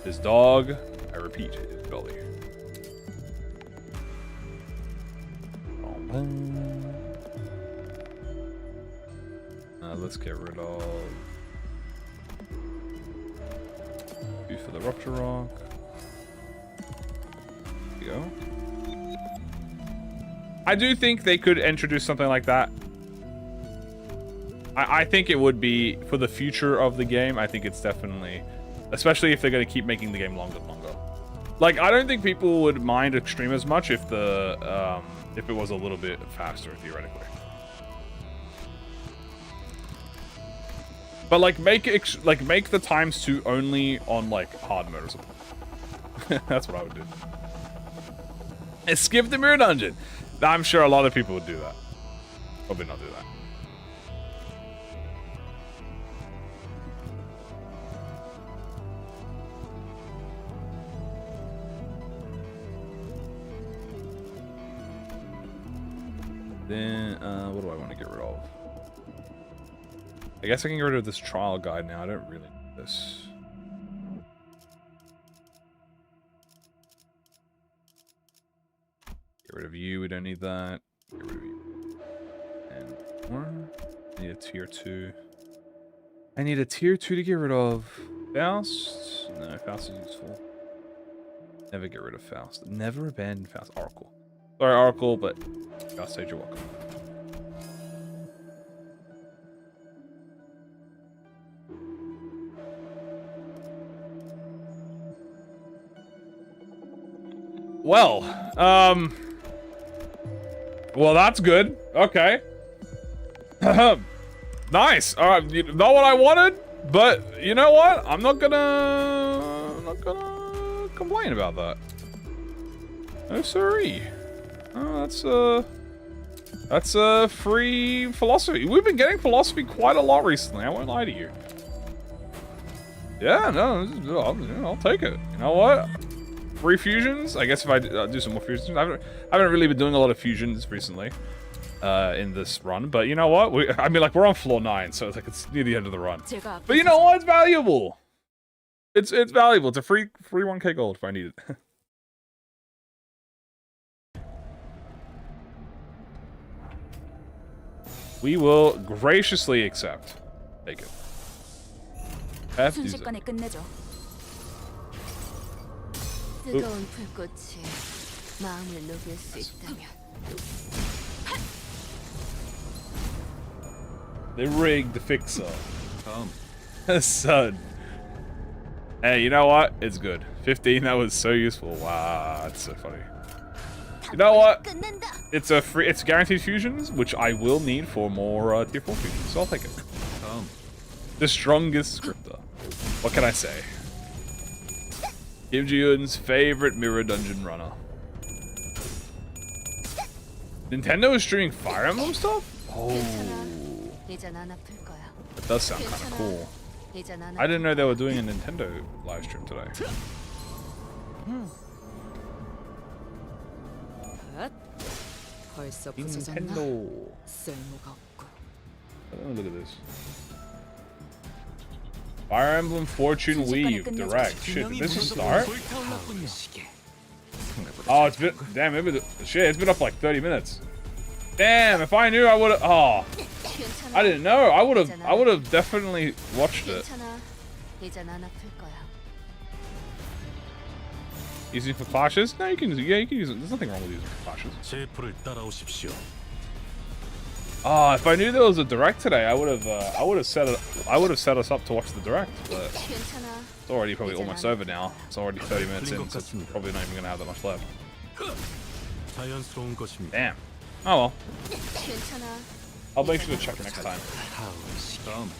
Speaker 1: This dog, I repeat, is jolly. Let's get rid of you for the rupture rock. There you go. I do think they could introduce something like that. I think it would be for the future of the game. I think it's definitely, especially if they're going to keep making the game longer and longer. Like, I don't think people would mind extreme as much if it was a little bit faster theoretically. But like make the times 2 only on like hard mode or something. That's what I would do. And skip the mirror dungeon. I'm sure a lot of people would do that. Probably not do that. Then what do I want to get rid of? I guess I can get rid of this trial guide now. I don't really need this. Get rid of you. We don't need that. Get rid of you. And more. I need a tier 2. I need a tier 2 to get rid of. Faust? No, Faust is useful. Never get rid of Faust. Never abandon Faust. Oracle. Sorry, Oracle, but Faust said you're welcome. Well, well, that's good. Okay. Nice. All right, not what I wanted, but you know what? I'm not gonna complain about that. No siree. Oh, that's free philosophy. We've been getting philosophy quite a lot recently. I won't lie to you. Yeah, no, I'll take it. You know what? Free fusions. I guess if I do some more fusions, I haven't really been doing a lot of fusions recently in this run. But you know what? I mean, like we're on floor 9, so it's like it's near the end of the run. But you know what? It's valuable. It's valuable. It's a free 1k gold if I need it. We will graciously accept. Take it.
Speaker 2: 순식간에 끝내죠. 뜨거운 불꽃이 마음을 녹일 수 있다면
Speaker 1: They rigged the fixer.
Speaker 5: 다음.
Speaker 1: Son. Hey, you know what? It's good. 15, that was so useful. Wow, that's so funny. You know what?
Speaker 2: 끝낸다.
Speaker 1: It's guaranteed fusions, which I will need for more tier 4 fusions, so I'll take it.
Speaker 5: 다음.
Speaker 1: The strongest scripter. What can I say? Kim Ji-yoon's favorite mirror dungeon runner. Nintendo is streaming Fire Emblem stuff? Oh,
Speaker 2: 이젠 안 아플 거야.
Speaker 1: that does sound kind of cool.
Speaker 2: 이젠 안
Speaker 1: I didn't know they were doing a Nintendo live stream today.
Speaker 4: 앗, 벌써 부서졌나?
Speaker 1: Nintendo.
Speaker 4: 쓸모가 없고.
Speaker 1: Look at this. Fire Emblem Fortune Weave Direct. Shit, did this just start? Oh, it's been damn. It's been up like 30 minutes. Damn, if I knew, I would have. Oh, I didn't know. I would have definitely watched it.
Speaker 2: 괜찮아. 이젠 안 아플 거야.
Speaker 1: Using for clashes? No, you can use it. There's nothing wrong with using for clashes.
Speaker 6: 제 풀을 따라오십시오.
Speaker 1: Ah, if I knew there was a direct today, I would have set us up to watch the direct. But
Speaker 2: 괜찮아.
Speaker 1: it's already probably almost over now. It's already 30 minutes in, so it's probably not even gonna have that much left.
Speaker 6: 자연스러운 것입니다.
Speaker 1: Damn. Oh well.
Speaker 2: 괜찮아.
Speaker 1: I'll make sure to check next time.
Speaker 5: 다음.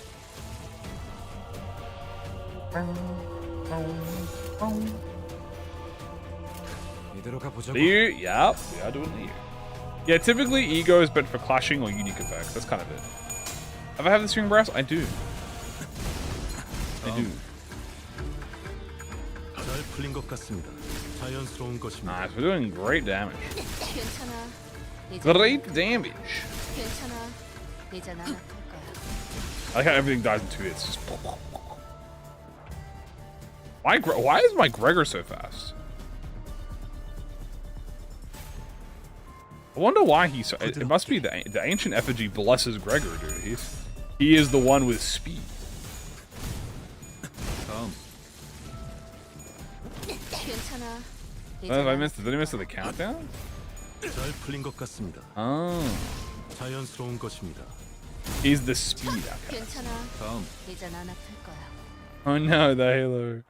Speaker 5: 이대로 가보자고.
Speaker 1: Liu, yep, we are doing Liu. Yeah, typically ego is meant for clashing or unique effects. That's kind of it. Have I have the string brass? I do. I do.
Speaker 6: 잘 풀린 것 같습니다. 자연스러운 것입니다.
Speaker 1: Nice, we're doing great damage.
Speaker 2: 괜찮아.
Speaker 1: Great damage.
Speaker 2: 괜찮아. 이젠 안 아플 거야.
Speaker 1: I like how everything dies in 2 hits. Just why is my Gregor so fast? I wonder why he's so. It must be the ancient effigy blesses Gregor, dude. He is the one with speed.
Speaker 5: 다음.
Speaker 2: 괜찮아.
Speaker 1: Did I miss the countdown?
Speaker 6: 잘 풀린 것 같습니다.
Speaker 1: Oh,
Speaker 6: 자연스러운 것입니다.
Speaker 1: he's the speed. Okay.
Speaker 2: 괜찮아.
Speaker 5: 다음.
Speaker 2: 이젠 안 아플 거야.
Speaker 1: Oh no, the halo.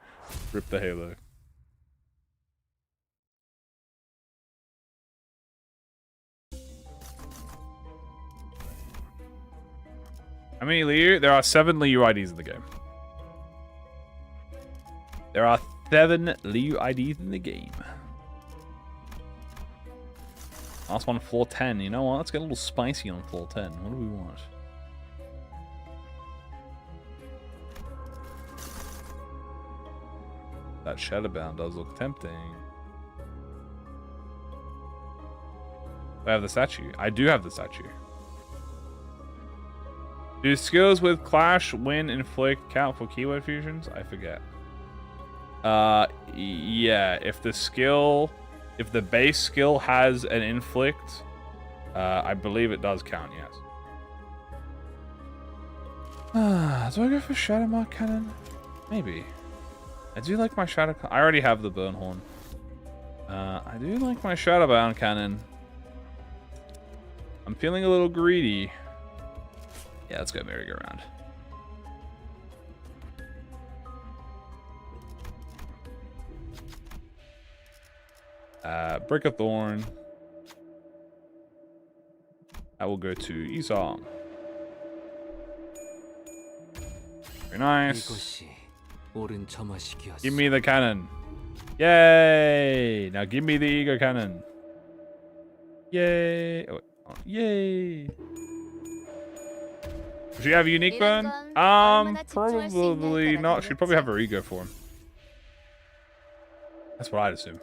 Speaker 1: Rip the halo. How many Liu? There are 7 Liu IDs in the game. There are 7 Liu IDs in the game. Last one, floor 10. You know what? Let's get a little spicy on floor 10. What do we want? That Shadowbound does look tempting. I have the statue. I do have the statue. Do skills with Clash, Win, Inflict count for keyword fusions? I forget. Yeah. If the base skill has an Inflict, I believe it does count. Yes. Do I go for Shadowmark Cannon? Maybe. I do like my Shadow. I already have the Burn Horn. I do like my Shadowbound Cannon. I'm feeling a little greedy. Yeah, let's go merry-go-round. Brick of Thorn. I will go to Esau. Very nice.
Speaker 3: 이것이 옳은 점화시기였어.
Speaker 1: Give me the cannon. Yay! Now give me the ego cannon. Yay! Oh, yay! Does she have a unique burn? Probably not. She'd probably have her ego for him. That's what I'd assume.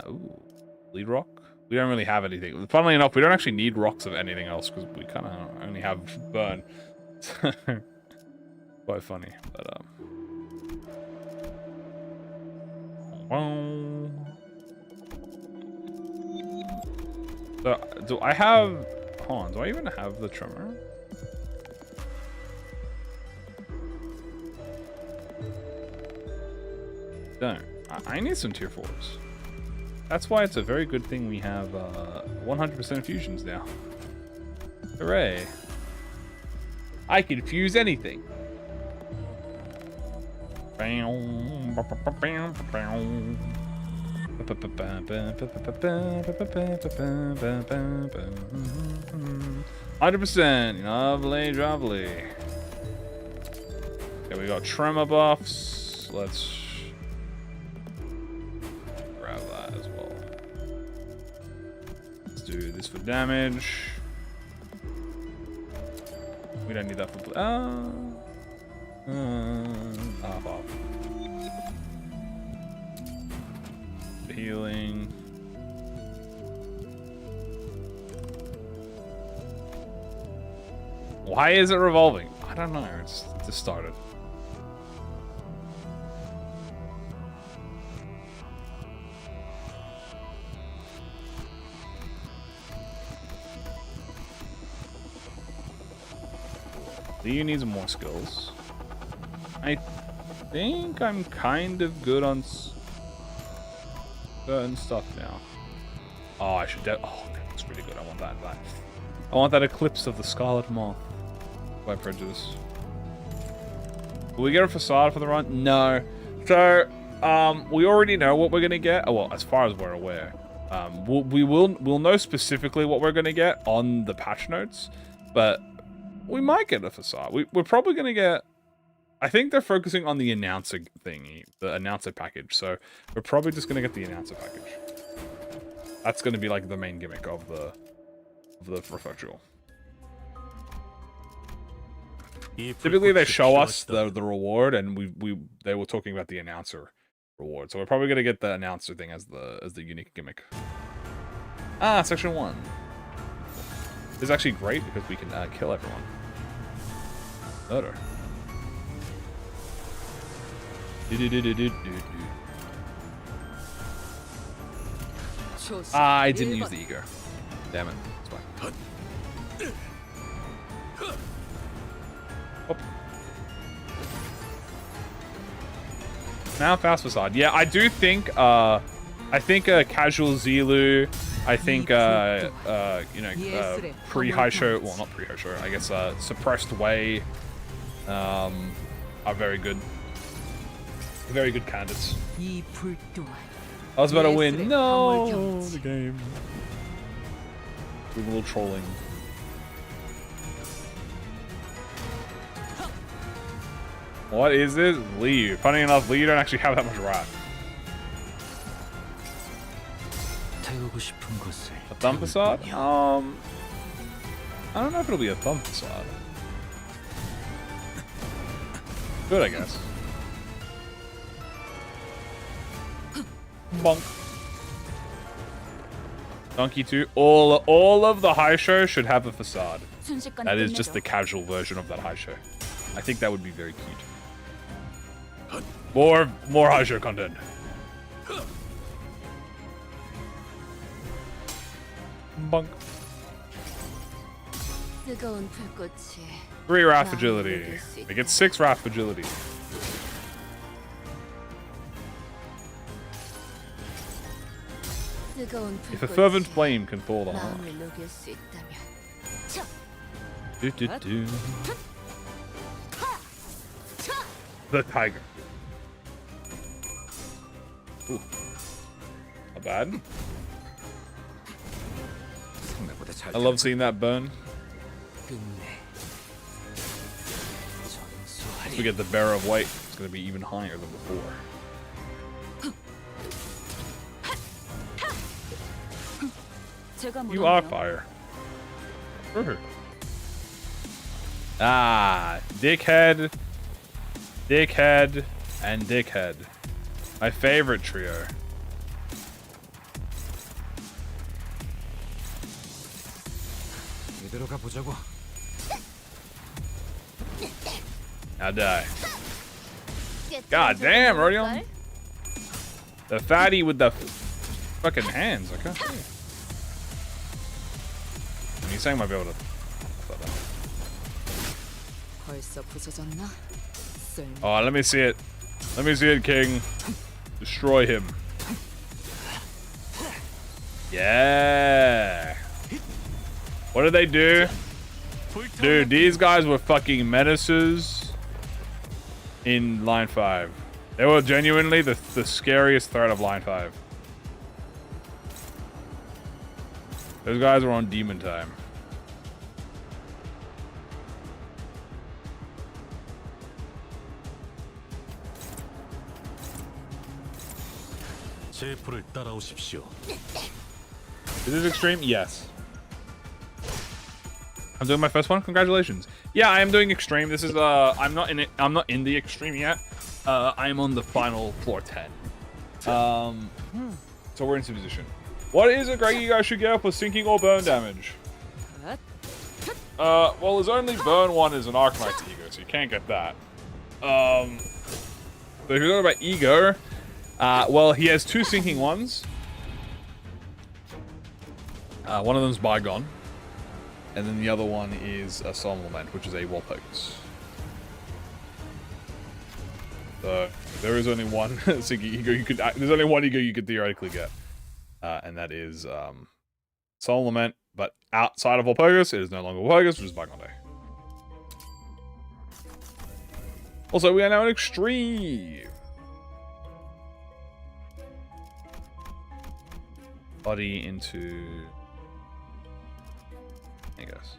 Speaker 1: Ooh, lead rock. We don't really have anything. Funnily enough, we don't actually need rocks of anything else because we kind of only have burn. Quite funny, but So, do I have... Hold on, do I even have the tremor? Don't. I need some tier 4s. That's why it's a very good thing we have 100% fusions now. Hooray. I can fuse anything. %. Lovely, lovely. Okay, we got tremor buffs. Let's grab that as well. Let's do this for damage. We don't need that for half off. The healing. Why is it revolving? I don't know. It just started. Leo needs more skills. I think I'm kind of good on certain stuff now. Oh, I should. Oh, that's really good. I want that. I want that eclipse of the Scarlet Moth. By prejudice. Will we get a facade for the run? No. So, we already know what we're gonna get. Oh, well, as far as we're aware, we'll know specifically what we're gonna get on the patch notes, but we might get a facade. We're probably gonna get. I think they're focusing on the announcer thingy, the announcer package. So we're probably just gonna get the announcer package. That's gonna be like the main gimmick of the reflectual. Typically, they show us the reward, and they were talking about the announcer reward. So we're probably gonna get the announcer thing as the unique gimmick. Ah, section 1. This is actually great because we can kill everyone. Murder. I didn't use the ego. Damn it. It's fine. Oh. Now fast facade. Yeah, I do think casual Zilu, I think pre-high show, well not pre-high show, I guess suppressed way are very good. Very good candidates. I was about to win. No, the game. With a little trolling. What is this? Lee. Funny enough, Lee don't actually have that much wrath. A thumb facade? I don't know if it'll be a thumb facade. Good, I guess. Bonk. Donkey 2. All of the high show should have a facade. That is just the casual version of that high show. I think that would be very cute. More high show content. Bonk. 3 wrath fragility. They get 6 wrath fragility. If a fervent flame can thaw the heart. The tiger. Ooh. Not bad. I love seeing that burn. Once we get the bearer of weight, it's going to be even higher than before. You are fire. Ah, dickhead, dickhead, and dickhead. My favorite trio. Now die. God damn, Rodion. The fatty with the fucking hands. I can't see. He's saying might be able to. Oh, let me see it. Let me see it, King. Destroy him. Yeah. What did they do? Dude, these guys were fucking menaces in line 5. They were genuinely the scariest threat of line 5. Those guys were on demon time.
Speaker 6: 제프를 따라오십시오.
Speaker 1: Is this extreme? Yes. I'm doing my first one. Congratulations. Yeah, I am doing extreme. This is I'm not in it. I'm not in the extreme yet. I'm on the final floor 10. So we're in position. What is it, Greg? You guys should get for sinking or burn damage. Well, there's only burn one is an Arcanite's ego, so you can't get that. But if you're talking about ego, well, he has 2 sinking ones. One of them's Bygone. And then the other one is a Solemn Lament, which is a Walpurgis. So there is only one sinking ego you could. There's only one ego you could theoretically get, and that is Solemn Lament. But outside of Walpurgis, it is no longer Walpurgis, which is Bygone Day. Also, we are now in extreme. Body into. I guess.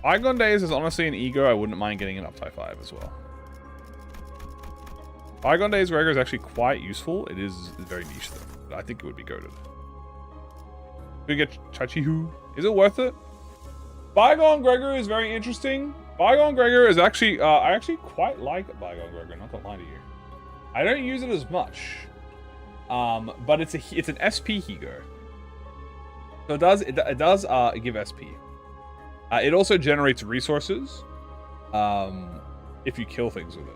Speaker 1: Bygone Days is honestly an ego. I wouldn't mind getting an up tie 5 as well. Bygone Days Gregor is actually quite useful. It is very niche though. But I think it would be goated. We get Chachihu. Is it worth it? Bygone Gregor is very interesting. Bygone Gregor is actually I actually quite like Bygone Gregor, not gonna lie to you. I don't use it as much. But it's an SP ego. So it does give SP. It also generates resources if you kill things with it.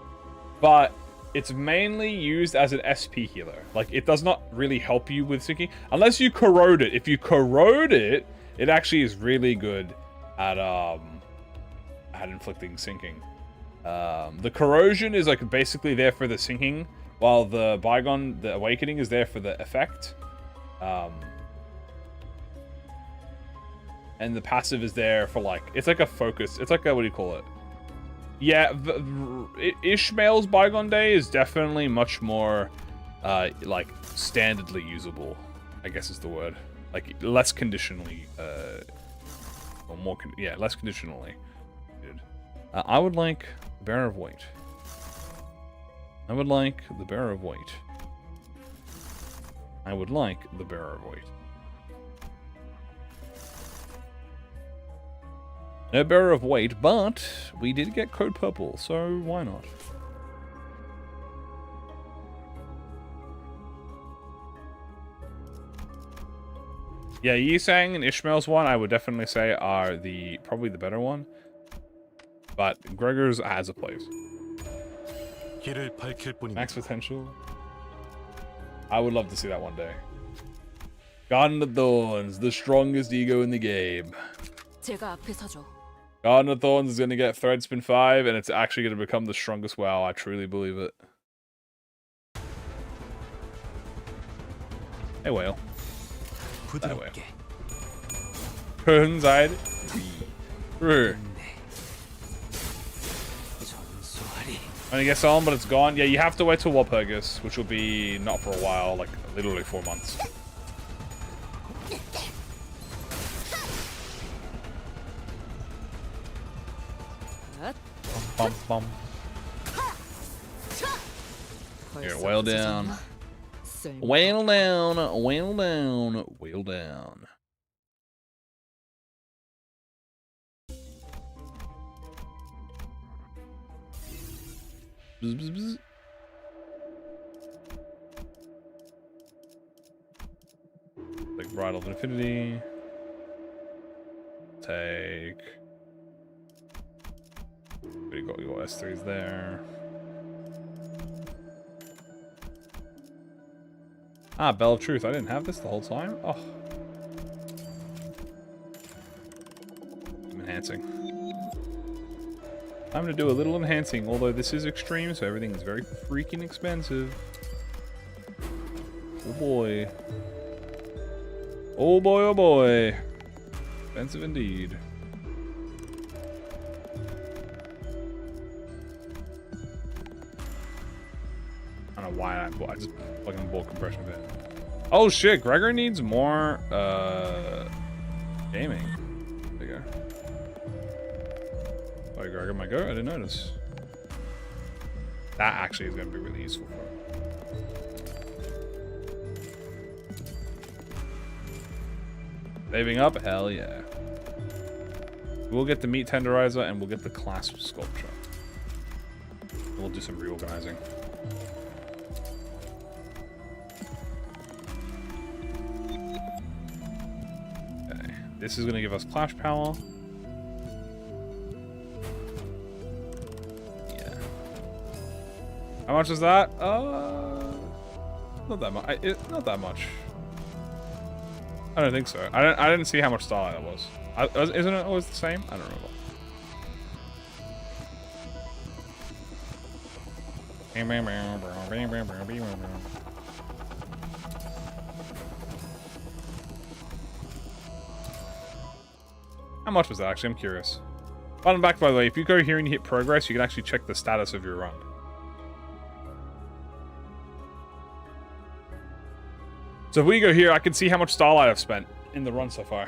Speaker 1: But it's mainly used as an SP healer. Like, it does not really help you with sinking unless you corrode it. If you corrode it, it actually is really good at inflicting sinking. The corrosion is like basically there for the sinking, while the Bygone, the Awakening, is there for the effect. And the passive is there for like, it's like a focus. It's like a, what do you call it? Yeah, Ishmael's Bygone Day is definitely much more like standardly usable, I guess is the word. Like less conditionally, or more, yeah, less conditionally. I would like the Bearer of Weight. I would like the Bearer of Weight. I would like the Bearer of Weight. No Bearer of Weight, but we did get Code Purple, so why not? Yeah, Yisang and Ishmael's one, I would definitely say are probably the better one. But Gregor's has a place. Max potential. I would love to see that one day. Garden of Thorns, the strongest ego in the game.
Speaker 2: 제가 앞에 서죠.
Speaker 1: Garden of Thorns is going to get Threadspin 5, and it's actually going to become the strongest WoW. I truly believe it. Hey, whale. That whale. Inside. I guess on, but it's gone. Yeah, you have to wait till Walpurgis, which will be not for a while, like literally 4 months. Bum, bum. Here, whale down. Whale down, whale down, whale down. Bzz, bzz, bzz. Like Bridle of Infinity. Take. You got S3s there. Ah, Bell of Truth. I didn't have this the whole time. Oh. I'm enhancing. I'm gonna do a little enhancing, although this is extreme, so everything is very freaking expensive. Oh boy. Oh boy, oh boy. Expensive indeed. I don't know why I just fucking bought compression bit. Oh shit, Gregor needs more gaming. There you go. Sorry, Gregor, my go? I didn't notice. That actually is going to be really useful for him. Saving up? Hell yeah. We'll get the meat tenderizer and we'll get the clasp sculpture. We'll do some reorganizing. Okay. This is going to give us clash power. Yeah. How much is that? Not that much. Not that much. I don't think so. I didn't see how much starlight that was. Isn't it always the same? I don't remember. How much was that actually? I'm curious. Button back, by the way. If you go here and you hit progress, you can actually check the status of your run. So if we go here, I can see how much starlight I've spent in the run so far.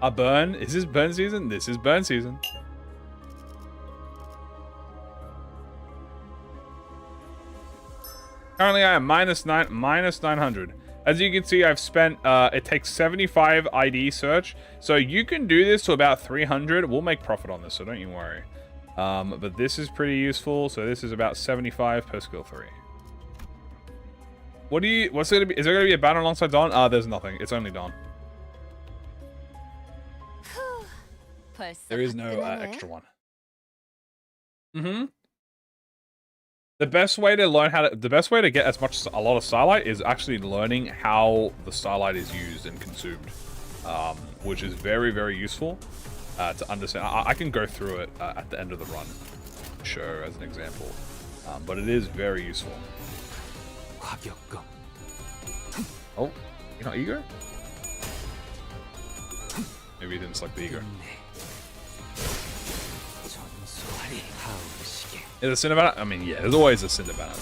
Speaker 1: A burn? Is this burn season? This is burn season. Currently I am minus 900. As you can see, I've spent, it takes 75 ID search. So you can do this to about 300. We'll make profit on this, so don't you worry. But this is pretty useful. So this is about 75 per skill 3. What's it gonna be? Is there gonna be a banner alongside Dawn? There's nothing. It's only Dawn. There is no extra one. The best way to learn the best way to get a lot of starlight is actually learning how the starlight is used and consumed, which is very, very useful to understand. I can go through it at the end of the run, show as an example, but it is very useful. Oh, you're not eager? Maybe you didn't select the eager. Is a Cinnabon? I mean, yeah, there's always a Cinnabon.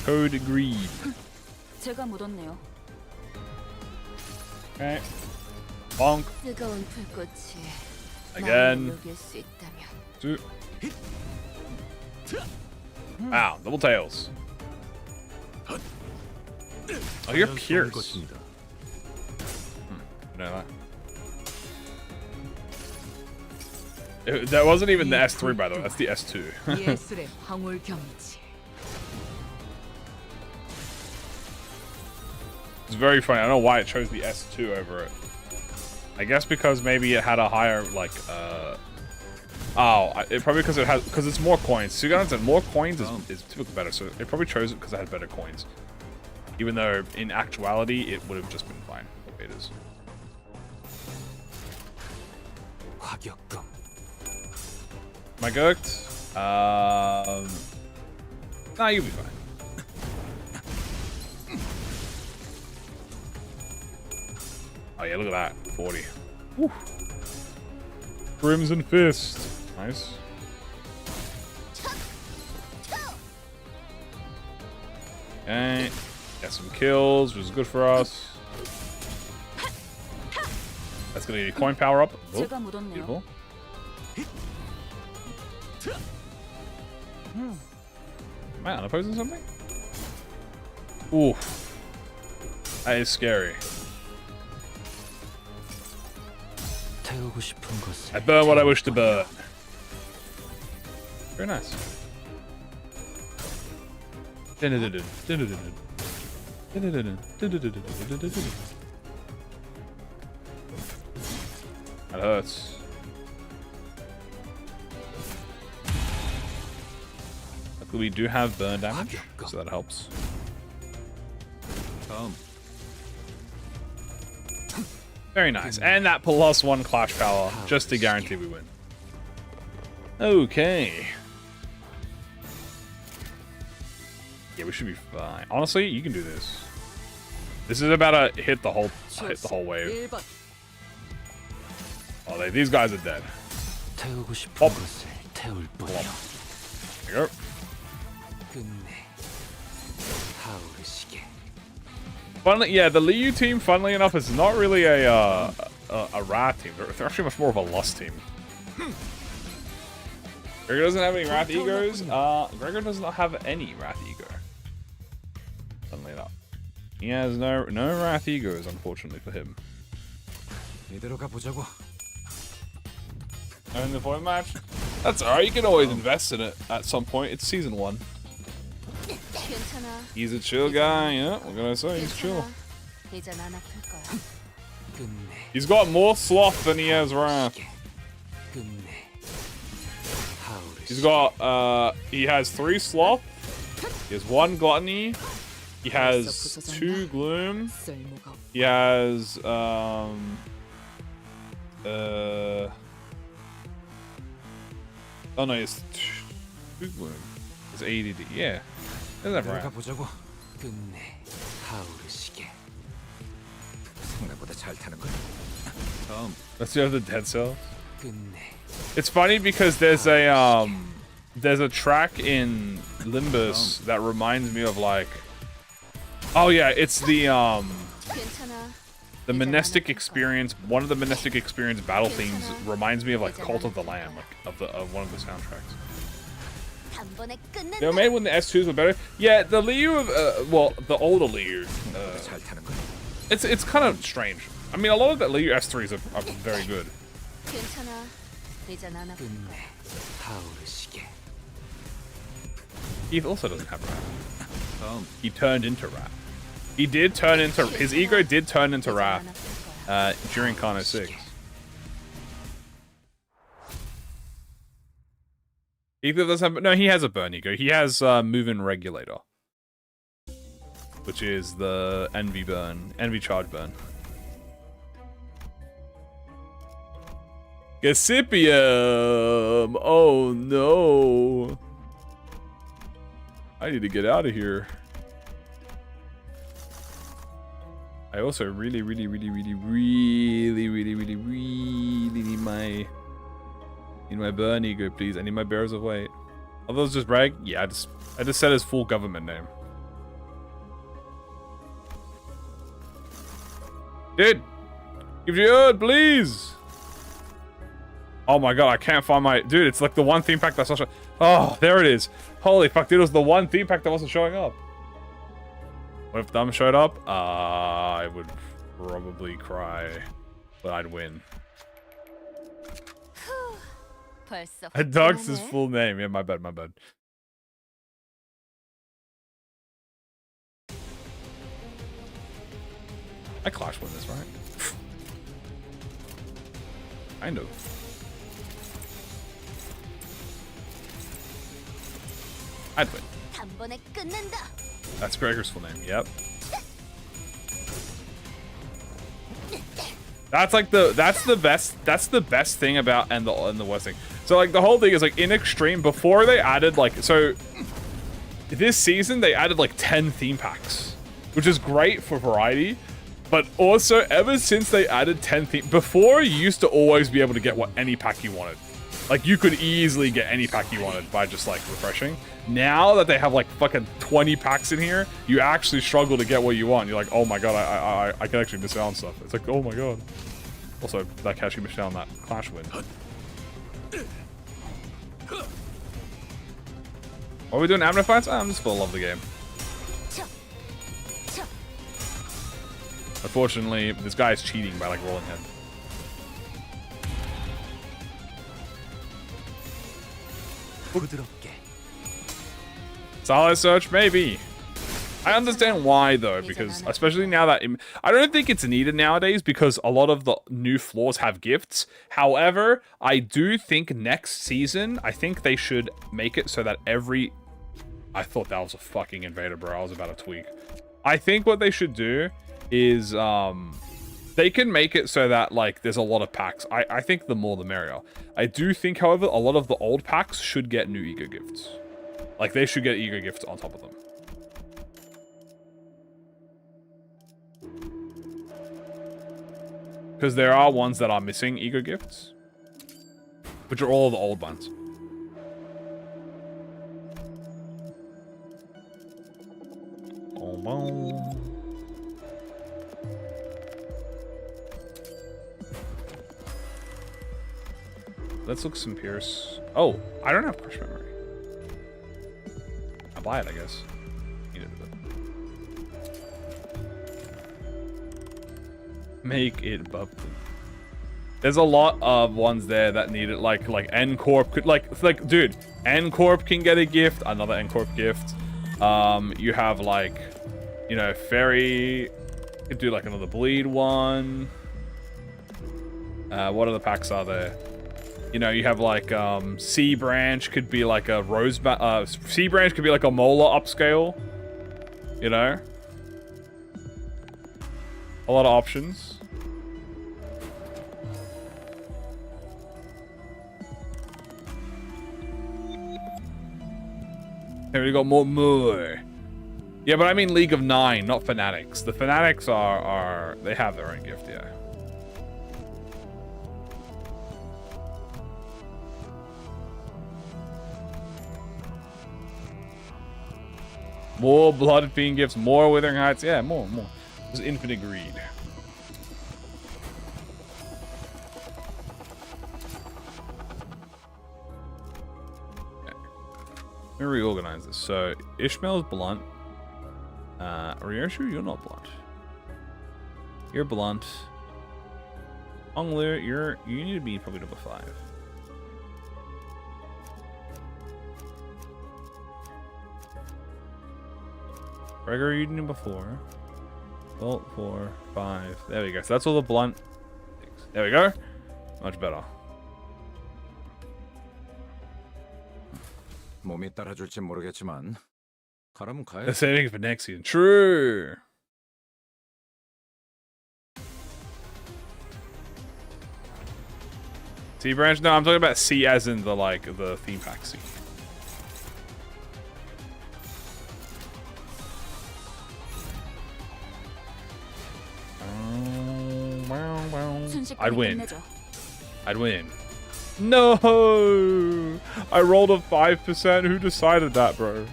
Speaker 1: Code agreed.
Speaker 2: 제가 묻었네요.
Speaker 1: Okay. Bonk.
Speaker 2: 뜨거운 불꽃이
Speaker 1: Again.
Speaker 2: 마음을 녹일 수 있다면.
Speaker 1: Two. Wow, double tails. Oh, you're Pierce. No, that wasn't even the S3, by the way. That's the S2.
Speaker 4: 예술의 황홀 경치.
Speaker 1: It's very funny. I don't know why it chose the S2 over it. I guess because maybe it had a higher, like, probably because it's more coins. So you guys said more coins is typically better. So it probably chose it because it had better coins. Even though in actuality it would have just been fine. Okay, it is. Am I gooked? Nah, you'll be fine. Oh yeah, look at that. 40. Woo. Crimson Fist. Nice. Okay. Got some kills, which is good for us. That's gonna get your coin power up. Oh, beautiful. Am I unopposing something? Ooh. That is scary. I burn what I wish to burn. Very nice. That hurts. Luckily we do have burn damage, so that helps. Very nice. And that +1 clash power, just to guarantee we win. Okay. Yeah, we should be fine. Honestly, you can do this. This is about to hit the whole wave.
Speaker 4: 1번.
Speaker 1: Oh, these guys are dead.
Speaker 3: 태우고 싶은 것을 태울 뿐이야.
Speaker 1: There you go.
Speaker 3: 끝내 타오르시게.
Speaker 1: Funnily, yeah, the Liu team, funnily enough, is not really a Wrath team. They're actually much more of a Lust team. Gregor doesn't have any Wrath egos. Gregor does not have any Wrath ego. Funnily enough, he has no Wrath egos, unfortunately for him.
Speaker 5: 이대로 가보자고.
Speaker 1: And the void match, that's alright. You can always invest in it at some point. It's season 1.
Speaker 2: 괜찮아.
Speaker 1: He's a chill guy. Yeah, what can I say? He's chill.
Speaker 2: 이젠 안 아플 거야.
Speaker 3: 끝내
Speaker 1: He's got more sloth than he has Wrath.
Speaker 3: 끝내
Speaker 1: He's
Speaker 3: 타오르시게.
Speaker 1: got, he has 3 sloth. He has 1 gluttony. He has 2 gloom.
Speaker 4: 쓸모가 없.
Speaker 1: He has, oh no, he has 2 gloom. It's ADD, yeah. Doesn't have
Speaker 5: 이대로
Speaker 1: Wrath.
Speaker 5: 가보자고.
Speaker 3: 끝내 타오르시게.
Speaker 5: 생각보다 잘 타는 걸. 다음.
Speaker 1: Let's see the dead cell.
Speaker 3: 끝내
Speaker 1: It's funny because there's a track in Limbus that reminds me of like, oh yeah, it's the
Speaker 2: 괜찮아.
Speaker 1: monastic experience. One of the monastic experience battle themes reminds me of like Cult of the Lamb, like of one of the soundtracks.
Speaker 2: 단번에 끝낸다.
Speaker 1: They were made when the S2s were better. Yeah, the Liu of well, the older Liu.
Speaker 5: 잘 타는 걸.
Speaker 1: It's kind of strange. I mean, a lot of the Liu S3s are very good.
Speaker 2: 괜찮아. 이젠 안 아플
Speaker 3: 끝내
Speaker 2: 거야.
Speaker 3: 타오르시게.
Speaker 1: He also doesn't have Wrath.
Speaker 5: 다음.
Speaker 1: He turned into Wrath. He did turn into his ego did turn into
Speaker 2: 이젠
Speaker 1: Wrath
Speaker 2: 안 아플 거야.
Speaker 1: during Kano 6. Ether doesn't have, no, he has a burn ego. He has move-in regulator, which is the envy burn, envy charge burn. Gasipium! Oh no! I need to get out of here. I also really need my burn ego, please. I need my bearers of weight. Are those just rag? Yeah, I just said his full government name. Dude! Give you please! Oh my god, I can't find my... Dude, it's like the one theme pack that's not showing... Oh, there it is. Holy fuck, dude, it was the one theme pack that wasn't showing up. What if Dumb showed up? I would probably cry. But I'd win.
Speaker 2: 벌써
Speaker 1: I doxed his
Speaker 2: 화나네.
Speaker 1: full name. Yeah, my bad, my bad. I clash win this, right? Kind of. I'd win.
Speaker 2: 단번에 끝낸다.
Speaker 1: That's Gregor's full name. Yep. That's like that's the best thing about and the worst thing. So like the whole thing is like in Extreme before they added like so this season they added like 10 theme packs, which is great for variety, but also ever since they added 10 before you used to always be able to get any pack you wanted. Like you could easily get any pack you wanted by just like refreshing. Now that they have like fucking 20 packs in here, you actually struggle to get what you want. You're like, oh my god, I can actually miss out on stuff. It's like, oh my god. Also, that can actually miss out on that clash win. What are we doing? Ammo fights? I'm just full of love the game. Unfortunately, this guy is cheating by like rolling head.
Speaker 3: 부드럽게.
Speaker 1: Solid search, maybe. I understand why though, because especially now that I don't think it's needed nowadays because a lot of the new floors have gifts. However, I do think next season, I think they should make it so that every... I thought that was a fucking invader, bro. I was about to tweak. I think what they should do is They can make it so that, like, there's a lot of packs. I think the more the merrier. I do think, however, a lot of the old packs should get new ego gifts. Like, they should get ego gifts on top of them. Because there are ones that are missing ego gifts. Which are all the old ones. Oh, well. Let's look some Pierce. Oh, I don't have crush memory. I'll buy it, I guess. Need it a bit. Make it bubbly. There's a lot of ones there that need it, like N Corp could, like dude, N Corp can get a gift, another N Corp gift. You have, like, you know, Fairy could do like another bleed one. What other packs are there? You know, you have like Sea Branch could be like a Sea Branch could be like a Molar upscale. You know? A lot of options. Here we got more. Yeah, but I mean League of 9, not Fanatics. The Fanatics are they have their own gift, yeah. More Blood Fiend gifts, more Withering Heights. Yeah, more. There's infinite greed. Let me reorganize this. So, Ishmael's blunt. Ryoshu, you're not blunt. You're blunt. Onglu, you need to be probably number 5. Gregory, you number 4. Bolt 4, 5. There we go. So that's all the blunt. There we go. Much better.
Speaker 5: 몸이 따라줄지 모르겠지만 가라면 가야.
Speaker 1: They're saving for next season. True. Sea Branch? No, I'm talking about C as in the, like, the theme pack C. I'd win. I'd win. No! I rolled a 5%. Who decided that, bro?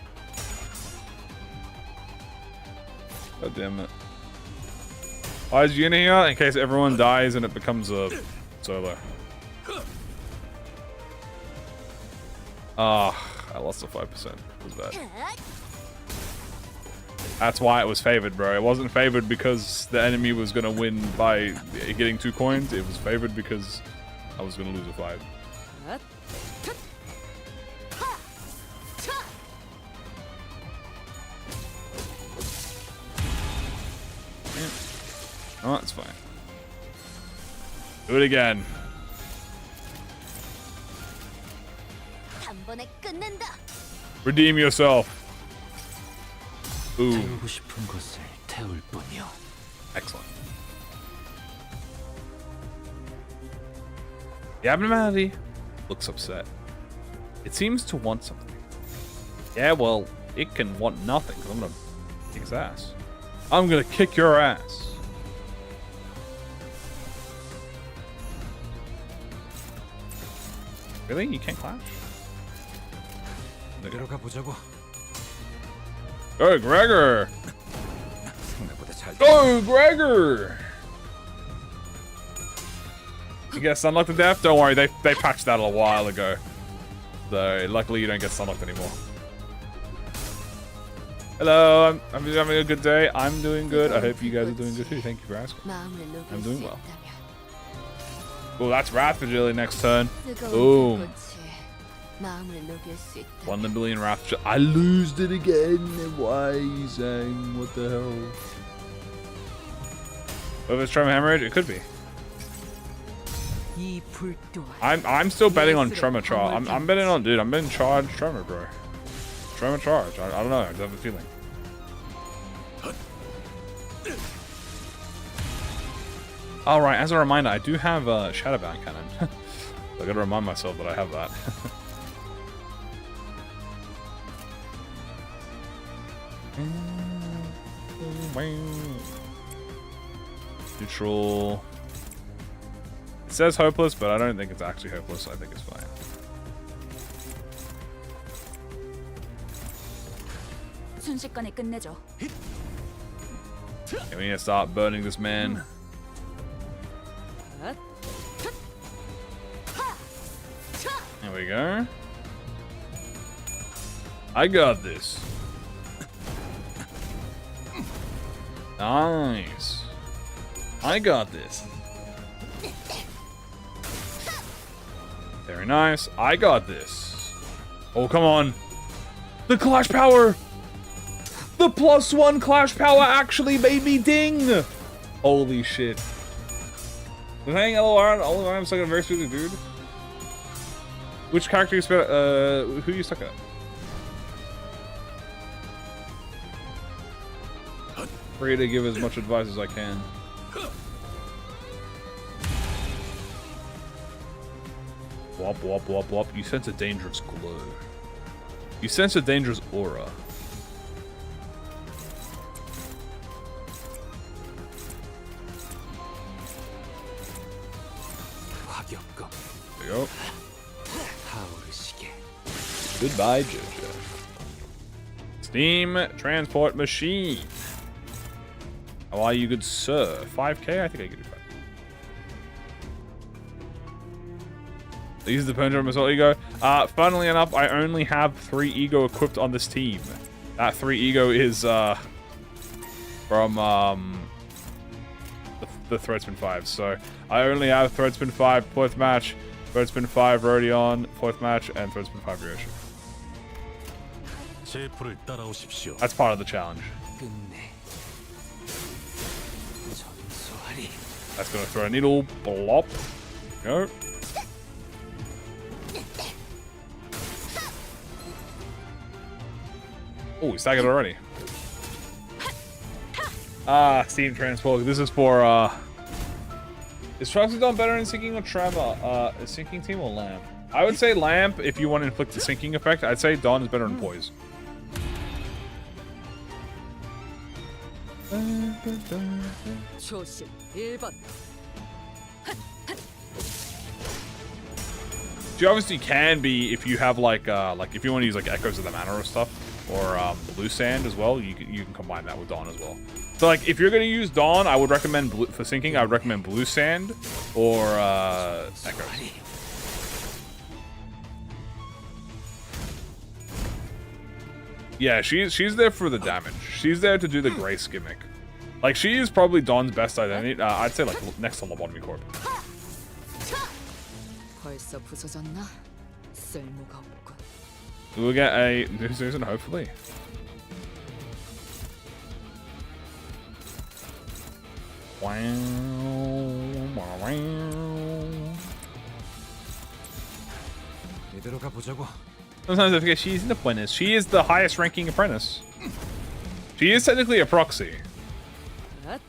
Speaker 1: God damn it. Why is Yuna here? In case everyone dies and it becomes a solo. Ah, I lost the 5%. It was bad. That's why it was favored, bro. It wasn't favored because the enemy was gonna win by getting 2 coins. It was favored because I was gonna lose a 5. Yeah. Oh, it's fine. Do it again. Redeem yourself. Ooh.
Speaker 3: 태우고 싶은 것을 태울 뿐이요.
Speaker 1: Excellent. The abnormality looks upset. It seems to want something. Yeah, well, it can want nothing, because I'm gonna kick his ass. I'm gonna kick your ass. Really? You can't clash?
Speaker 5: 내려가 보자고.
Speaker 1: Go, Gregor!
Speaker 5: 생각보다 잘.
Speaker 1: Go, Gregor! You get Sunlocked to death? Don't worry, they patched that a while ago. So, luckily you don't get Sunlocked anymore. Hello, I'm having a good day. I'm doing good. I hope you guys are doing good too. Thank you for asking. I'm doing well. Oh, that's Wrath Vigility next turn. Boom. 1 million Wrath. I lost it again. Why are you saying? What the hell? If it's Tremor Hemorrhage, it could be. I'm still betting on Tremor Charge. I'm betting on, dude. I'm betting Charge Tremor, bro. Tremor Charge. I don't know. I just have a feeling. All right. As a reminder, I do have a Shadowbound cannon. So I gotta remind myself that I have that. Neutral. It says hopeless, but I don't think it's actually hopeless. I think it's fine.
Speaker 2: 순식간에 끝내죠.
Speaker 1: Okay, we need to start burning this man. There we go. I got this. Nice. I got this. Very nice. I got this. Oh, come on. The Clash Power! The +1 Clash Power actually made me ding! Holy shit. The thing, LOR, I'm stuck at a very specific dude. Which character you spent, who you stuck at? Free to give as much advice as I can. Wop, wop, wop, wop. You sense a dangerous glow. You sense a dangerous aura. There you go. Goodbye, Jojo. Steam transport machine. How are you, good sir? 5k? I think I can do 5k. Use the pendulum assault ego. Funnily enough, I only have 3 ego equipped on this team. That 3 ego is from the Threadspin 5. So I only have Threadspin 5 4th match, Threadspin 5 Rodion 4th match, and Threadspin 5 Ryoshi. That's part of the challenge. That's gonna throw a needle. Blop. Go. Oh, we staggered already. Steam transport. This is for is Troxodon better in sinking or Tremor? Sinking team or Lamp? I would say Lamp if you want to inflict the sinking effect. I'd say Dawn is better in Poise.
Speaker 4: 초심 1번.
Speaker 1: She obviously can be if you have like if you want to use like Echoes of the Mana or stuff, or Blue Sand as well. You can combine that with Dawn as well. So like if you're gonna use Dawn, I would recommend for sinking. I would recommend Blue Sand or Echoes. Yeah, she's there for the damage. She's there to do the Grace gimmick. Like she is probably Dawn's best identity. I'd say like next to Lobotomy Corp.
Speaker 4: 벌써 부서졌나? 쓸모가 없군.
Speaker 1: We'll get a new season, hopefully. Wow.
Speaker 5: 이대로 가보자고.
Speaker 1: Sometimes I forget she's in the apprentice. She is the highest ranking apprentice. She is technically a proxy.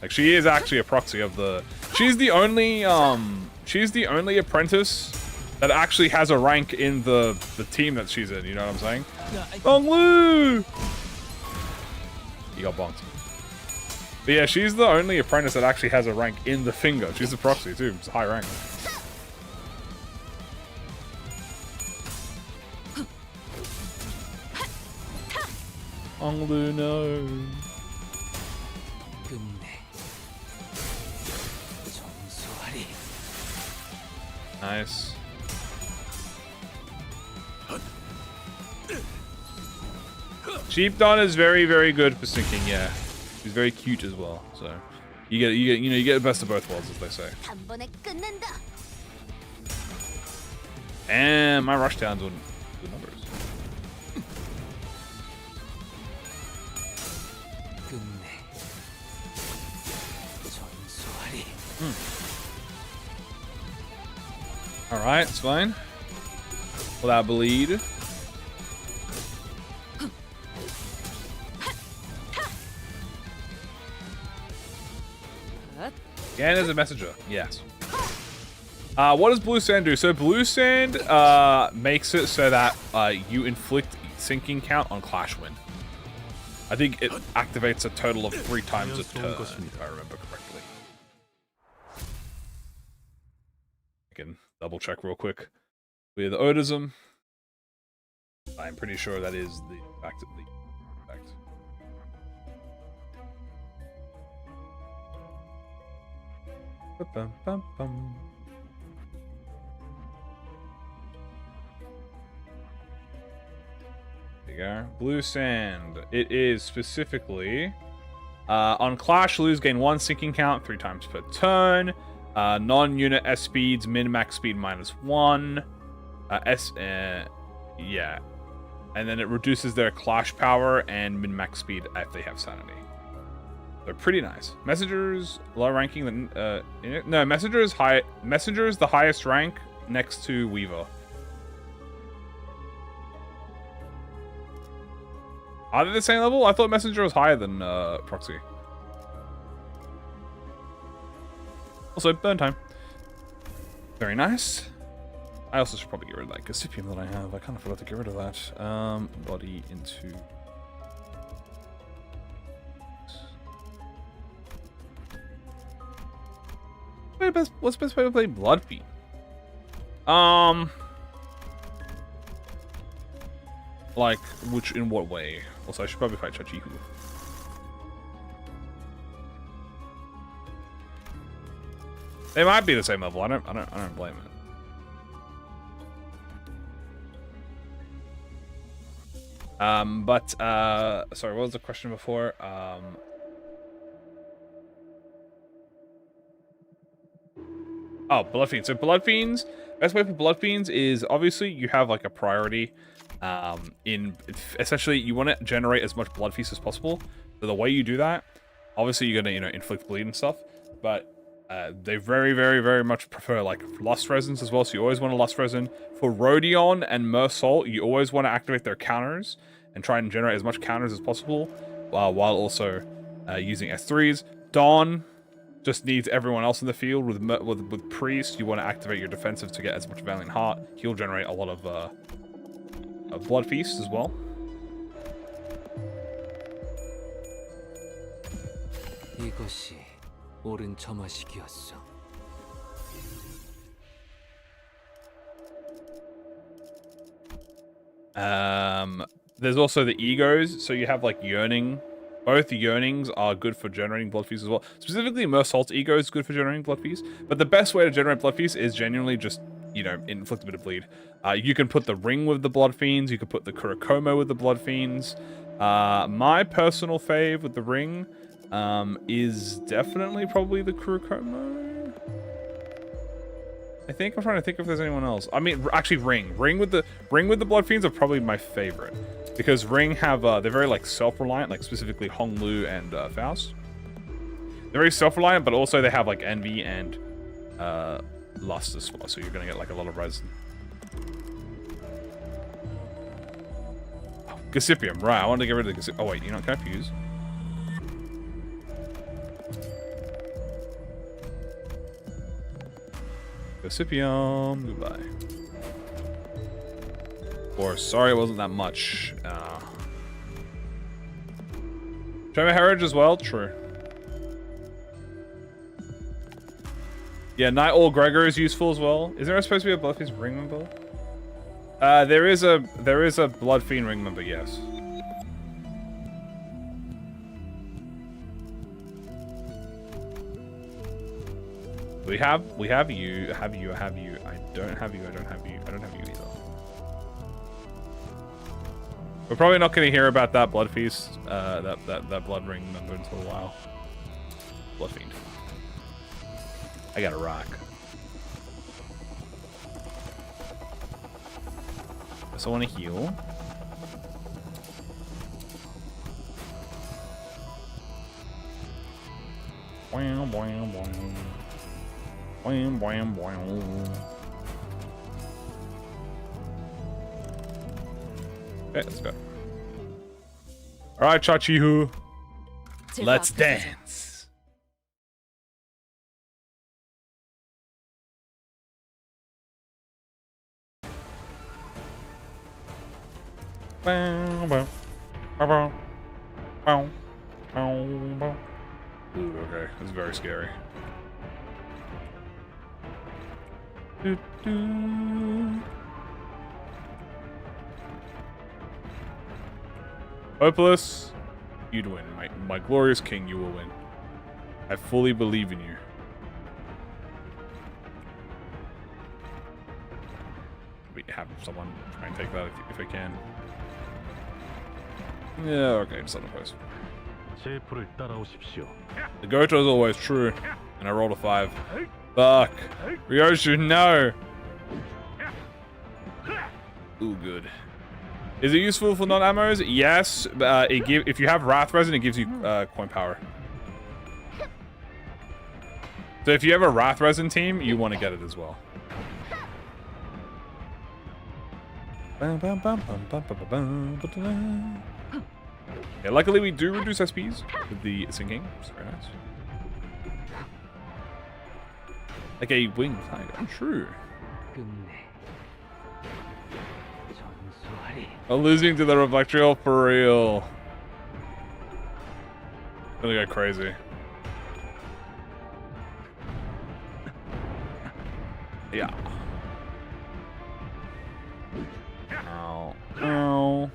Speaker 1: Like she is actually a proxy of the. She's the only apprentice that actually has a rank in the team that she's in. You know what I'm saying? Bong Lu. You got bonked. But yeah, she's the only apprentice that actually has a rank in the finger. She's a proxy too. It's a high rank. Bong Lu, no. Nice. Sheep Dawn is very, very good for sinking. Yeah, she's very cute as well. So you get the best of both worlds, as they say. And my rush downs on good numbers. All right, it's fine. Without bleed. Again as a messenger, yes. What does blue sand do? So blue sand makes it so that you inflict sinking count on Clash Wind. I think it activates a total of 3 times a turn, if I remember correctly. I can double check real quick with Odism. I'm pretty sure that is the fact of the effect. Ba-bum-bum-bum. There you go. Blue sand. It is specifically on Clash, lose gain 1 sinking count 3 times per turn. Non-unit S speeds, min-max speed -1. Yeah. And then it reduces their Clash power and min-max speed if they have sanity. They're pretty nice. Messengers, low ranking than no, Messenger is high. Messenger is the highest rank next to Weaver. Are they the same level? I thought Messenger was higher than Proxy. Also, burn time. Very nice. I also should probably get rid of that Gossipium that I have. I kind of forgot to get rid of that. Body into... What's the best way to play Bloodfiend? Like, in what way? Also, I should probably fight Chachihu. They might be the same level. I don't blame it. Sorry, what was the question before? Oh, Blood Fiends. So Blood Fiends, best way for Blood Fiends is obviously you have like a priority. Essentially you want to generate as much Blood Feast as possible. So the way you do that, obviously you're gonna inflict bleed and stuff, but they very, very, very much prefer like Lust Resins as well. So you always want a Lust Resin. For Rodion and Mersalt, you always want to activate their counters and try and generate as much counters as possible, while also using S3s. Dawn just needs everyone else in the field. With Priest, you want to activate your defensive to get as much Valiant Heart. He'll generate a lot of Blood Feast as well.
Speaker 3: 이것이 옳은 점화식이었어.
Speaker 1: There's also the egos, so you have like Yearning. Both Yearnings are good for generating Blood Feast as well. Specifically, Mersault's ego is good for generating Blood Feast, but the best way to generate Blood Feast is genuinely just, inflict a bit of bleed. You can put the Ring with the Blood Fiends, you can put the Kurikomo with the Blood Fiends. My personal fave with the Ring is definitely probably the Kurikomo. I think I'm trying to think if there's anyone else. I mean, actually, Ring with the Blood Fiends are probably my favorite, because Ring have they're very like self-reliant, like specifically Honglu and Faust. They're very self-reliant, but also they have like Envy and Lust as well, so you're gonna get like a lot of resin. Oh, Gossipium, right? I wanted to get rid of the Gossipium. Oh wait, can I fuse? Gossipium, goodbye. Or sorry, it wasn't that much. Tremor Heritage as well, true. Yeah, Night Owl Gregor is useful as well. Is there supposed to be a Blood Fiend ring member? There is a Blood Fiend ring member, yes. We have you, I don't have you either. We're probably not going to hear about that Blood Feast, that Blood Ring member until a while. Blood Fiend. I got a rock. So I want to heal. Boing, boing, boing. Boing, boing, boing. Okay, let's go. Alright, Chachihu. Let's dance. Ooh, okay, this is very scary. Hopeless, you'd win. My glorious king, you will win. I fully believe in you. We have someone try and take that if I can. Yeah, okay, it's not a post.
Speaker 6: 셰프를 따라오십시오.
Speaker 1: The Goto is always true, and I rolled a 5. Fuck. Ryoshu, no! Ooh, good. Is it useful for non-ammos? Yes, but if you have Wrath Resin, it gives you coin power. So if you have a Wrath Resin team, you want to get it as well. Yeah, luckily we do reduce SPs with the sinking. It's very nice. Like a winged tiger. True. I'm losing to the Reflectrial for real. Gonna go crazy. Yeah. Ow. Ow.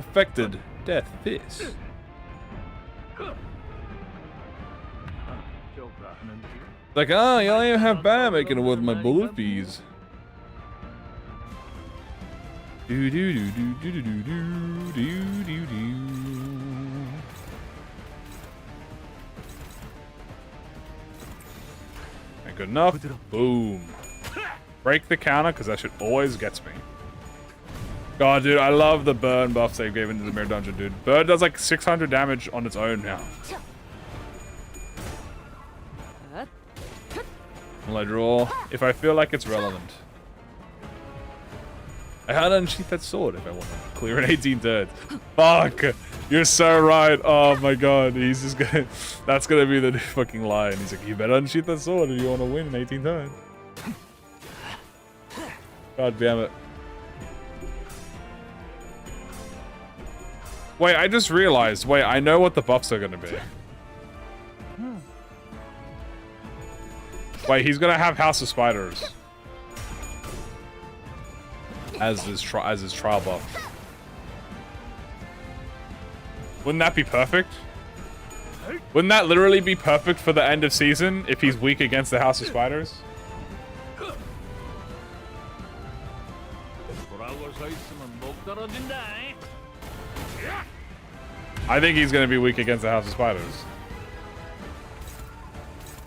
Speaker 1: Affected. Death Fist. Like, ah, you only have bad making it with my bullet fees. Do do do do do do do do do do. Ain't good enough. Boom. Break the counter, because that shit always gets me. God, dude, I love the burn buffs they gave into the Mirror Dungeon, dude. Burn does like 600 damage on its own now. Will I draw? If I feel like it's relevant. I had to unsheath that sword if I want to clear an 18 turns. Fuck! You're so right. Oh my god, he's just gonna... That's gonna be the new fucking line. He's like, you better unsheath that sword if you want to win in 18 turns. God damn it. Wait, I just realized. Wait, I know what the buffs are gonna be. Wait, he's gonna have House of Spiders as his trial buff. Wouldn't that be perfect? Wouldn't that literally be perfect for the end of season if he's weak against the House of Spiders? I think he's gonna be weak against the House of Spiders.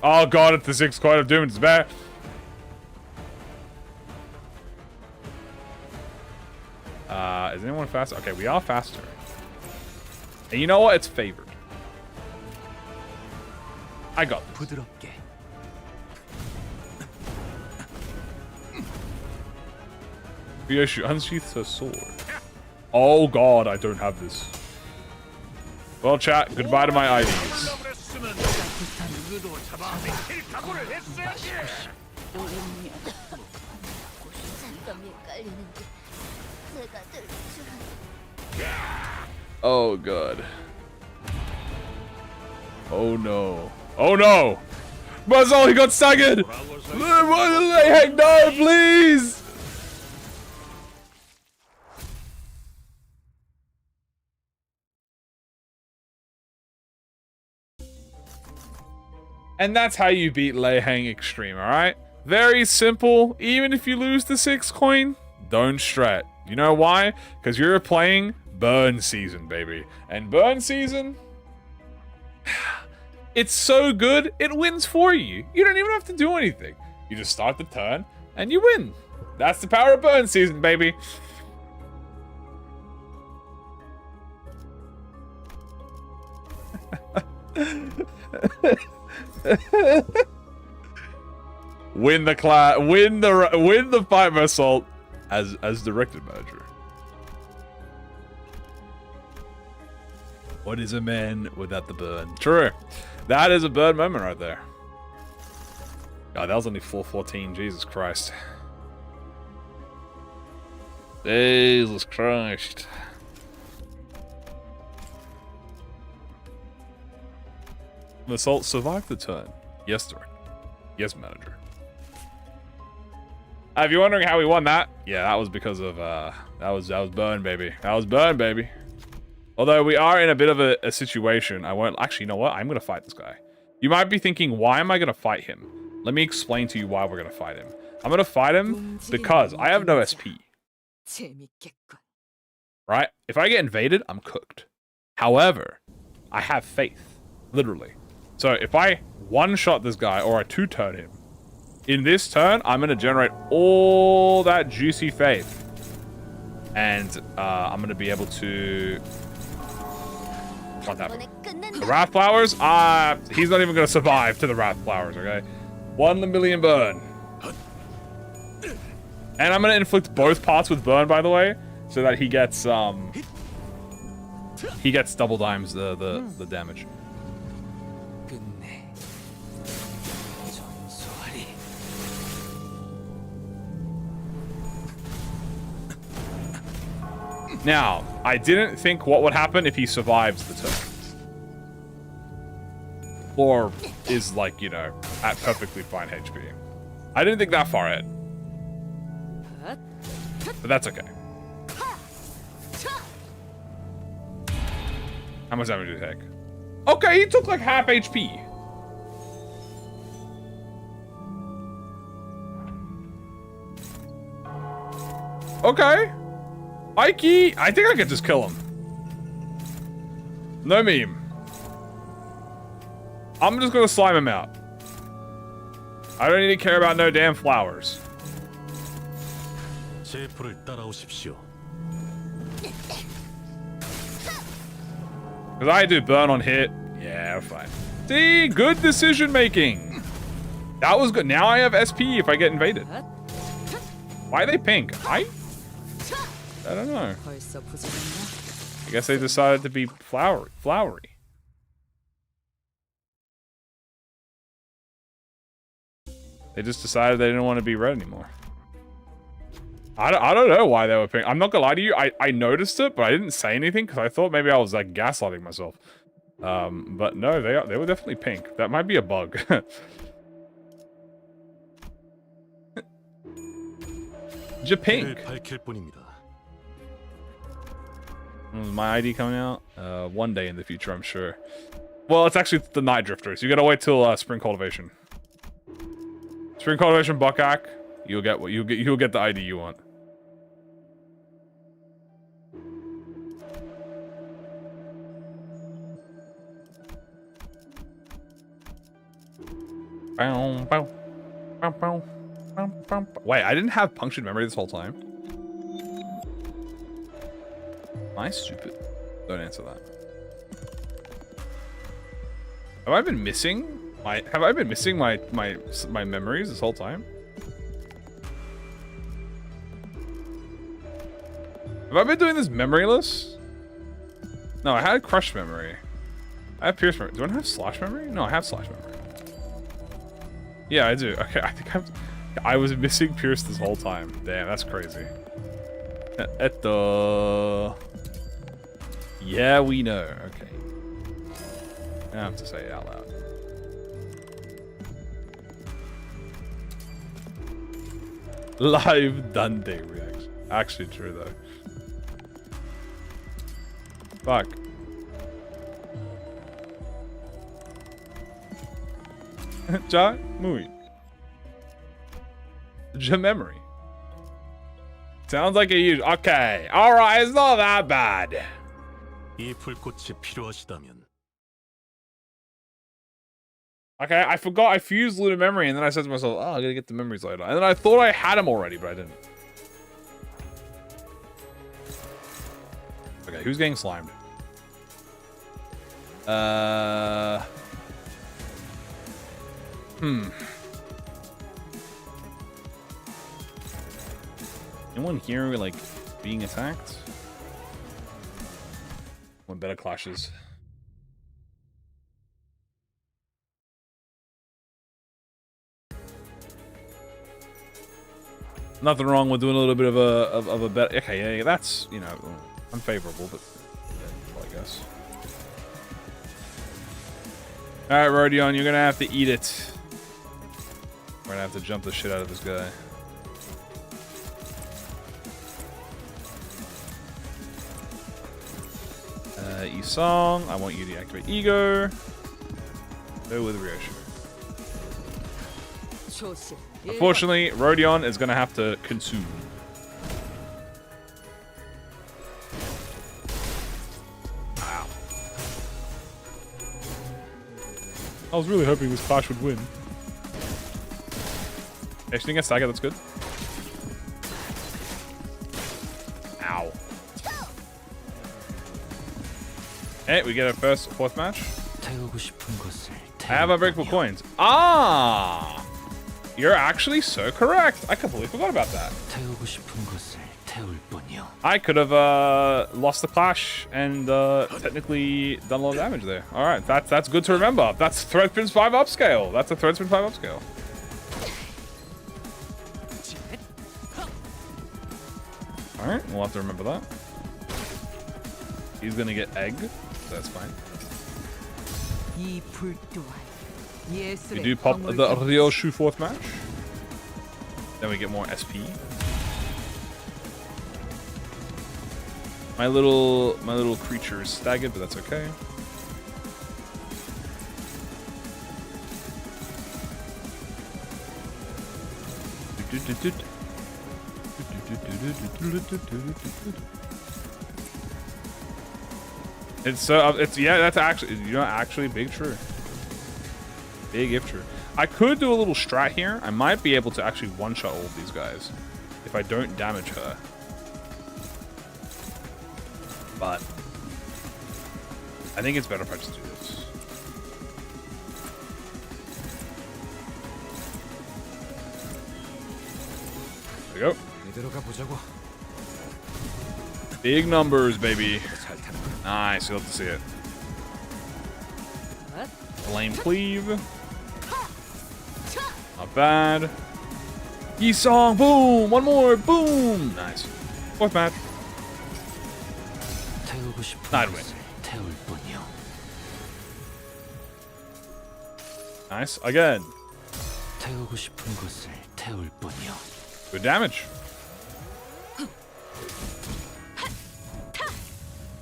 Speaker 1: Oh god, it's the 6th Coin of Doom, it's bad. Is anyone faster? Okay, we are faster. And you know what? It's favored. I got this. Ryoshu unsheaths her sword. Oh god, I don't have this. Well, chat, goodbye to my IDs. Oh god. Oh no. Oh no! Muzzle, he got staggered! Heck no, please! And that's how you beat Lei Hang Extreme, alright? Very simple. Even if you lose the 6th coin, don't strat. You know why? Because you're playing Burn Season, baby. And Burn Season, it's so good, it wins for you. You don't even have to do anything. You just start the turn, and you win. That's the power of Burn Season, baby. Win the fight by assault as directed manager. What is a man without the burn? True. That is a burn moment right there. God, that was only 414. Jesus Christ. Jesus Christ. The assault survived the turn. Yes, director. Yes, manager. If you're wondering how we won that, yeah, that was because of that was burn, baby. That was burn, baby. Although we are in a bit of a situation, I won't actually. You know what? I'm gonna fight this guy. You might be thinking, why am I gonna fight him? Let me explain to you why we're gonna fight him. I'm gonna fight him because I have no SP.
Speaker 4: 재밌겠군.
Speaker 1: Right? If I get invaded, I'm cooked. However, I have faith, literally. So if I one-shot this guy or I two-turn him, in this turn, I'm going to generate all that juicy faith. And I'm going to be able to... What happened? The Wrath Flowers? He's not even going to survive to the Wrath Flowers, okay? 1 in a million burn. And I'm going to inflict both parts with burn, by the way, so that he gets double dimes the damage.
Speaker 3: 끝내. 전소하리.
Speaker 1: Now, I didn't think what would happen if he survives the turn. Or is, like, you know, at perfectly fine HP. I didn't think that far ahead. But that's okay. How much damage did he take? Okay, he took like half HP. Okay. Ikey, I think I could just kill him. No meme. I'm just gonna slime him out. I don't need to care about no damn flowers.
Speaker 6: 제 풀을 따라오십시오.
Speaker 1: Because I do burn on hit. Yeah, fine. See, good decision making. That was good. Now I have SP if I get invaded. Why are they pink? I don't know.
Speaker 4: 벌써 부서졌나?
Speaker 1: I guess they decided to be flowery. They just decided they didn't want to be red anymore. I don't know why they were pink. I'm not gonna lie to you. I noticed it, but I didn't say anything because I thought maybe I was like gaslighting myself. But no, they were definitely pink. That might be a bug. Japink.
Speaker 6: 밝힐 뿐입니다.
Speaker 1: Is my ID coming out? One day in the future, I'm sure. Well, it's actually the Night Drifter, so you gotta wait till Spring Cultivation. Spring Cultivation Buckhack, you'll get the ID you want. Wait, I didn't have punctured memory this whole time. Am I stupid? Don't answer that. Have I been missing my memories this whole time? Have I been doing this memoryless? No, I had crushed memory. I have pierced memory. Do I have slash memory? No, I have slash memory. Yeah, I do. Okay, I think I was missing pierce this whole time. Damn, that's crazy. Yeah, we know. Okay. I have to say it out loud. Live Dundee reaction. Actually true though. Fuck. Kamui. Memory. Sounds like a huge. Okay. Alright, it's not that bad.
Speaker 6: 이 불꽃이 필요하시다면
Speaker 1: Okay, I forgot I fused Lunar Memory, and then I said to myself, oh, I gotta get the memories later. And then I thought I had them already, but I didn't. Okay, who's getting slimed? Anyone here, like, being attacked? One better clashes. Nothing wrong with doing a little bit of a bet. Okay, yeah, that's, you know, unfavorable, but well, I guess. All right, Rodion, you're gonna have to eat it. We're gonna have to jump the shit out of this guy. Isong, I want you to activate Ego. Go with Ryoshu.
Speaker 4: 조심.
Speaker 1: Unfortunately, Rodion is gonna have to consume. Wow. I was really hoping this clash would win. Actually, against Saga, that's good. Ow. Hey, we get our fourth match.
Speaker 3: 태우고 싶은 것을
Speaker 1: I have unbreakable coins. Ah! You're actually so correct. I completely forgot about that.
Speaker 3: 태우고 싶은 것을 태울 뿐이요.
Speaker 1: I could have lost the clash and technically done a lot of damage there. All right, that's good to remember. That's Threadspin's 5 upscale. That's a Threadspin 5 upscale. All right, we'll have to remember that. He's gonna get egg. So that's fine.
Speaker 4: 이 불 또한
Speaker 1: We
Speaker 4: 예술의
Speaker 1: do pop the
Speaker 4: 광물같이
Speaker 1: Ryoshu 4th match. Then we get more SP. My little creature is staggered, but that's okay. It's yeah, that's actually, you know, actually big true. Big if true. I could do a little strat here. I might be able to actually one-shot all of these guys if I don't damage her. But I think it's better if I just do this. There we go.
Speaker 5: 이대로 가보자고.
Speaker 1: Big numbers, baby.
Speaker 5: 잘 타는 거야.
Speaker 1: Nice, you'll have to see it. Flame cleave. Not bad. Yisong, boom! One more, boom! Nice. 4th match.
Speaker 3: 태우고 싶은
Speaker 1: I'd win.
Speaker 3: 것을 태울 뿐이요.
Speaker 1: Nice. Again.
Speaker 3: 태우고 싶은 것을 태울 뿐이요.
Speaker 1: Good damage.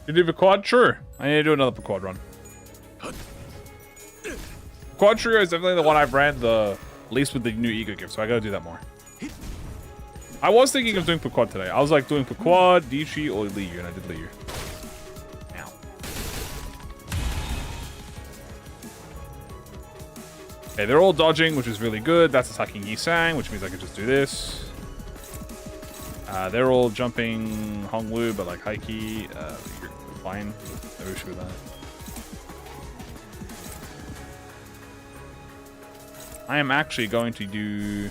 Speaker 1: You do the quad? Sure. I need to do another quad run. Quad trio is definitely the one I've ran the least with the new ego gift, so I gotta do that more. I was thinking of doing quad today. I was like doing quad, Dichi, or Liu, and I did Liu. Ow. Okay, they're all dodging, which is really good. That's attacking Yisang, which means I can just do this. They're all jumping Hongwu, but like Haiki, you're fine. No issue with that. I am actually going to do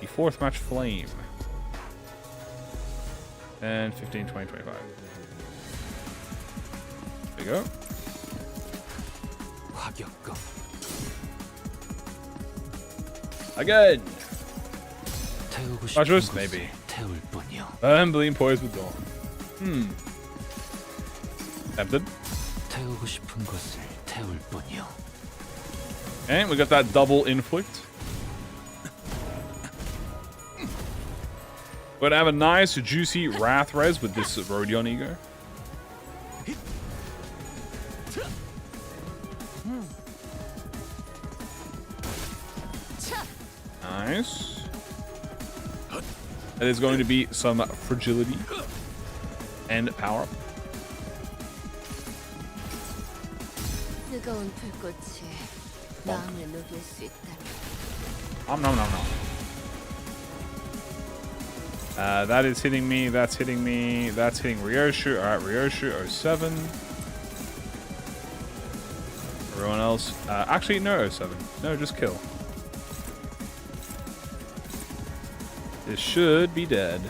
Speaker 1: the 4th match Flame. 10, 15, 20, 25. There you go.
Speaker 3: 화격검.
Speaker 1: Again!
Speaker 3: 태우고
Speaker 1: Watch
Speaker 3: 싶은
Speaker 1: this,
Speaker 3: 것을
Speaker 1: maybe.
Speaker 3: 태울 뿐이요.
Speaker 1: Unbelieving poise with dawn. Tempted.
Speaker 3: 태우고 싶은 것을 태울 뿐이요.
Speaker 1: And we got that double inflict. We're gonna have a nice, juicy Wrath Res with this Rodion Ego. Nice. That is going to be some fragility and power up.
Speaker 2: 뜨거운 불꽃이 마음을 녹일 수 있다면
Speaker 1: No. That is hitting me. That's hitting me. That's hitting Ryoshu. All right, Ryoshu 07. Everyone else. Actually, no 07. No, just kill. This should be dead.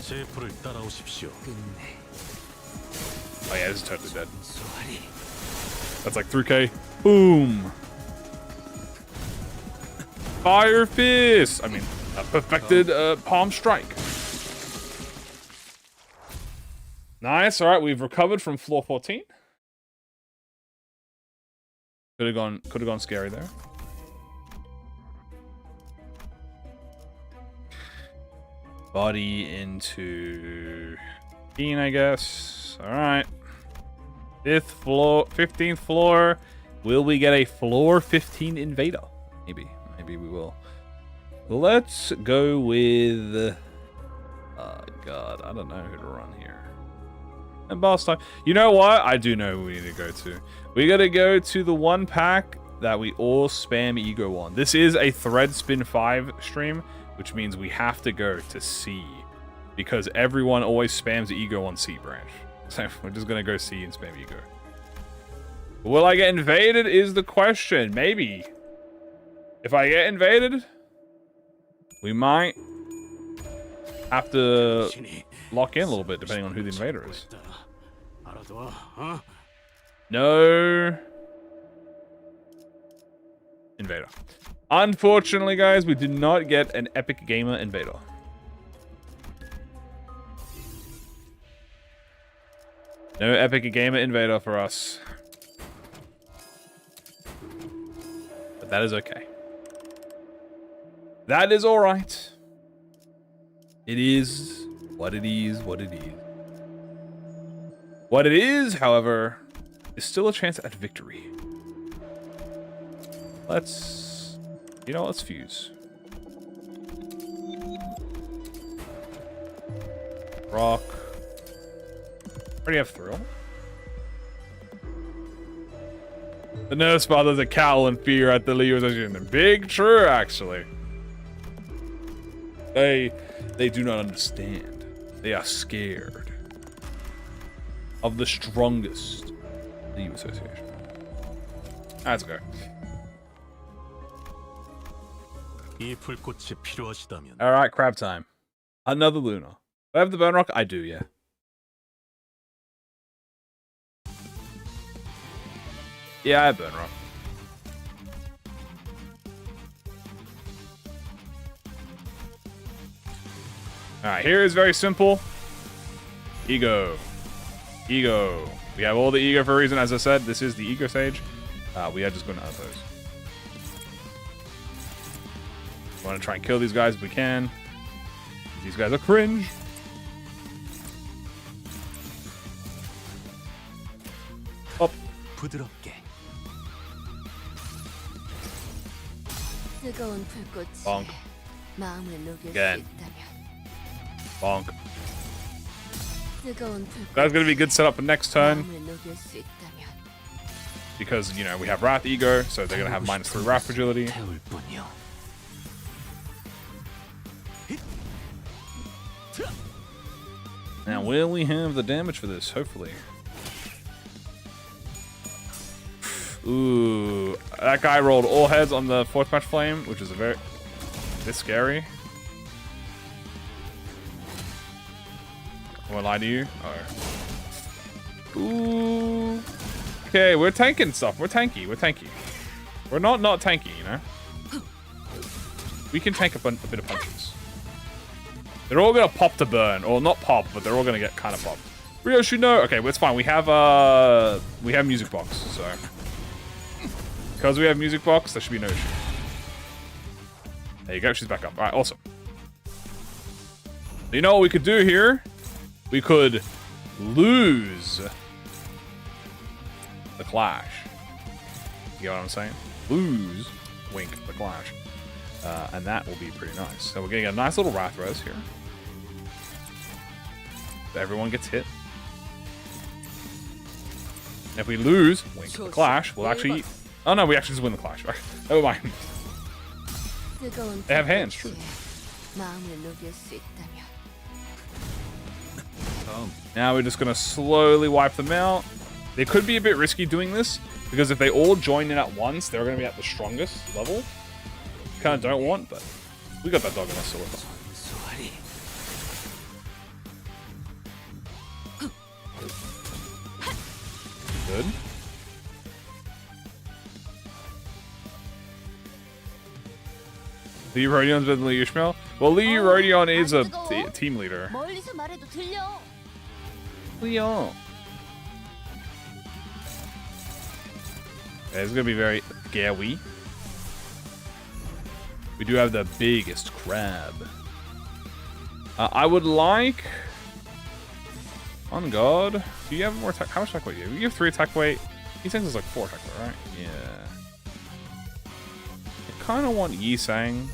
Speaker 6: 제 불을 따라오십시오.
Speaker 3: 끝내.
Speaker 1: Oh yeah, this is totally dead.
Speaker 3: 소환이.
Speaker 1: That's like 3k. Boom. Fire Fist! I mean, a perfected palm strike. Nice. All right, we've recovered from floor 14. Could have gone scary there. Body into 15, I guess. All right. 15th floor. Will we get a floor 15 invader? Maybe we will. Let's go with. God, I don't know who to run here. And boss time. You know what? I do know who we need to go to. We gotta go to the one pack that we all spam ego on. This is a Threadspin 5 stream, which means we have to go to C, because everyone always spams ego on C branch. So we're just gonna go C and spam ego. Will I get invaded is the question. Maybe. If I get invaded, we might have to lock in a little bit, depending on who the invader is. No. Invader. Unfortunately, guys, we did not get an Epic Gamer invader. No Epic Gamer invader for us. But that is okay. That is alright. It is what it is, what it is. What it is, however, is still a chance at victory. Let's... You know, let's fuse. Rock. Already have Thrill. The nurse fathers a cowl in fear at the legalization. Big true, actually. They do not understand. They are scared of the strongest league association. Let's go. Alright, crab time. Another Luna. Do I have the burn rock? I do, yeah. Yeah, I have burn rock. Alright, here is very simple. Ego. Ego. We have all the ego for a reason. As I said, this is the ego stage. We are just going to up those. We want to try and kill these guys if we can. These guys are cringe. Up.
Speaker 2: 뜨거운 불꽃이
Speaker 1: Bonk.
Speaker 2: 마음을 녹일
Speaker 1: Again.
Speaker 2: 수 있다면
Speaker 1: Bonk.
Speaker 2: 뜨거운 불꽃이
Speaker 1: That's going to be a good setup for next turn.
Speaker 2: 마음을 녹일 수 있다면
Speaker 1: Because, you know, we have Wrath Ego, so they're going to have -3 Wrath Fragility.
Speaker 3: 태울 뿐이요.
Speaker 1: Now, will we have the damage for this? Hopefully. Ooh, that guy rolled all heads on the 4th match flame, which is a bit scary. I won't lie to you. Oh. Ooh. Okay, we're tanking stuff. We're tanky. We're tanky. We're not tanky, you know? We can tank a bit of punches. They're all gonna pop to burn. Or not pop, but they're all gonna get kind of popped. Ryoshi, no. Okay, well, it's fine. We have music box, so... Because we have music box, there should be no issue. There you go, she's back up. Alright, awesome. You know what we could do here? We could lose the clash. You get what I'm saying? Lose, wink, the clash. And that will be pretty nice. So we're getting a nice little Wrath Res here. So everyone gets hit. And if we lose, wink, the clash, we'll actually... Oh no, we actually just win the clash. Okay, never mind.
Speaker 2: 뜨거운
Speaker 1: They have hands, true.
Speaker 2: 불꽃이 마음을 녹일 수 있다면
Speaker 1: Now we're just going to slowly wipe them out. They could be a bit risky doing this, because if they all join in at once, they're going to be at the strongest level. Kind of don't want, but we got that dog in us, so we're fine. Good. Lee Rodion's better than Lee Ishmael? Well, Lee Rodion is a team leader.
Speaker 2: 멀리서 말해도 들려.
Speaker 1: Leon. Yeah, it's gonna be very scary. We do have the biggest crab. I would like... On God. Do you have more attack? How much attack weight do you have? You have 3 attack weight. He thinks it's like 4 attack weight, right? Yeah. I kind of want Yi Sang.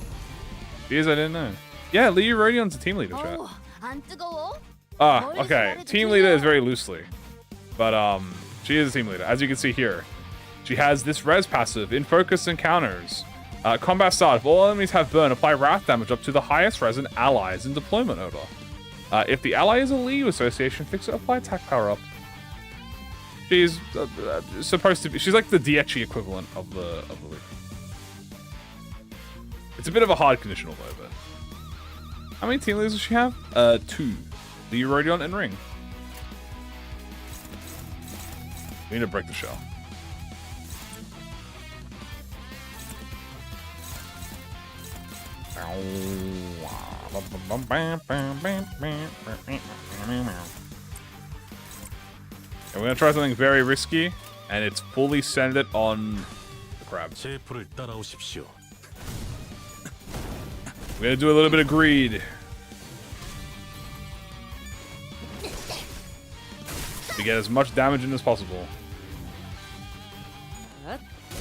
Speaker 1: Because I didn't know. Yeah, Lee Rodion's a team leader, chat.
Speaker 2: 안 뜨거워?
Speaker 1: Ah, okay. Team leader is very loosely. But, she is a team leader. As you can see here. She has this res passive in focus encounters. Combat start. If all enemies have burn, apply wrath damage up to the highest res and allies in deployment order. If the ally is a Liu association, fix it, apply attack power up. She's supposed to be. She's like the Diechi equivalent of the Liu. It's a bit of a hard conditional though. But how many team leaders does she have? 2. Liu, Rodion, and Ring. We need to break the shell. And we're gonna try something very risky, and it's fully centered on the crab.
Speaker 6: 제풀을 따라오십시오.
Speaker 1: We're gonna do a little bit of greed. To get as much damage in as possible.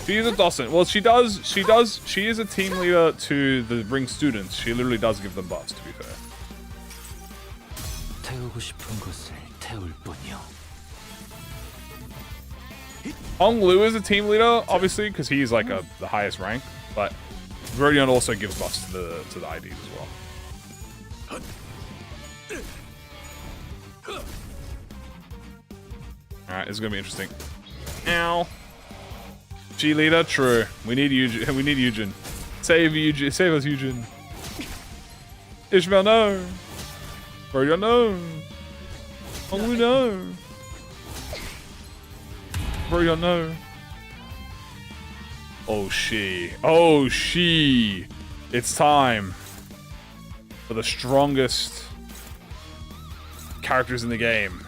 Speaker 1: She is a Dawson. Well, she is a team leader to the Ring students. She literally does give them buffs, to be fair.
Speaker 3: 태우고 싶은 것을 태울 뿐이요.
Speaker 1: Hong Lu is a team leader, obviously, because he's like the highest rank. But Rodion also gives buffs to the IDs as well. All right, this is gonna be interesting. Ow. G leader, true. We need Eugen. We need Eugen. Save Eugen. Save us, Eugen. Ishmael, no. Rodion, no. Hong Lu, no. Rodion, no. Oh, she. Oh, she. It's time for the strongest characters in the game.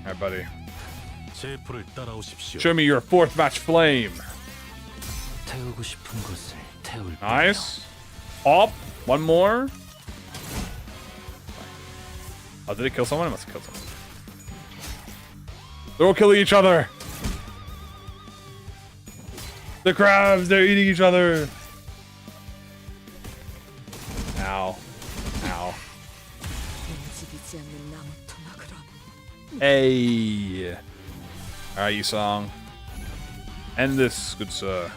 Speaker 1: Alright, buddy.
Speaker 6: 제풀을 따라오십시오.
Speaker 1: Show me your 4th match flame.
Speaker 3: 태우고 싶은 것을 태울 뿐이요.
Speaker 1: Nice. Up. One more. Oh, did it kill someone? It must have killed someone. They're all killing each other. The crabs, they're eating each other. Ow. Ow.
Speaker 4: 움직이지 않는 나무토나 그럼.
Speaker 1: Hey. Alright, you song. End this, good sir.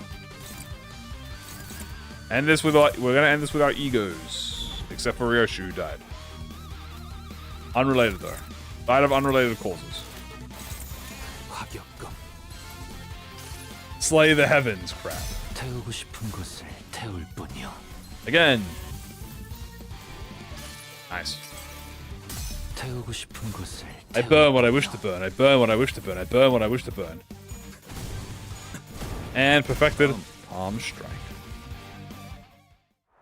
Speaker 1: End this with our, we're gonna end this with our egos. Except for Ryoshu, who died. Unrelated though. Died of unrelated causes.
Speaker 3: 화격금.
Speaker 1: Slay the heavens, crap.
Speaker 3: 태우고 싶은 것을 태울 뿐이요.
Speaker 1: Again. Nice.
Speaker 3: 태우고 싶은 것을
Speaker 1: I burn what I wish to burn. I burn what I wish to burn. I burn what I wish to burn. And perfected palm strike.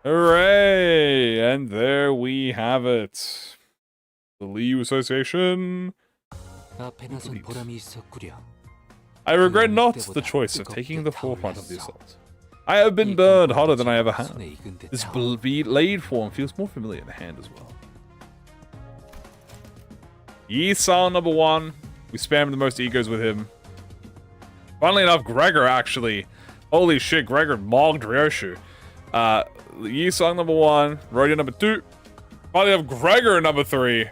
Speaker 1: Hooray! And there we have it. The Liu Association.
Speaker 3: 앞에 나선 보람이 있었구려.
Speaker 1: I regret not the choice of taking the forefront of the assault. I have been burned harder than I ever have. This blade form feels more familiar in the hand as well. Yi-san number 1. We spammed the most egos with him. Funnily enough, Gregor actually. Holy shit, Gregor mogged Ryoshu. Yi-san number 1. Rodion number 2. Finally have Gregor number 3.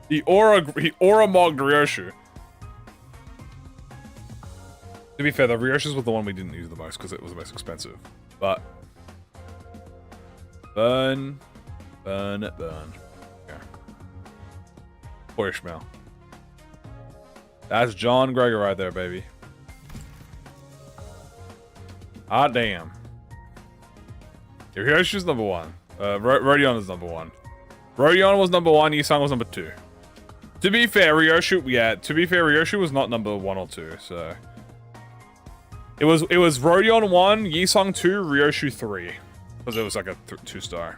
Speaker 1: He aura mogged Ryoshu. To be fair, the Ryoshu's was the one we didn't use the most because it was the most expensive. But burn, burn, burn. Yeah. Poor Ishmael. That's John Gregor right there, baby. Ah, damn. Your Ryoshu's number 1. Rodion is number 1. Rodion was number 1. Yi-san was number 2. To be fair, Ryoshu, yeah. To be fair, Ryoshu was not number 1 or 2. So It was Rodion 1, Yisong 2, Ryoshu 3. Because it was like a 2-star.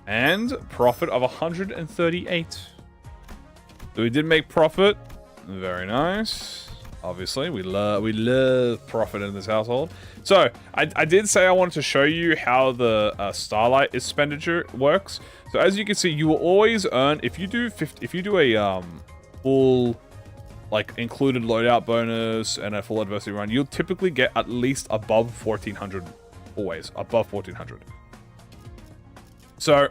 Speaker 1: And profit of 138. So we did make profit. Very nice. Obviously, we love profit in this household. So I did say I wanted to show you how the Starlight expenditure works. So as you can see, you will always earn if you do a full like included loadout bonus and a full adversity run, you'll typically get at least above 1400. Always above 1400. So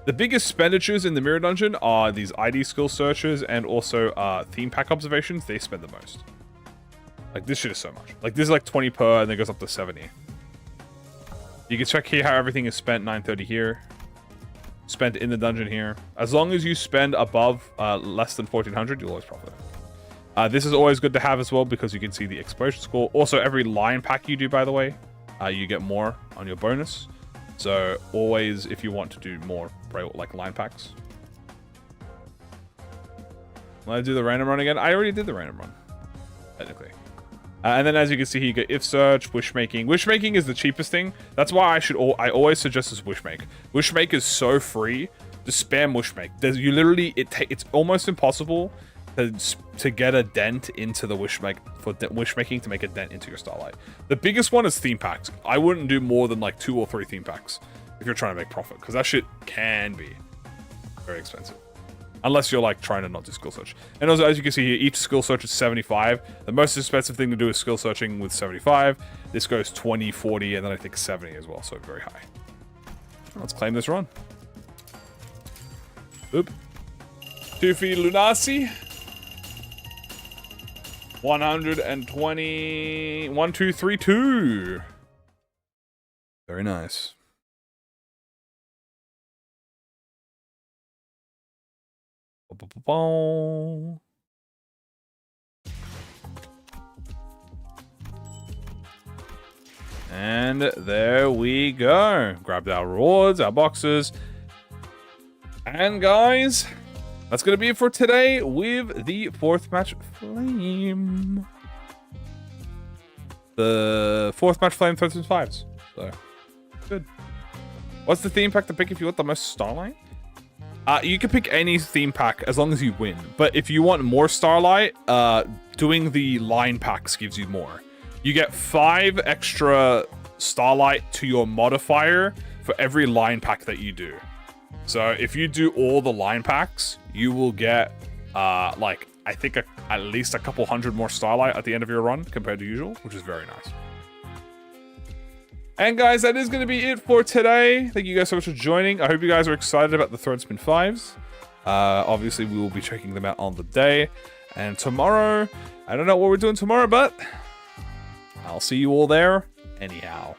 Speaker 1: the biggest expenditures in the Mirror Dungeon are these ID skill searches and also theme pack observations. They spend the most. Like, this shit is so much. Like, this is like 20 per, and then it goes up to 70. You can check here how everything is spent. 930 here. Spent in the dungeon here. As long as you spend above less than 1400, you'll always profit. This is always good to have as well because you can see the explosion score. Also, every line pack you do, by the way, you get more on your bonus. So always, if you want to do more like line packs. Will I do the random run again? I already did the random run, technically. And then as you can see here, you get if search, wish making. Wish making is the cheapest thing. That's why I always suggest this wish make. Wish make is so free. Just spam wish make. You literally it's almost impossible to get a dent into the wish making to make a dent into your Starlight. The biggest one is theme packs. I wouldn't do more than like 2 or 3 theme packs if you're trying to make profit, because that shit can be very expensive. Unless you're like trying to not do skill search. And also, as you can see here, each skill search is 75. The most expensive thing to do is skill searching with 75. This goes 20, 40, and then I think 70 as well, so very high. Let's claim this run. Oop. Tufi Lunasi. 120. 1232. Very nice. And there we go. Grabbed our rewards, our boxes. And guys, that's going to be it for today with the 4th match flame. The 4th match flame 13.5s. So, good. What's the theme pack to pick if you want the most Starlight? You can pick any theme pack as long as you win. But if you want more Starlight, doing the line packs gives you more. You get 5 extra Starlight to your modifier for every line pack that you do. So if you do all the line packs, you will get like I think at least a couple hundred more Starlight at the end of your run compared to usual, which is very nice. And guys, that is going to be it for today. Thank you guys so much for joining. I hope you guys are excited about the Threadspin 5s. Obviously, we will be checking them out on the day. And tomorrow, I don't know what we're doing tomorrow, but I'll see you all there anyhow.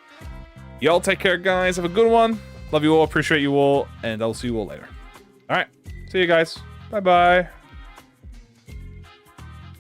Speaker 1: Y'all take care, guys. Have a good one. Love you all. Appreciate you all. And I'll see you all later. All right. See you guys. Bye-bye.